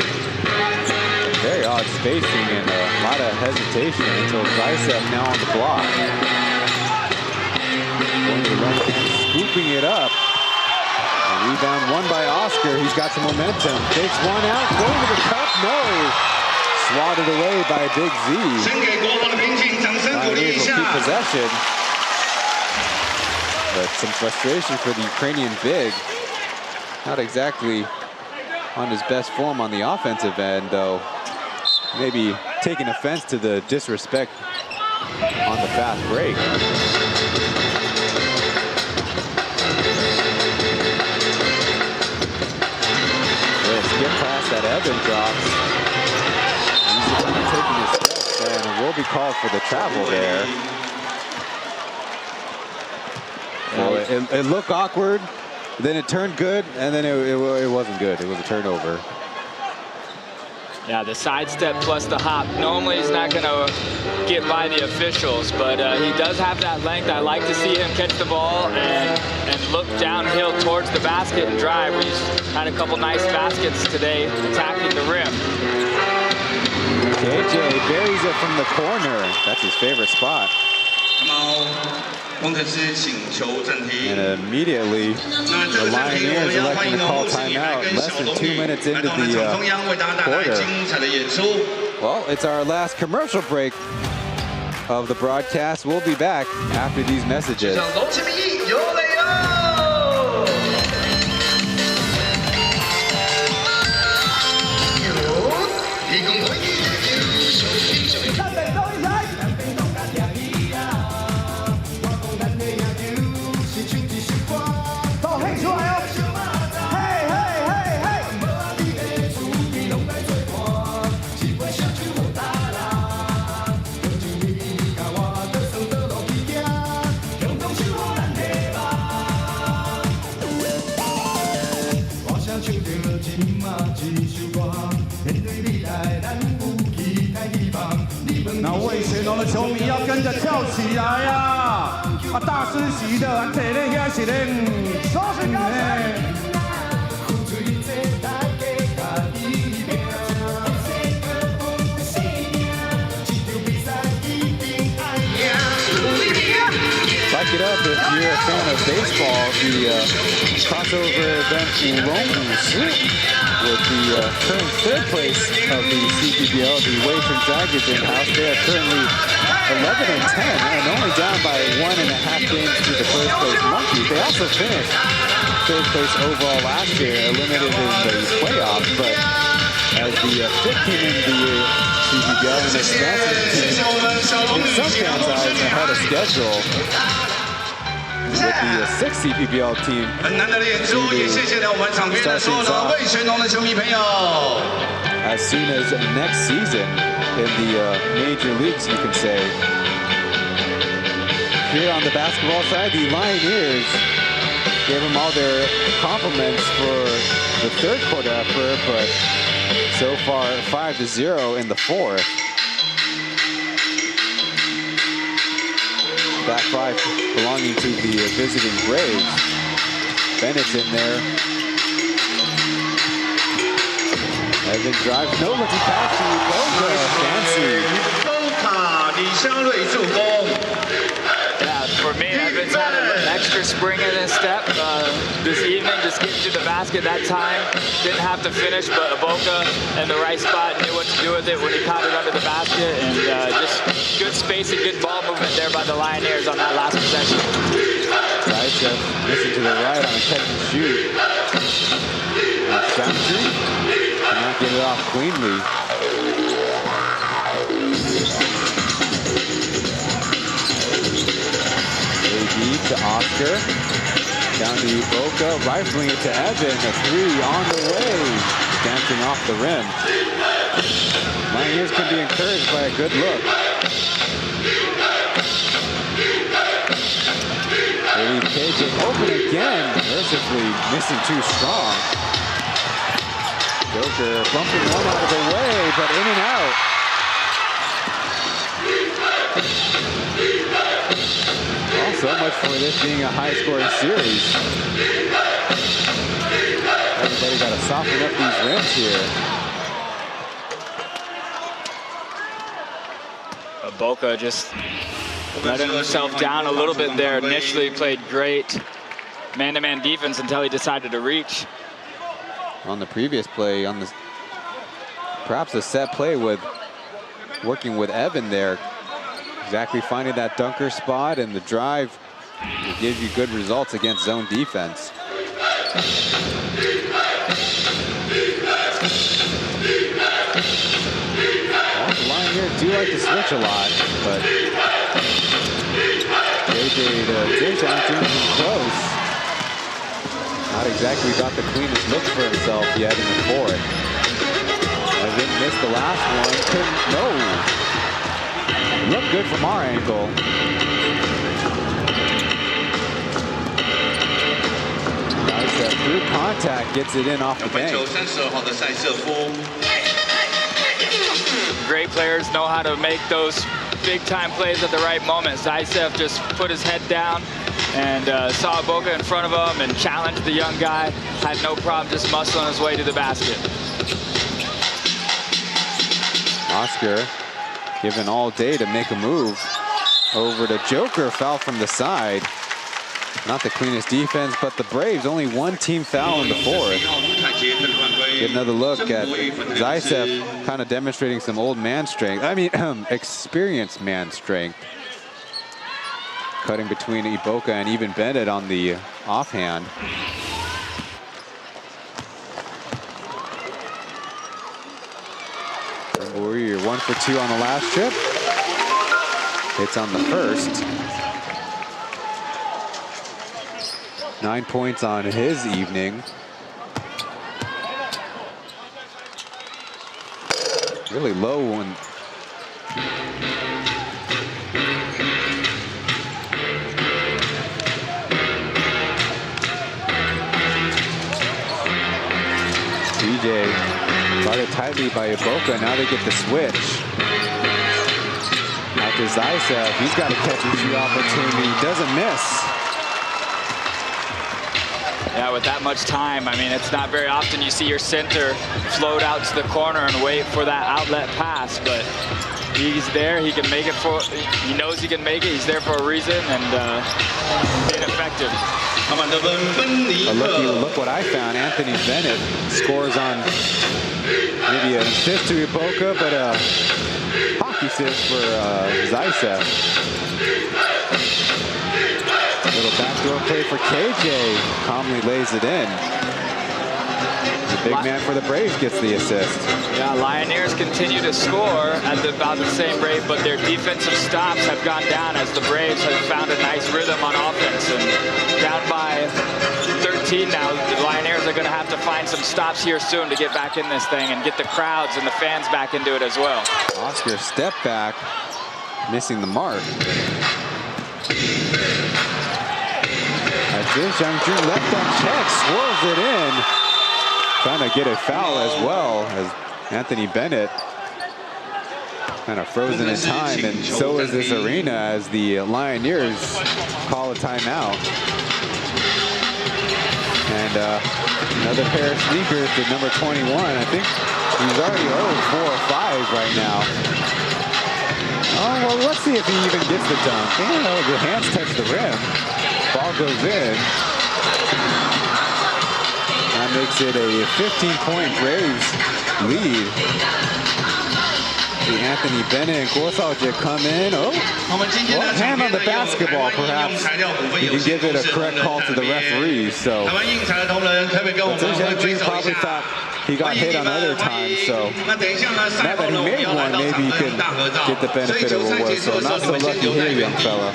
Very odd spacing and a lot of hesitation until Zaitsev now on the block. Going to run, scooping it up. A rebound won by Oscar. He's got some momentum. Takes one out, going to the cup. No. Swatted away by Big Z. Lioneers will keep possession. But some frustration for the Ukrainian big. Not exactly on his best form on the offensive end, though. Maybe taking offense to the disrespect on the fast break. We'll skip past that Evan drops. He's taking his steps, and it will be called for the travel there. So it looked awkward, then it turned good, and then it wasn't good. It was a turnover. Yeah, the sidestep plus the hop. Normally he's not going to get by the officials, but he does have that length. I like to see him catch the ball and look downhill towards the basket and drive. He's had a couple nice baskets today attacking the rim. KJ buries it from the corner. That's his favorite spot. And immediately, the Lioneers electing to call timeout less than 2 minutes into the quarter. Well, it's our last commercial break of the broadcast. We'll be back after these messages.那魏全龙的球迷要跟着跳起来呀！大师级的，坐咧遐是咧，手是高声。Like it up if you're a fan of baseball. The crossover event Lioneers with the current third place of the CPBL, the Wei Gonzaga's in-house. They are currently 11-10 and only down by 1.5 games to the first place Monkeys. They also finished third place overall last year, eliminated in the playoffs, but as the fifth team in the CPBL and expansion team, in some fans' eyes, ahead of schedule. With the sixth CPBL team. 很难得的演出，也谢谢了我们场边的所有的魏全龙的球迷朋友。 As soon as next season in the major leagues, you can say. Here on the basketball side, the Lioneers gave them all their compliments for the third quarter effort, but so far 5-0 in the fourth. Back five belonging to the visiting Braves. Bennett's in there. Evan drives, no looking pass to Boca. Fancy. Yeah, for me, Evan's had an extra spring in his step this evening, just getting to the basket that time. Didn't have to finish, but Boca in the right spot knew what to do with it when he caught it under the basket, and just good space and good ball movement there by the Lioneers on that last possession. Zaitsev missing to the right on a catch and shoot. Hsinchu cannot get it off cleanly. To Oscar, down to Boca, rifling it to Evan, a three on the way, dancing off the rim. Lioneers can be encouraged by a good look. They leave KJ open again, mercifully missing too strong. Joker bumping one out of the way, but in and out. So much for this being a high-scoring series. Everybody got to soften up these rims here. Boca just letting himself down a little bit there. Initially played great man-to-man defense until he decided to reach. On the previous play, on the perhaps a set play with working with Evan there, exactly finding that dunker spot, and the drive gives you good results against zone defense. Well, the Lioneers do like to switch a lot, but Zhejiang too close. Not exactly got the cleanest look for himself yet in the fourth. Evan missed the last one. Couldn't. No. Looked good from our angle. Through contact, gets it in off the bank. Great players know how to make those big-time plays at the right moment. Zaisev just put his head down and saw Boca in front of him and challenged the young guy. Had no problem just muscling his way to the basket. Oscar given all day to make a move over to Joker. Foul from the side. Not the cleanest defense, but the Braves only one team foul in the fourth. Get another look at Zaisev, kind of demonstrating some old man strength. I mean, experienced man strength. Cutting between Iboka and even Bennett on the offhand. Warrior 1 for 2 on the last trip. Hits on the first. 9 points on his evening. Really low one. DJ guarded tightly by Iboka. Now they get the switch. Out to Zaisev. He's got a catch and shoot opportunity. Doesn't miss. Yeah, with that much time, I mean, it's not very often you see your center float out to the corner and wait for that outlet pass, but he's there. He can make it he knows he can make it. He's there for a reason, and being effective. Look what I found. Anthony Bennett scores on maybe an assist to Iboka, but a hockey assist for Zaisev. Little backdoor play for KJ. Calmly lays it in. The big man for the Braves gets the assist. Yeah, Lioneers continue to score at about the same rate, but their defensive stops have gone down as the Braves have found a nice rhythm on offense. And down by 13 now, the Lioneers are going to have to find some stops here soon to get back in this thing and get the crowds and the fans back into it as well. Oscar step back, missing the mark. Zhejiang left unchecked, swirls it in. Trying to get a foul as well as Anthony Bennett kind of frozen in time, and so is this arena as the Lioneers call a timeout. And another pair of sneakers to number 21. I think he's already 0-4 or 5 right now. Oh, well, let's see if he even gets the dunk. You know, the hands touch the rim. Ball goes in. That makes it a 15-point Braves lead. The Anthony Bennett and Gorsalje come in. Oh, well, hand on the basketball, perhaps. You can give it a correct call to the referees. So, Zhejiang probably thought he got hit on other times. So, now that he made one, maybe you can get the benefit of a whistle. Not so lucky here, young fella.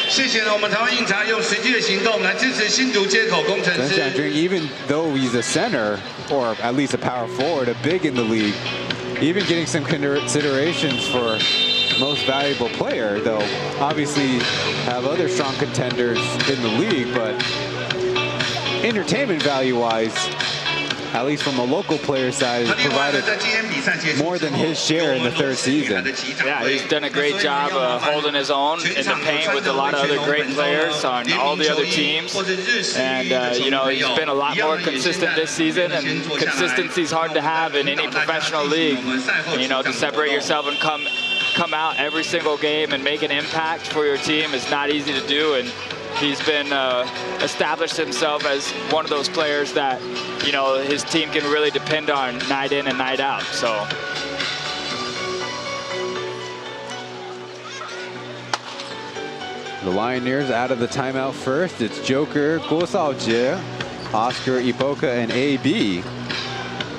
谢谢我们台湾印茶用实际的行动来支持新竹街口工程师。 Even though he's a center, or at least a power forward, a big in the league, even getting some considerations for most valuable player, though obviously have other strong contenders in the league, but entertainment value-wise, at least from a local player side, has provided more than his share in the third season. Yeah, he's done a great job holding his own in the paint with a lot of other great players on all the other teams. And, you know, he's been a lot more consistent this season, and consistency is hard to have in any professional league. And, you know, to separate yourself and come out every single game and make an impact for your team is not easy to do. And he's been established himself as one of those players that, you know, his team can really depend on night in and night out. So. The Lioneers out of the timeout first. It's Joker, Guo Shaojie, Oscar, Iboka, and AB.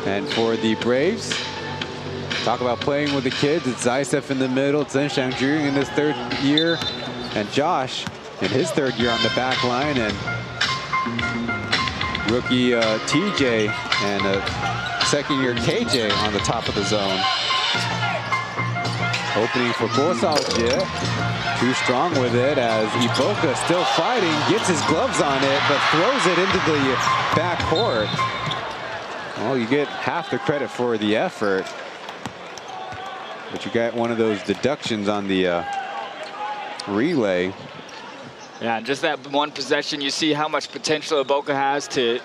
And for the Braves, talk about playing with the kids. It's Zaitsev in the middle, Chen Xiangju in his third year, and Josh in his third year on the back line, and rookie TJ and second year KJ on the top of the zone. Opening for Guo Shaojie. Too strong with it as Iboka still fighting, gets his gloves on it, but throws it into the back court. Well, you get half the credit for the effort, but you got one of those deductions on the relay. Yeah, and just that one possession, you see how much potential Iboka has to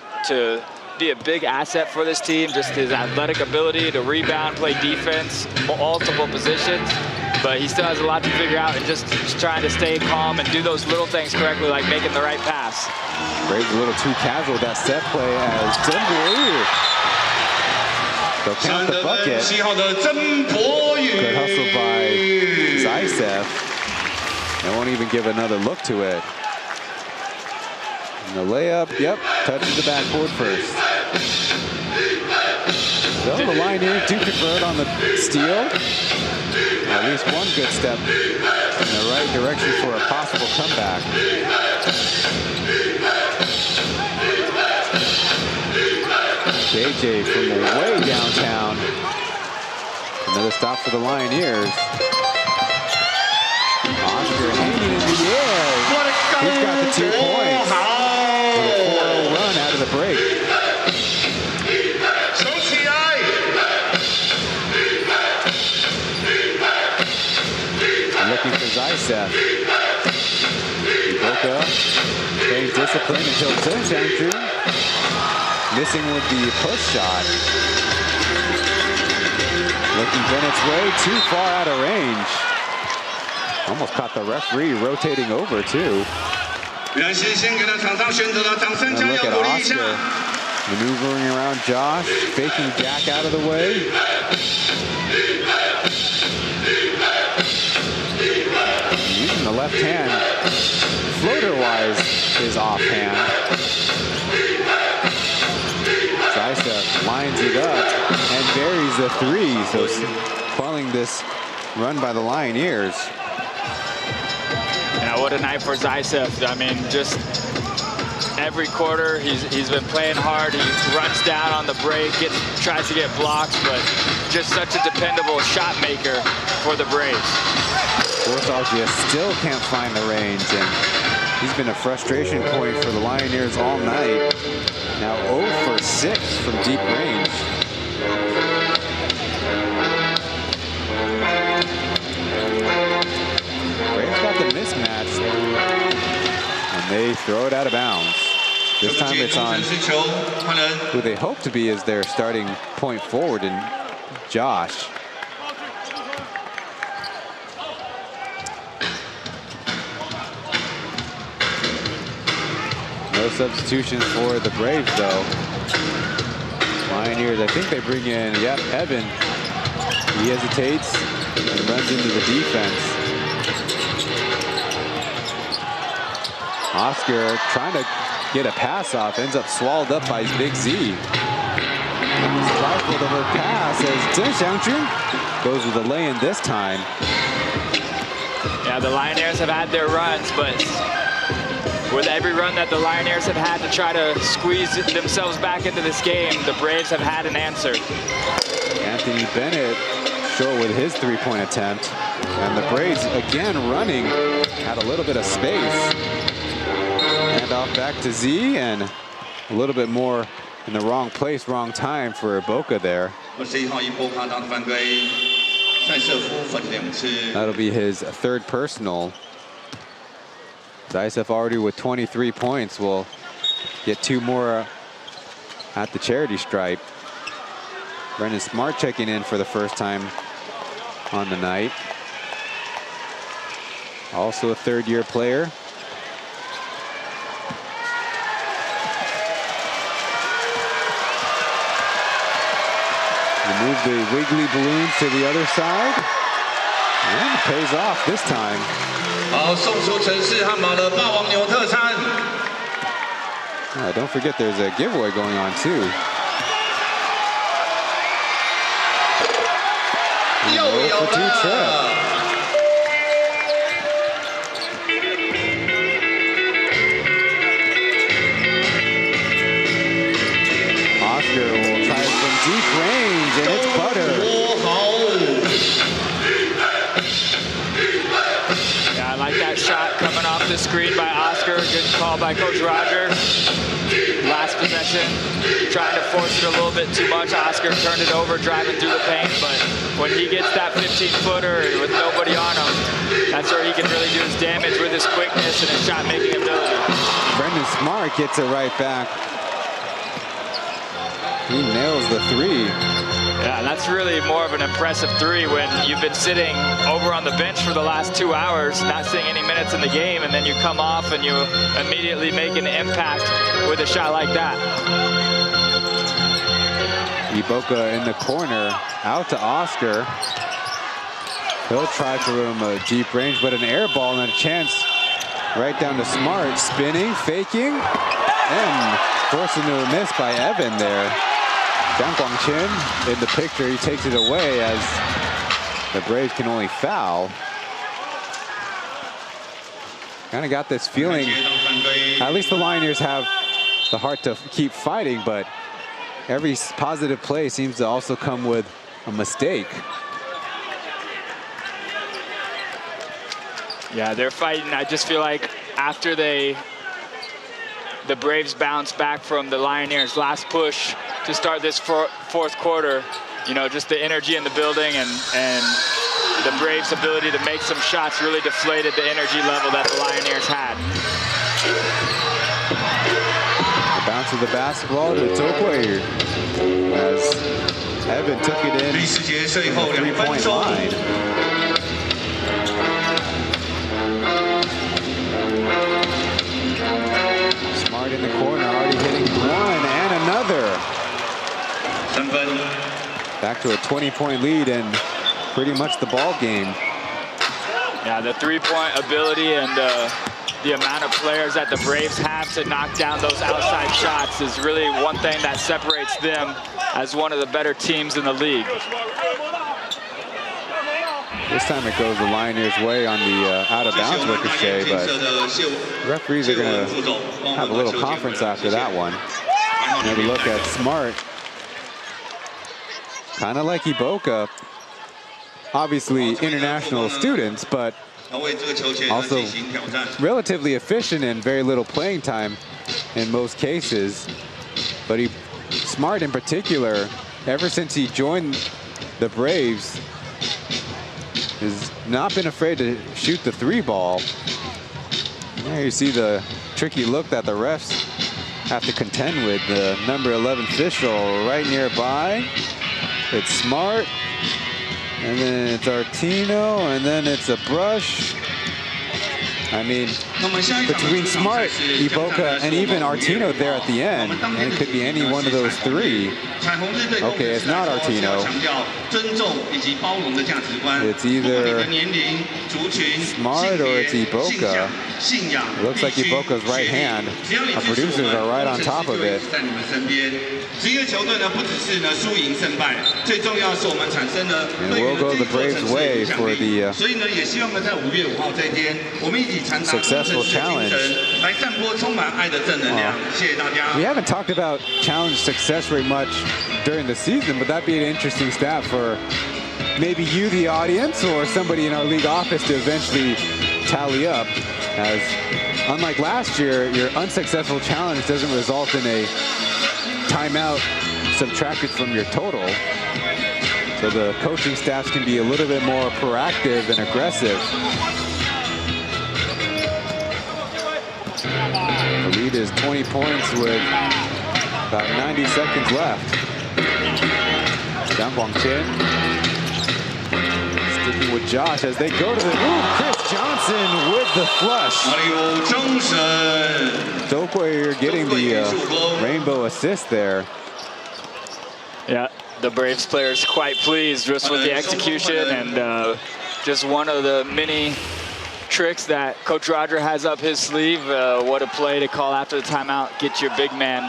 be a big asset for this team. Just his athletic ability to rebound, play defense, multiple positions. But he still has a lot to figure out, and just trying to stay calm and do those little things correctly, like making the right pass. Braves a little too casual with that set play as they'll count the bucket. Good hustle by Zaitsev. They won't even give another look to it. And the layup, yep, touches the backboard first. So the Lioneers do convert on the steal. At least one good step in the right direction for a possible comeback. JJ from way downtown. Another stop for the Lioneers. Oscar hanging in the air. He's got the 2 points. With a 4-0 run out of the break. Looking for Zaitsev. Iboka staying disciplined until Chen Xiangju. Missing with the push shot. Looking Bennett's way, too far out of range. Almost caught the referee rotating over too. And look at Oscar maneuvering around Josh, faking Jack out of the way. Using the left hand, floater-wise, his offhand. Zaitsev lines it up and buries the 3, so quelling this run by the Lioneers. Yeah, what a night for Zaitsev. I mean, just every quarter he's been playing hard. He runs down on the break, tries to get blocks, but just such a dependable shot maker for the Braves. Guo Shaojie still can't find the range, and he's been a frustration point for the Lioneers all night. Now 0 for 6 from deep range. Braves got the mismatch, and they throw it out of bounds. This time it's on who they hope to be as their starting point forward in Josh. No substitutions for the Braves, though. Lioneers, I think they bring in, yep, Evan. He hesitates and runs into the defense. Oscar trying to get a pass off, ends up swallowed up by his big Z. Rifled over pass as Chen Xiangju goes with a lay-in this time. Yeah, the Lioneers have had their runs, but with every run that the Lioneers have had to try to squeeze themselves back into this game, the Braves have had an answer. Anthony Bennett short with his three-point attempt. And the Braves again running, had a little bit of space. Hand off back to Z, and a little bit more in the wrong place, wrong time for Iboka there. That'll be his third personal. Zaitsev already with 23 points will get 2 more at the charity stripe. Brendan Smart checking in for the first time on the night. Also a third-year player. Move the wiggly balloons to the other side. And it pays off this time. Don't forget there's a giveaway going on too. For 2 trip. Oscar will try from deep range, and it's butter. Yeah, I like that shot coming off the screen by Oscar. Good call by Coach Roger. Last possession, trying to force it a little bit too much. Oscar turned it over, driving through the paint, but when he gets that 15-footer with nobody on him, that's where he can really do his damage with his quickness and his shot-making ability. Brendan Smart gets it right back. He nails the 3. Yeah, that's really more of an impressive 3 when you've been sitting over on the bench for the last 2 hours, not seeing any minutes in the game, and then you come off and you immediately make an impact with a shot like that. Iboka in the corner, out to Oscar. He'll try from a deep range, but an air ball and a chance right down to Smart, spinning, faking, and forcing to a miss by Evan there. Zhang Guangqin in the picture, he takes it away as the Braves can only foul. Kind of got this feeling, at least the Lioneers have the heart to keep fighting, but every positive play seems to also come with a mistake. Yeah, they're fighting. I just feel like after the Braves bounce back from the Lioneers' last push to start this fourth quarter, you know, just the energy in the building and the Braves' ability to make some shots really deflated the energy level that the Lioneers had. The bounce of the basketball to Tokwe as Evan took it in the 3-point line. Smart in the corner, already hitting 1 and another. Back to a 20-point lead and pretty much the ball game. Yeah, the 3-point ability and the amount of players that the Braves have to knock down those outside shots is really one thing that separates them as one of the better teams in the league. This time it goes the Lioneers' way on the out-of-bounds ricochet, but referees are going to have a little conference after that one. Maybe look at Smart. Kind of like Iboka. Obviously international students, but also relatively efficient and very little playing time in most cases. But Smart in particular, ever since he joined the Braves, has not been afraid to shoot the 3-ball. There you see the tricky look that the refs have to contend with. The number 11 official right nearby. It's Smart, and then it's Artino, and then it's a brush. I mean, between Smart, Iboka, and even Artino there at the end, and it could be any one of those 3. Okay, it's not Artino. It's either Smart or it's Iboka. It looks like Iboka's right hand. Our producers are right on top of it. And we'll go the Braves' way for the successful challenge. We haven't talked about challenge success very much during the season, but that'd be an interesting stat for maybe you, the audience, or somebody in our league office to eventually tally up. As unlike last year, your unsuccessful challenge doesn't result in a timeout subtracted from your total. So the coaching staffs can be a little bit more proactive and aggressive. The lead is 20 points with about 90 seconds left. Chen sticking with Josh as they go to the Chris Johnson with the flush. Dokwe getting the rainbow assist there. Yeah, the Braves players quite pleased just with the execution, and just one of the many tricks that Coach Roger has up his sleeve. What a play to call after the timeout. Get your big man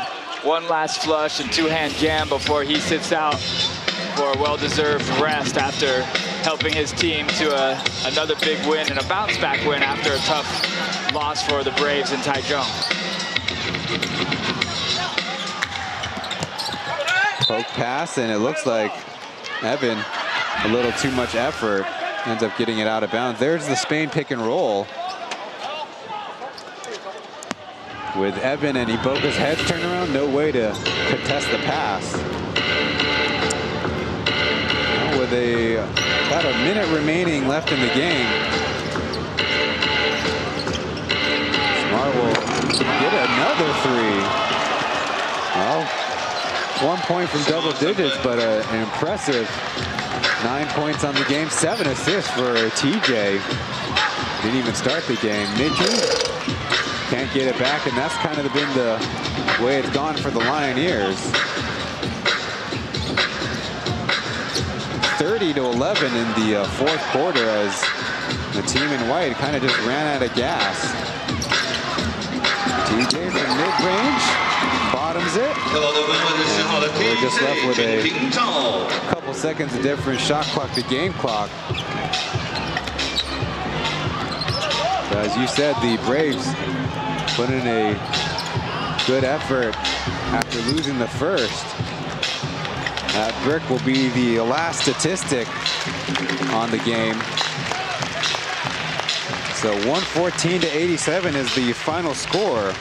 one last flush and two-hand jam before he sits out for a well-deserved rest after helping his team to another big win and a bounce-back win after a tough loss for the Braves in Taichung. Poke pass, and it looks like Evan, a little too much effort, ends up getting it out of bounds. There's the Spain pick and roll with Evan and Iboka's head turned around. No way to contest the pass. With about a minute remaining left in the game, Smart will get another three. Well, 1 point from double digits, but an impressive 9 points on the game, 7 assists for TJ. Didn't even start the game. Mitchie can't get it back, and that's kind of been the way it's gone for the Lioneers. 30-11 in the fourth quarter as the team in white kind of just ran out of gas. TJ from mid-range bottoms it. And we're just left with a couple seconds of difference, shot clock to game clock. So as you said, the Braves put in a good effort after losing the first. That brick will be the last statistic on the game. So 114-87 is the final score.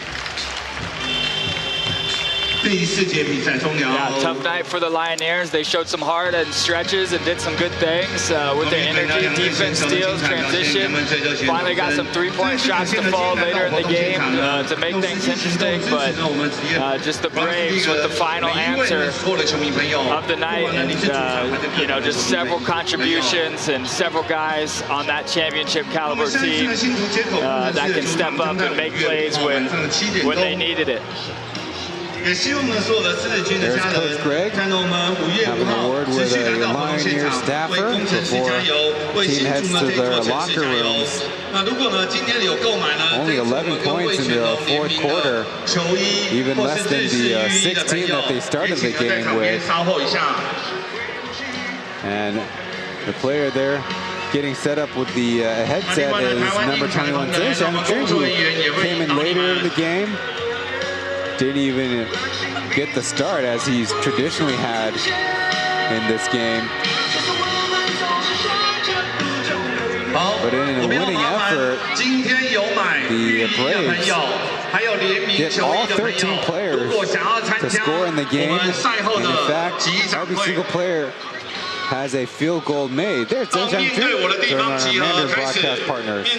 Yeah, tough night for the Lioneers. They showed some heart and stretches and did some good things with their energy, defense, steals, transition. Finally got some three-point shots to fall later in the game to make things interesting, but just the Braves with the final answer of the night, and you know, just several contributions and several guys on that championship caliber team that can step up and make plays when they needed it. There's Coach Greg having a word with a Lioneers staffer before team heads to their locker rooms. Only 11 points in the fourth quarter, even less than the 16 that they started the game with. And the player there getting set up with the headset is number 21, Chen, who came in later in the game. Didn't even get the start as he's traditionally had in this game. But in a winning effort, the Braves get all 13 players to score in the game. And in fact, every single player has a field goal made. There's Hsinchu from our Mandarin broadcast partners.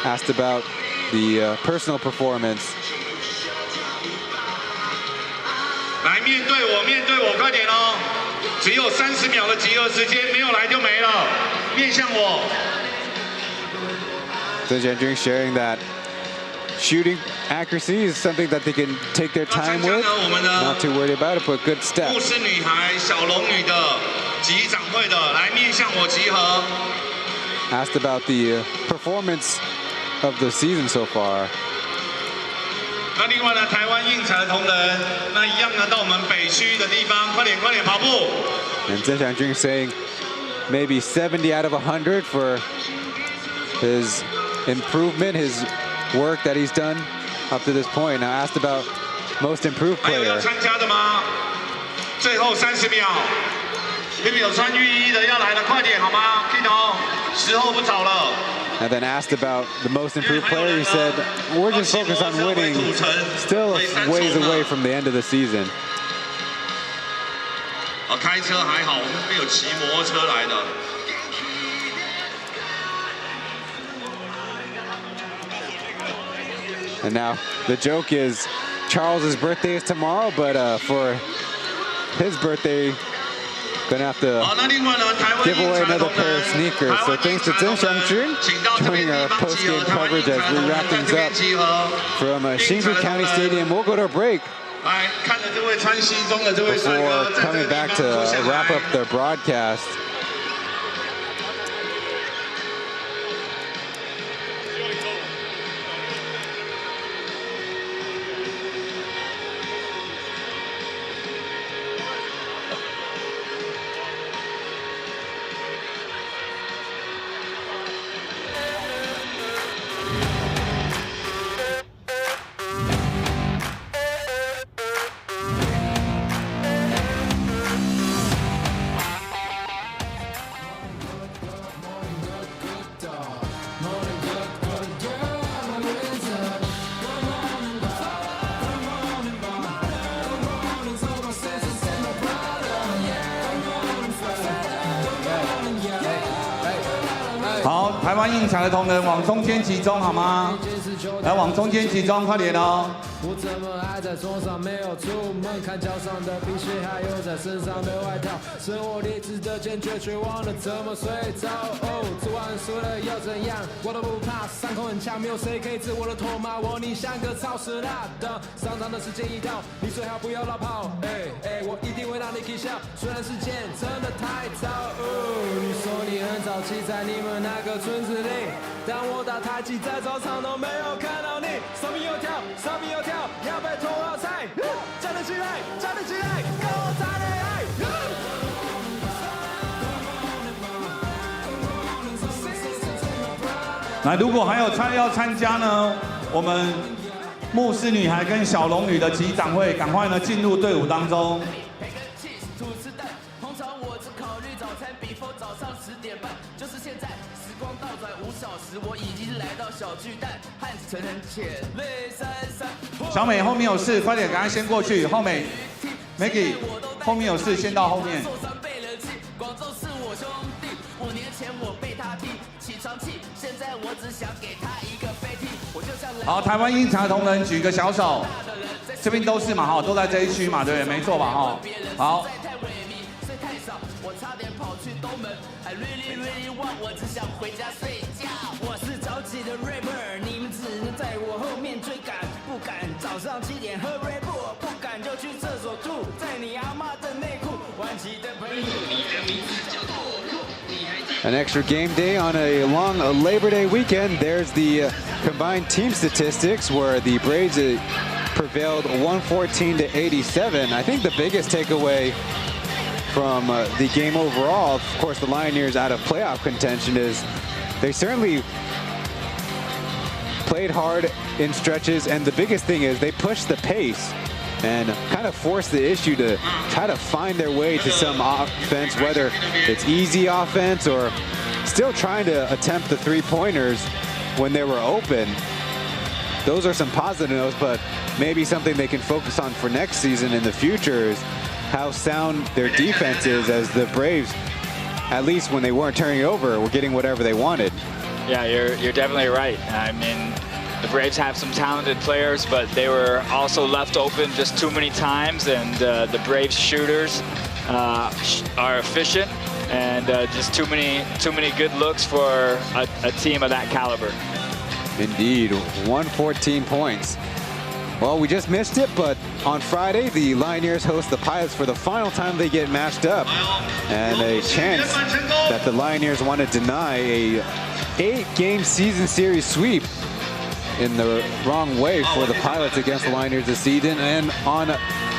Asked about the personal performance. 来面对我，快点哦！只有30秒的集合时间，没有来就没了。面向我。Chen sharing that shooting accuracy is something that they can take their time with. Not too worried about it, but good step. 护士女孩、小龙女的、级长会的，来面向我集合。 Asked about the performance of the season so far. 那另外呢，台湾应采的同仁，那一样呢，到我们北区的地方，快点跑步。And Hsinchu saying maybe 70 out of 100 for his improvement, his work that he's done up to this point. Now asked about most improved player. 还有要参加的吗？最后30秒，那边有穿浴衣的要来的，快点好吗？镜头，时候不早了。And then asked about the most improved player, he said, we're just focused on winning, still ways away from the end of the season. 开车还好，我们没有骑摩托车来的。 And now the joke is Charles's birthday is tomorrow, but for his birthday, gonna have to give away another pair of sneakers. So thanks to Hsinchu joining our post-game coverage as we wrap things up from Hsinchu County Stadium. We'll go to a break before coming back to wrap up the broadcast.好，台湾印彩的同仁往中间集中好吗？来，往中间集中，快点哦！我怎么还在桌上没有出门？看脚上的皮鞋，还有在身上的外套。生活里值得坚决，却忘了怎么睡着。哦，昨晚输了又怎样？我都不怕，伤口很强，没有谁可以治我的痛骂我。你像个超时辣的，上场的时间一到，你最好不要落跑。我一定会让你 k 笑。虽然时间真的太早。你说你很早起在你们那个村子里，当我打太极在操场都没有看到你，手臂又跳，手臂又跳。 要被拖好菜，站得起来，站得起来，跟我谈恋爱。来，如果还有要参加呢，我们牧师女孩跟小龙女的击掌会，赶快呢进入队伍当中。 就是现在，时光倒转5小时，我已经来到小巨蛋，汗沉沉，血泪潸潸。小美后面有事，快点，赶快先过去。后美 ，Maggie 后面有事，先到后面。广州是我兄弟，5年前我被他踢，起床气，现在我只想给他一个飞踢。我就像好，台湾印彩的同仁举个小手，这边都是嘛哈，都在这一区嘛，对不对？没错吧哈？好。 我差点跑去东门 ，I really really want， 我只想回家睡觉。我是着急的 rapper， 你们只能在我后面追赶，不敢早上7点喝 Red Bull， 不敢就去厕所吐，在你阿妈的内裤，顽皮的朋友，你的名字叫堕落。 An extra game day on a long Labor Day weekend. There's the combined team statistics where the Braves prevailed 114 to 87. I think the biggest takeaway from the game overall, of course, the Lioneers out of playoff contention, is they certainly played hard in stretches, and the biggest thing is they pushed the pace and kind of forced the issue to try to find their way to some offense, whether it's easy offense or still trying to attempt the three-pointers when they were open. Those are some positive notes, but maybe something they can focus on for next season in the future is how sound their defense is, as the Braves, at least when they weren't turning it over, were getting whatever they wanted. Yeah, you're definitely right. I mean, the Braves have some talented players, but they were also left open just too many times, and the Braves shooters are efficient, and just too many good looks for a team of that caliber. Indeed, 114 points. Well, we just missed it, but on Friday, the Lioneers host the Pilots for the final time they get matched up. And a chance that the Lioneers want to deny a 8-game season series sweep in the wrong way for the Pilots against the Lioneers this season. And on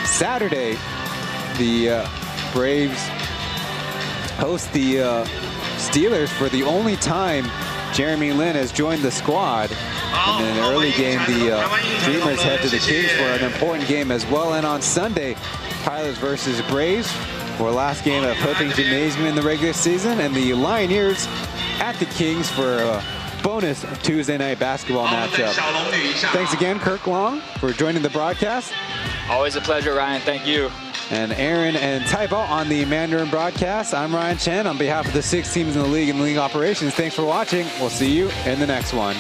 Saturday, the Braves host the Steelers for the only time Jeremy Lin has joined the squad. And in an early game, the Dreamers head to the Kings for an important game as well. And on Sunday, Pilots versus Braves for last game at Hoping Gymnasium in the regular season. And the Lioneers at the Kings for bonus Tuesday night basketball matchup. Thanks again, Kirk Long, for joining the broadcast. Always a pleasure, Ryan. Thank you. And Aaron and Taipei on the Mandarin broadcast. I'm Ryan Chen on behalf of the 6 teams in the league and league operations. Thanks for watching. We'll see you in the next one.